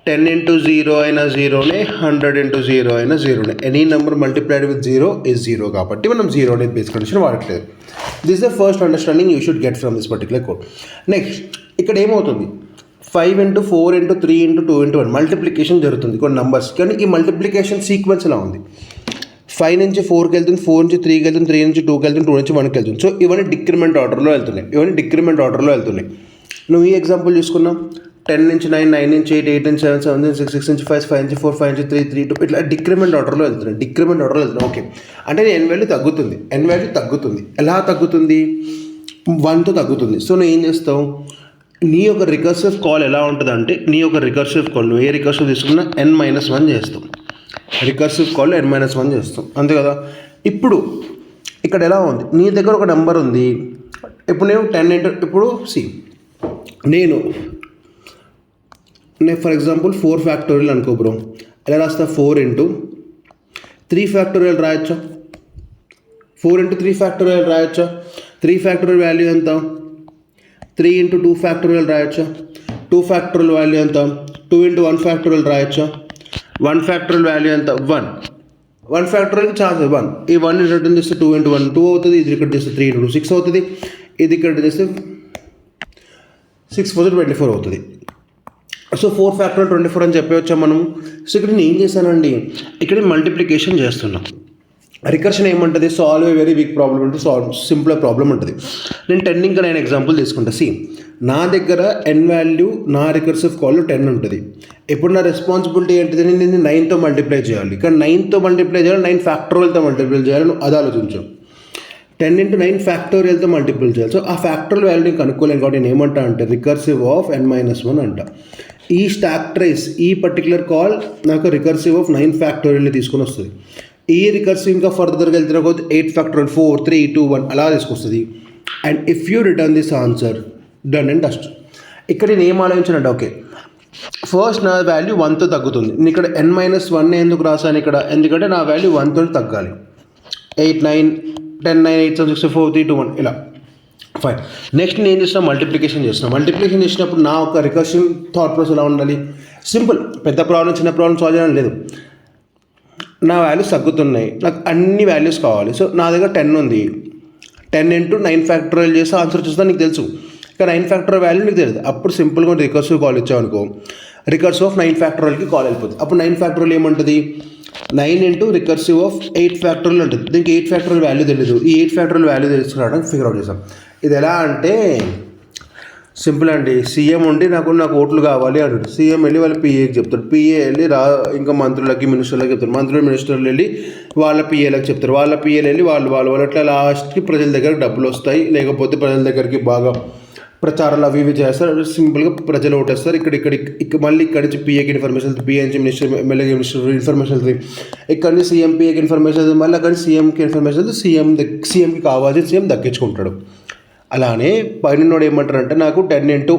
10 into 0 అయినా 0నే, 100 into 0 అయినా 0నే. Any number multiplied with 0 is 0 కాబట్టి మనం 0 అనేది బేస్ కండిషన్ వాడట్లేదు. This is the first understanding you should get from this particular code. Next ఇక్కడ ఏమవుతుంది? 5 into 4 into 3 into 2 into 1 multiplication జరుగుతుంది కొన్ని నంబర్స్. కానీ ఈ మల్టిప్లికేషన్ సీక్వెన్స్ ఎలా ఉంది? 5 నుంచి 4కి వెళ్తుంది, 4 నుంచి 3కి వెళ్తుంది, 3 నుంచి 2కి వెళ్తుంది, 2 నుంచి 1కి వెళ్తుంది. సో ఇవన్నీ డిక్రిమెంట్ ఆర్డర్లో వెళ్తున్నాయి. నువ్వు ఈ ఎగ్జాంపుల్ చూసుకున్నావు. 10 నుంచి 9, 9 నుంచి 8, 8 నుంచి 7, 7 నుంచి 6, 6 నుంచి 5, 5 నుంచి 4, 5 నుంచి 3, 3 2 ఇట్లా డిక్రిమెంట్ ఆర్డర్లో వెళ్తున్నాయి. ఓకే, అంటే ఎన్ వాల్యూ తగ్గుతుంది. ఎలా తగ్గుతుంది? 1తో తగ్గుతుంది. సో నువ్వు ఏం చేస్తావు? నీ యొక్క రికర్సివ్ కాల్ ఎలా ఉంటుంది అంటే, నీ యొక్క రికర్సివ్ కాల్ నువ్వు ఏ రికర్సివ్ తీసుకున్నా n-1 చేస్తాం. రికర్సివ్ కాల్ n-1 చేస్తాం, అంతే కదా. ఇప్పుడు ఇక్కడ ఎలా ఉంది? నీ దగ్గర ఒక నెంబర్ ఉంది. ఇప్పుడు నేను 10 into ఇప్పుడు నేను ఫర్ ఎగ్జాంపుల్ 4 ఫ్యాక్టోరియల్ అనుకో బ్రో. ఎలా రాస్తా? 4 into 3 ఫ్యాక్టోరియల్ రాయొచ్చా? 4 into 3 ఫ్యాక్టోరియల్ రాయొచ్చా? 3 ఫ్యాక్టోరియల్ వాల్యూ ఎంత? 3 into 2 ఫ్యాక్టోరియల్ రాయొచ్చా? 2 ఫ్యాక్టోరియల్ వాల్యూ ఎంత? 2 into 1 ఫ్యాక్టోరియల్ రాయొచ్చా? 1 ఫ్యాక్టోరియల్ వాల్యూ ఎంత? 1. 1 ఫ్యాక్టోరియల్కి ఛాన్స్ 1. ఈ 1 రిటర్న్ చేస్తే 2 into 1 2 అవుతుంది. ఇది ఇక్కడ చేస్తే 3 into 2 6 అవుతుంది. ఇది ఇక్కడ చేస్తే 6 4 24 అవుతుంది. సో 4 ఫ్యాక్టోరియల్ 24 అని చెప్పవచ్చా మనము. సో ఇక్కడ నేను ఏం చేశానండి, ఇక్కడ మల్టిప్లికేషన్ చేస్తున్నా. రికర్షన్ ఏమంటుంది? Solve a very big problem అంటే సింపుల్ ప్రాబ్లం ఉంటుంది. నేను 10 ఇంకా 9 ఎగ్జాంపుల్ తీసుకుంటా. నా దగ్గర n వాల్యూ నా రికర్సివ్ కాల్లో 10 ఉంటుంది. ఇప్పుడు నా రెస్పాన్సిబిలిటీ ఏంటిది? నేను 9తో మల్టిప్లై చేయాలి. కానీ 9తో మల్టిప్లై చేయాలి, 9 ఫ్యాక్టోరియల్తో మల్టిప్లై చేయాలి. అది ఆలోచించాం. 10 into 9 ఫ్యాక్టోరియల్తో మల్టిప్లై చేయాలి. సో ఆ ఫ్యాక్టోరియల్ వాల్యూ నేను కనుక్కోలేను కాబట్టి నేను ఏమంటా అంటే రికర్సివ్ ఆఫ్ n-1 అంట. ఈ స్టాక్ ట్రేస్ ఈ పర్టికులర్ కాల్ నాకు రికర్సివ్ ఆఫ్ 9 ఫ్యాక్టోరియల్ని తీసుకొని వస్తుంది. ఈ రికర్సివ్ ఇంకా ఫర్దర్గా వెళ్తున్న కొద్ది 8 ఫ్యాక్టోరియల్ 4 3 2 1 అలా తీసుకొస్తుంది. And if you return this answer done and dust. ఇక్కడ నేను ఏం ఆలోచించానంటే, ఓకే ఫస్ట్ నా వాల్యూ 1తో తగ్గుతుంది. నేను ఇక్కడ n-1 ఎందుకు రాసాను ఇక్కడ? ఎందుకంటే నా వాల్యూ 1తో తగ్గాలి. 8 9 10 9 8 7 6 4 3 2 1 ఇలా ఫైన్. నెక్స్ట్ నేను ఏం చేసిన? మల్టిప్లికేషన్ చేసినప్పుడు నా ఒక రికర్షన్ థాట్ ప్రాసెస్ ఎలా ఉండాలి? సింపుల్, పెద్ద ప్రాబ్లం చిన్న ప్రాబ్లం సాల్వ్ చేయడం లేదు. నా వాల్యూస్ తగ్గుతున్నాయి, నాకు అన్ని వాల్యూస్ కావాలి. సో నా దగ్గర 10 ఉంది. 10 into 9 ఫ్యాక్టోరియల్ చేస్తే ఆన్సర్ చూస్తా నీకు తెలుసు. ఇక 9 ఫ్యాక్టోరియల్ వాల్యూ నీకు తెలియదు. అప్పుడు సింపుల్గా రికర్సివ్ కాల్ ఇచ్చావు అనుకో, రికర్సివ్ ఆఫ్ 9 ఫ్యాక్టోరియల్కి కాల్ వెళ్ళిపోతుంది. అప్పుడు 9 ఫ్యాక్టోరియల్ ఏముంటుంది? 9 into రికర్సివ్ ఆఫ్ 8 ఫ్యాక్టోరియల్ ఉంటుంది. దీనికి 8 ఫ్యాక్టోరియల్ వాల్యూ తెలియదు. ఈ 8 ఫ్యాక్టోరియల్ వాల్యూ తెలుసుకోవడానికి ఫిగర్ అవుట్ చేసాం. ఇది ఎలా అంటే సింపుల్ అండి. సీఎం ఉండి నాకు ఓట్లు కావాలి అంటాడు. సీఎం వెళ్ళి వాళ్ళ పిఏకి చెప్తాడు. పిఏ వెళ్ళి ఇంకా మంత్రులకి మినిస్టర్లకి చెప్తారు. మినిస్టర్లు వెళ్ళి వాళ్ళ పిఏలకు చెప్తారు. వాళ్ళ పిఏలు వెళ్ళి వాళ్ళు అట్లా లాస్ట్కి ప్రజల దగ్గరికి డబ్బులు వస్తాయి. లేకపోతే ప్రజల దగ్గరికి బాగా ప్రచారాలు అవి చేస్తారు. సింపుల్గా ప్రజలు ఓటేస్తారు. మళ్ళీ ఇక్కడి నుంచి పిఏకి ఇన్ఫర్మేషన్ వెళ్తుంది, పిఏ నుంచి మినిస్టర్ ఎమ్మెల్యేకి మినిస్టర్ ఇన్ఫర్మేషన్ వెళ్తుంది, ఇక్కడ నుంచి సీఎం పిఏకి ఇన్ఫర్మేషన్ వెళ్తుంది, మళ్ళీ అక్కడి నుంచి సీఎంకి ఇన్ఫర్మేషన్ వెళ్తుంది. సీఎంకి కావాల్సి సీఎం దక్కించుకుంటాడు. అలానే పైనోడు ఏమంటారంటే నాకు 10 into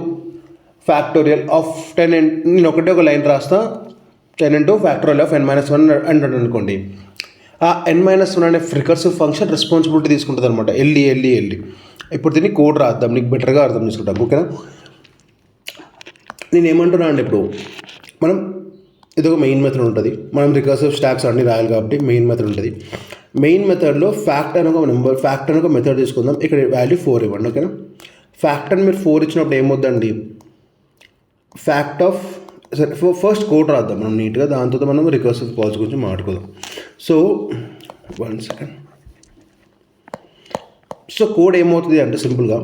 ఫ్యాక్టోరియల్ ఆఫ్ 10 నేను ఒక లైన్ రాస్తా. 10 into ఫ్యాక్టోరియల్ ఆఫ్ n-1 అంటాడు అనుకోండి. ఆ n-1 అనే రికర్సివ్ ఫంక్షన్ రెస్పాన్సిబిలిటీ తీసుకుంటుంది అనమాట. వెళ్ళి ఇప్పుడు దీన్ని కోడ్ రాద్దాం, నీకు బెటర్గా అర్థం చేసుకుంటాం. ఓకేనా? నేను ఏమంటున్నా అంటే ఇప్పుడు మనం ఇది ఒక మెయిన్ మెథడ్ ఉంటుంది. మనం రికర్సివ్ స్టాక్స్ అన్నీ రాయాలి కాబట్టి మెయిన్ మెథడ్ ఉంటుంది. మెయిన్ మెథడ్లో ఫ్యాక్ట్ అని ఒక మెథడ్ తీసుకుందాం. ఇక్కడ వాల్యూ 4 ఇవ్వండి. ఓకేనా? ఫ్యాక్ట్ అని మీరు 4 ఇచ్చినప్పుడు ఏమొద్దండి, ఫ్యాక్ట్ ఆఫ్ ఫస్ట్ కోడ్ రాద్దాం మనం నీట్గా. దాంతో మనం రికర్సివ్ కాల్స్ గురించి మాట్లాడుకుందాం. So 1 second. సో కోడ్ ఏమవుతుంది అంటే సింపుల్గా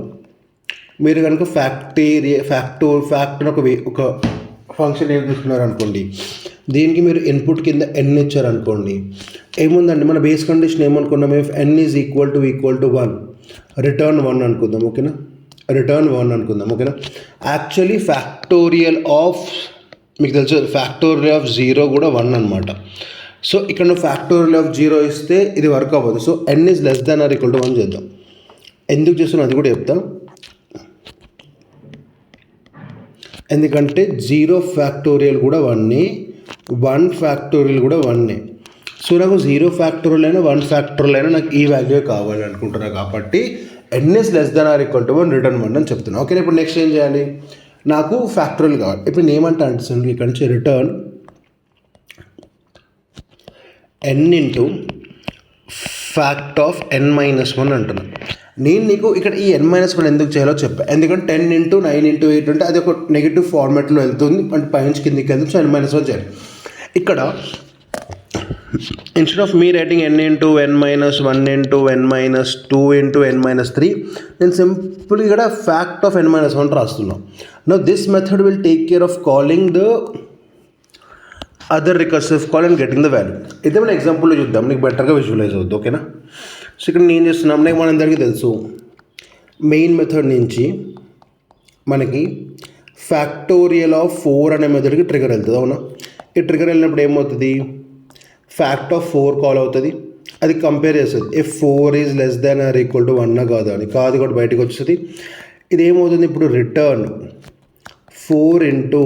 మీరు కనుక ఫ్యాక్ట్ అని ఒక ఫంక్షన్ ఏం తీసుకున్నారు అనుకోండి. దీనికి మీరు ఇన్పుట్ కింద n ఇచ్చారనుకోండి. ఏముందండి మన బేస్ కండిషన్ ఏమనుకున్నాం? If n is equal to 1 return 1 అనుకుందాం. ఓకేనా? రిటర్న్ 1 అనుకుందాం. ఓకేనా? యాక్చువల్లీ ఫ్యాక్టోరియల్ ఆఫ్ మీకు తెలుసు ఫ్యాక్టోరియల్ ఆఫ్ 0 కూడా 1 అనమాట. సో ఇక్కడ నువ్వు ఫ్యాక్టోరియల్ ఆఫ్ 0 ఇస్తే ఇది వర్క్ అవ్వదు. So n is less than or equal to 1 చేద్దాం. ఎందుకు చేస్తున్నా అది కూడా చెప్తాను. ఎందుకంటే 0 ఫ్యాక్టోరియల్ కూడా 1, 1 ఫ్యాక్టోరియల్ కూడా 1. సో నాకు 0 ఫ్యాక్టోరియల్ అయినా 1 ఫ్యాక్టోరియల్ అయినా నాకు ఈ వాల్యూ కావాలి అనుకుంటున్నా కాబట్టి n is less than or equal to 1 return 1 అని చెప్తున్నా. ఓకే, ఇప్పుడు నెక్స్ట్ ఏం చేయాలి, నాకు ఫ్యాక్టోరియల్ కావాలి. ఇప్పుడు నేను ఏమంటా అంటే ఇక్కడ నుంచి return n into fact of n-1 అంటున్నా. నేను నీకు ఇక్కడ ఈ n-1 ఎందుకు చేయాలో చెప్పా, ఎందుకంటే 10 ఇంటూ 9 ఇంటూ 8 అంటే అది ఒక నెగిటివ్ ఫార్మాట్లో వెళ్తుంది, అంటే పైనుంచి కిందికి వెళ్తుంది. సో n-1 చేయాలి. ఇక్కడ instead of me writing n into n-1 into n-2 into n-3 నేను సింపుల్గా ఇక్కడ ఫ్యాక్ట్ ఆఫ్ n-1 రాస్తున్నాను. Now this method will take care of calling the other recursive call and getting the value. అయితే మన ఎగ్జాంపుల్లో చూద్దాం, నీకు బెటర్గా విజువలైజ్ అవుద్ది. ఓకేనా, సో ఇక్కడ నేను చేస్తున్నాం, మనకి మనందరికీ తెలుసు మెయిన్ మెథడ్ నుంచి మనకి ఫ్యాక్టోరియల్ ఆఫ్ 4 అనే మెథడ్కి ట్రిగర్ వెళ్తుంది. అవునా, ఈ ట్రిగర్ వెళ్ళినప్పుడు ఏమవుతుంది, ఫ్యాక్ట్ ఆఫ్ 4 కాల్ అవుతుంది. అది కంపేర్ చేస్తుంది if 4 is less than or equal to 1 కాదు అని, కాదు కూడా బయటకు వస్తుంది. ఇది ఏమవుతుంది, ఇప్పుడు return 4 into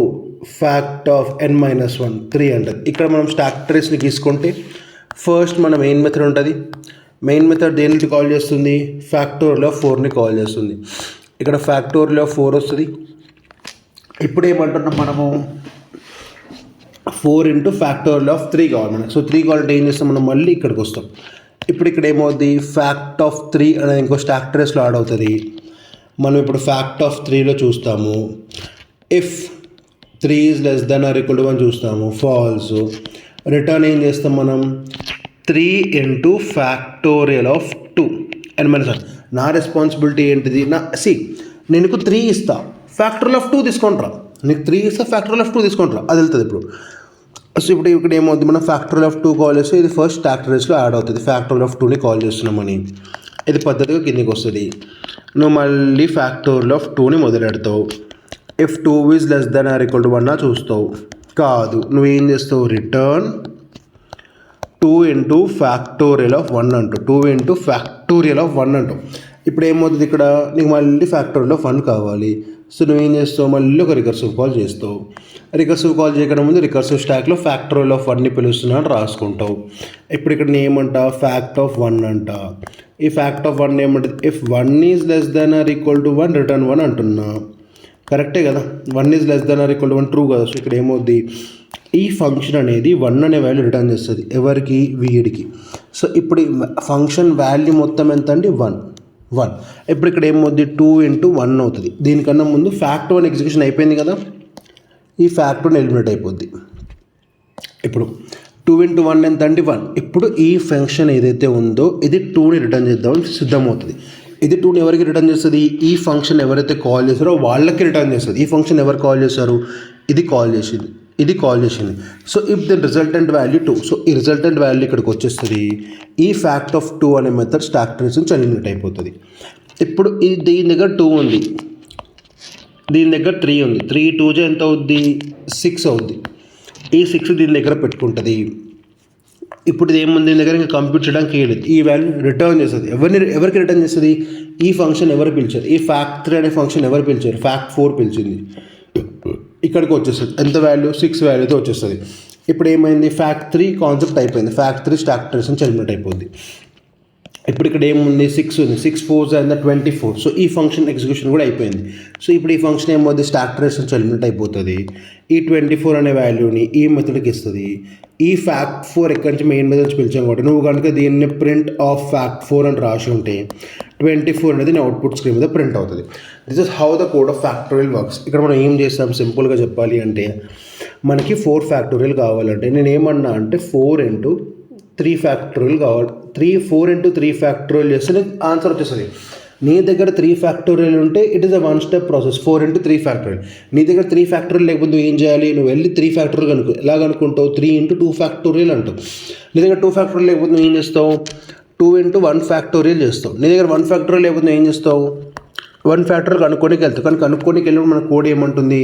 fact of n-1 3 అంటది. ఇక్కడ మనం స్టాక్ ట్రేస్ని తీసుకుంటే ఫస్ట్ మన మెయిన్ మెథడ్ ఉంటుంది. మెయిన్ మెథడ్ దేనికి కాల్ చేస్తుంది, ఫ్యాక్టోరియల్ ఆఫ్ 4ని కాల్ చేస్తుంది. ఇక్కడ ఫ్యాక్టోరియల్ ఆఫ్ 4 వస్తుంది. ఇప్పుడు ఏమంటున్నాం మనము, 4 ఇంటూ ఫ్యాక్టోరియల్ ఆఫ్ 3 కావాలి మనకు. సో 3 కావాలంటే ఏం చేస్తాం, మనం మళ్ళీ ఇక్కడికి వస్తాం. ఇప్పుడు ఇక్కడ ఏమవుతుంది, ఫ్యాక్ట్ ఆఫ్ 3 అనేది ఇంకో స్టాక్ ట్రేస్లో యాడ్ అవుతుంది. మనం ఇప్పుడు ఫ్యాక్ట్ ఆఫ్ 3లో చూస్తాము, if 3 is less than or equal to 1 చూస్తాము, ఫాల్స్. రిటర్న్ ఏం చేస్తాం మనం, 3 ఇంటూ ఫ్యాక్టోరియల్ ఆఫ్ 2 n-1. నా రెస్పాన్సిబిలిటీ ఏంటిది, నేను నీకు 3 ఇస్తా, ఫ్యాక్టోరియల్ ఆఫ్ 2 తీసుకుంటారా, నీకు 3 ఇస్తా, ఫ్యాక్టోరియల్ ఆఫ్ 2 తీసుకుంటారా, అది వెళ్తుంది ఇప్పుడు. సో ఇప్పుడు ఇక్కడ ఏమవుతుంది, మనం ఫ్యాక్టోరియల్ ఆఫ్ 2 కాల్ చేస్తే ఇది ఫస్ట్ స్టాక్ ట్రేస్లో యాడ్ అవుతుంది. ఫ్యాక్టోరియల్ ఆఫ్ 2ని కాల్ చేస్తున్నామని ఇది పద్ధతిగా కిందికి వస్తుంది. నువ్వు మళ్ళీ ఫ్యాక్టోరియల్ ఆఫ్ 2ని మొదలెడతావు. If 2 is less than or equal to 1 చూస్తావు, కాదు, నువ్వేం చేస్తావు, రిటర్న్ 2 ఇంటూ ఫ్యాక్టోరియల్ ఆఫ్ 1 అంటూ, 2 ఇంటూ ఫ్యాక్టోరియల్ ఆఫ్ 1 అంటూ. ఇప్పుడు ఏమవుతుంది, ఇక్కడ నీకు మళ్ళీ ఫ్యాక్టోరియల్ ఆఫ్ 1 కావాలి. సో నువ్వేం చేస్తావు, మళ్ళీ ఒక రికర్సివ్ కాల్ చేస్తావు. రికర్సివ్ కాల్ చేయకుండా ముందు రికర్సివ్ స్టాక్లో ఫ్యాక్టోరియల్ ఆఫ్ 1ని పిలుస్తున్నా అని రాసుకుంటావు. ఇప్పుడు ఇక్కడ ఏమంటా, ఫ్యాక్ట్ ఆఫ్ 1 అంట. ఈ ఫ్యాక్ట్ ఆఫ్ 1 ఏమంటుంది, if 1 is less than or equal to 1 return 1 అంటున్నా. కరెక్టే కదా, 1 is less than or equal to 1 true కదా. సో ఇక్కడ ఏమవుద్ది, ఈ ఫంక్షన్ అనేది 1 అనే వాల్యూ రిటర్న్ చేస్తుంది. ఎవరికి, వీడికి. సో ఇప్పుడు ఫంక్షన్ వాల్యూ మొత్తం ఎంత అండి, 1. ఇప్పుడు ఇక్కడ ఏమవుద్ది, 2 ఇంటూ 1 అవుతుంది. దీనికన్నా ముందు ఫ్యాక్ట్ 1 ఎగ్జిక్యూషన్ అయిపోయింది కదా, ఈ ఫ్యాక్ట్ 1 ఎలిమినేట్ అయిపోద్ది. ఇప్పుడు 2 ఇంటూ 1 ఎంత అండి, 1. ఇప్పుడు ఈ ఫంక్షన్ ఏదైతే ఉందో ఇది 2ని రిటర్న్ చేద్దామని సిద్ధమవుతుంది. ఇది 2ని ఎవరికి రిటర్న్ చేస్తుంది, ఈ ఫంక్షన్ ఎవరైతే కాల్ చేస్తారో వాళ్ళకి రిటర్న్ చేస్తుంది. ఈ ఫంక్షన్ ఎవరు కాల్ చేశారు, ఇది కాల్ చేసింది, ఇది కాల్ చేసింది. So if the resultant value 2, so ఈ రిజల్టెంట్ వాల్యూ ఇక్కడికి వచ్చేస్తుంది. ఈ ఫ్యాక్ట్ ఆఫ్ 2 అనే మెథడ్ స్టాక్ ట్రేస్ నుంచి ఎలిమినేట్ అయిపోతుంది. ఇప్పుడు దీని దగ్గర 2 ఉంది, దీని దగ్గర 3 ఉంది. 3 2 ఎంత అవుద్ది, 6 అవుద్ది. ఈ 6 దీని దగ్గర పెట్టుకుంటుంది. ఇప్పుడు ఇది ఏముంది, దీని దగ్గర ఇంకా కంప్యూట్ చేయడానికి లేదు. ఈ వాల్యూ రిటర్న్ చేస్తుంది. ఎవరికి రిటర్న్ చేస్తుంది, ఈ ఫంక్షన్ ఎవరు పిలిచారు, ఈ ఫ్యాక్ట్ 3 అనే ఫంక్షన్ ఎవరు పిలిచారు, ఫ్యాక్ట్ 4 పిలిచింది. ఇక్కడికి వచ్చేస్తుంది, ఎంత వాల్యూ, 6 వాల్యూతో వచ్చేస్తుంది. ఇప్పుడు ఏమైంది, ఫ్యాక్ట్ 3 కాన్సెప్ట్ అయిపోయింది. ఫ్యాక్ట్ 3 స్టాక్ ట్రేస్ నుంచి ఎలిమినేట్ అయిపోద్ది. ఇప్పుడు ఇక్కడ ఏముంది, 6 ఉంది. 6 4 అండ్ 24. సో ఈ ఫంక్షన్ ఎగ్జిక్యూషన్ కూడా అయిపోయింది. సో ఇప్పుడు ఈ ఫంక్షన్ ఏమవుతుంది, స్టాక్ ట్రేస్ నుంచి ఎలిమినేట్ అయిపోతుంది. ఈ 24 అనే వాల్యూని ఈ మెథడ్కి ఇస్తుంది. ఈ ఫ్యాక్ట్ 4 ఎక్కడి నుంచి మెయిన్ మెథడ్ నుంచి పిలిచాం కాబట్టి నువ్వు కనుక దీన్ని ప్రింట్ ఆఫ్ ఫ్యాక్ట్ 4 అని రాసి ఉంటే 24 అనేది నీ అవుట్పుట్ స్క్రీన్ మీద ప్రింట్ అవుతుంది. This is how the code of factorial works. ఇక్కడ మనం ఏం చేస్తాం, సింపుల్గా చెప్పాలి అంటే మనకి 4 ఫ్యాక్టోరియల్ కావాలంటే నేను ఏమన్నా అంటే 4 ఇంటూ 3 ఫ్యాక్టోరియల్ కావాలి. 4 ఇంటూ 3 ఫ్యాక్టోరియల్ చేస్తే నీకు ఆన్సర్ వచ్చేస్తుంది. నీ దగ్గర 3 ఫ్యాక్టోరియల్ ఉంటే it is a 1 step process. 4 into 3 factorial. నీ దగ్గర 3 ఫ్యాక్టోరియల్ లేకపోతే నువ్వు ఏం చేయాలి, నువ్వు వెళ్ళి 3 ఫ్యాక్టోరియల్ కనుక్కో. ఎలా కనుక్కుంటావు, 3 ఇంటూ 2 ఫ్యాక్టోరియల్ అంటావు. నీ దగ్గర 2 ఫ్యాక్టోరియల్ లేకపోతే నువ్వు ఏం చేస్తావు, 2 ఇంటూ 1 ఫ్యాక్టోరియల్ చేస్తావు. నీ దగ్గర 1 ఫ్యాక్టోరియల్ లేకపోతే నువ్వు ఏం చేస్తావు, 1 ఫ్యాక్టోరియల్ కనుక్కోనికి వెళ్తావు. కానీ కనుక్కోనికి వెళ్ళినప్పుడు మన కోడ్ ఏమంటుంది,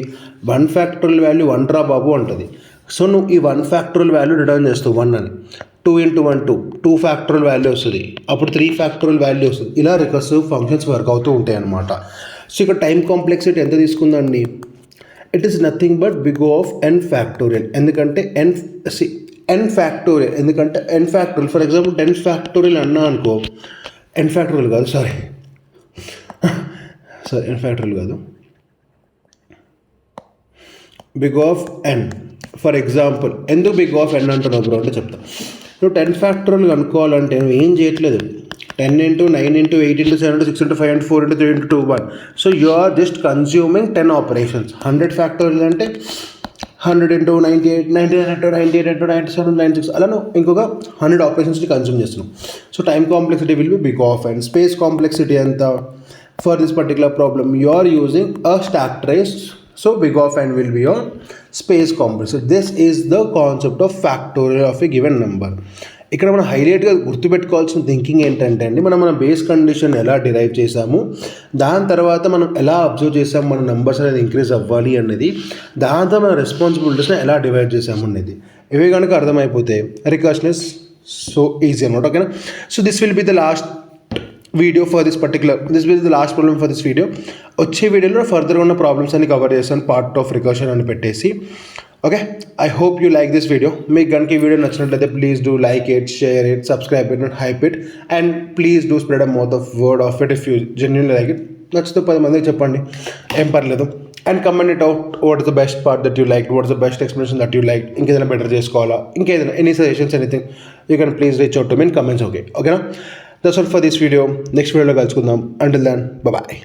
1 ఫ్యాక్టోరియల్ వాల్యూ 1 రా బాబు అంటుంది. సో నువ్వు ఈ 1 ఫ్యాక్టోరియల్ వాల్యూ రిటర్న్ చేస్తావు 1 అని. 2 ఇంటూ 1 2 ఫ్యాక్టోరియల్ వాల్యూ వస్తుంది. అప్పుడు 3 ఫ్యాక్టోరియల్ వాల్యూ వస్తుంది. ఇలా రికర్సివ్ ఫంక్షన్స్ వర్క్ అవుతూ ఉంటాయి అన్నమాట. సో ఇక్కడ టైం కాంప్లెక్సిటీ ఎంత తీసుకుందండి, it is nothing but big O of n factorial. ఎందుకంటే n ఫ్యాక్టోరియల్, ఎందుకంటే n factorial, for example 10 factorial అన్నా అనుకో, n ఫ్యాక్టోరియల్ కాదు, సారీ n ఫ్యాక్టోరియల్ కాదు, big O of n. For example ఎందుకు బిగ్ O ఆఫ్ n అంటున్నావు bro అంటే చెప్తా. నువ్వు 10 ఫ్యాక్టోరియల్ అనుకోవాలంటే నువ్వు ఏం చేయట్లేదు, 10 into 9 into 8 into 7 into 6 into 5 into 4 into 3 into 2 1. So you are just consuming 10 operations. 100 factorial అంటే 100 into 98, 99 into 98 into 97, 96 అలా నువ్వు ఇంకొక 100 ఆపరేషన్స్ని కన్జ్యూమ్ చేస్తున్నావు. So time complexity will be big O of n. Space complexity ఎంత for this particular problem you are using a stack trace. So big O of n will be your space complexity. This is the concept of factorial of a given number. ఇక్కడ మనం హైలైట్గా గుర్తుపెట్టుకోవాల్సిన thinking ఏంటంటే అండి, మన base condition ఎలా derive చేసాము, దాని తర్వాత మనం ఎలా అబ్జర్వ్ చేసాము మన నెంబర్స్ అనేది ఇంక్రీజ్ అవ్వాలి అనేది, దాంతో మన రెస్పాన్సిబిలిటీస్ని ఎలా డివైడ్ చేసాము అనేది, ఇవి కనుక అర్థమైపోతే రికర్షన్ ఇస్ సో ఈజీ అనమాట. ఓకేనా. So this will be the last video for this will the last problem for this video. వచ్చే వీడియోలో ఫర్దర్గా ఉన్న ప్రాబ్లమ్స్ అన్ని కవర్ చేస్తాను, పార్ట్ ఆఫ్ రికర్షన్ అని పెట్టేసి. Okay, I hope you like this video. మీకు కనుక ఈ వీడియో నచ్చినట్లయితే please do like it, share it, subscribe it, and hype it, and please do spread a mouth of word of it if you genuinely like it. నచ్చితే 10 మందికి చెప్పండి, ఏం పర్లేదు. And comment it out, what is the best part that you like, what is the best explanation that you like, ఇంకేదైనా better చేసుకోవాలా, ఇంకేదైనా any suggestions, anything you can please reach out to me in comments. ఓకేనా. That's all for this video. Next వీడియోలో కలుసుకుందాం. Until then, bye.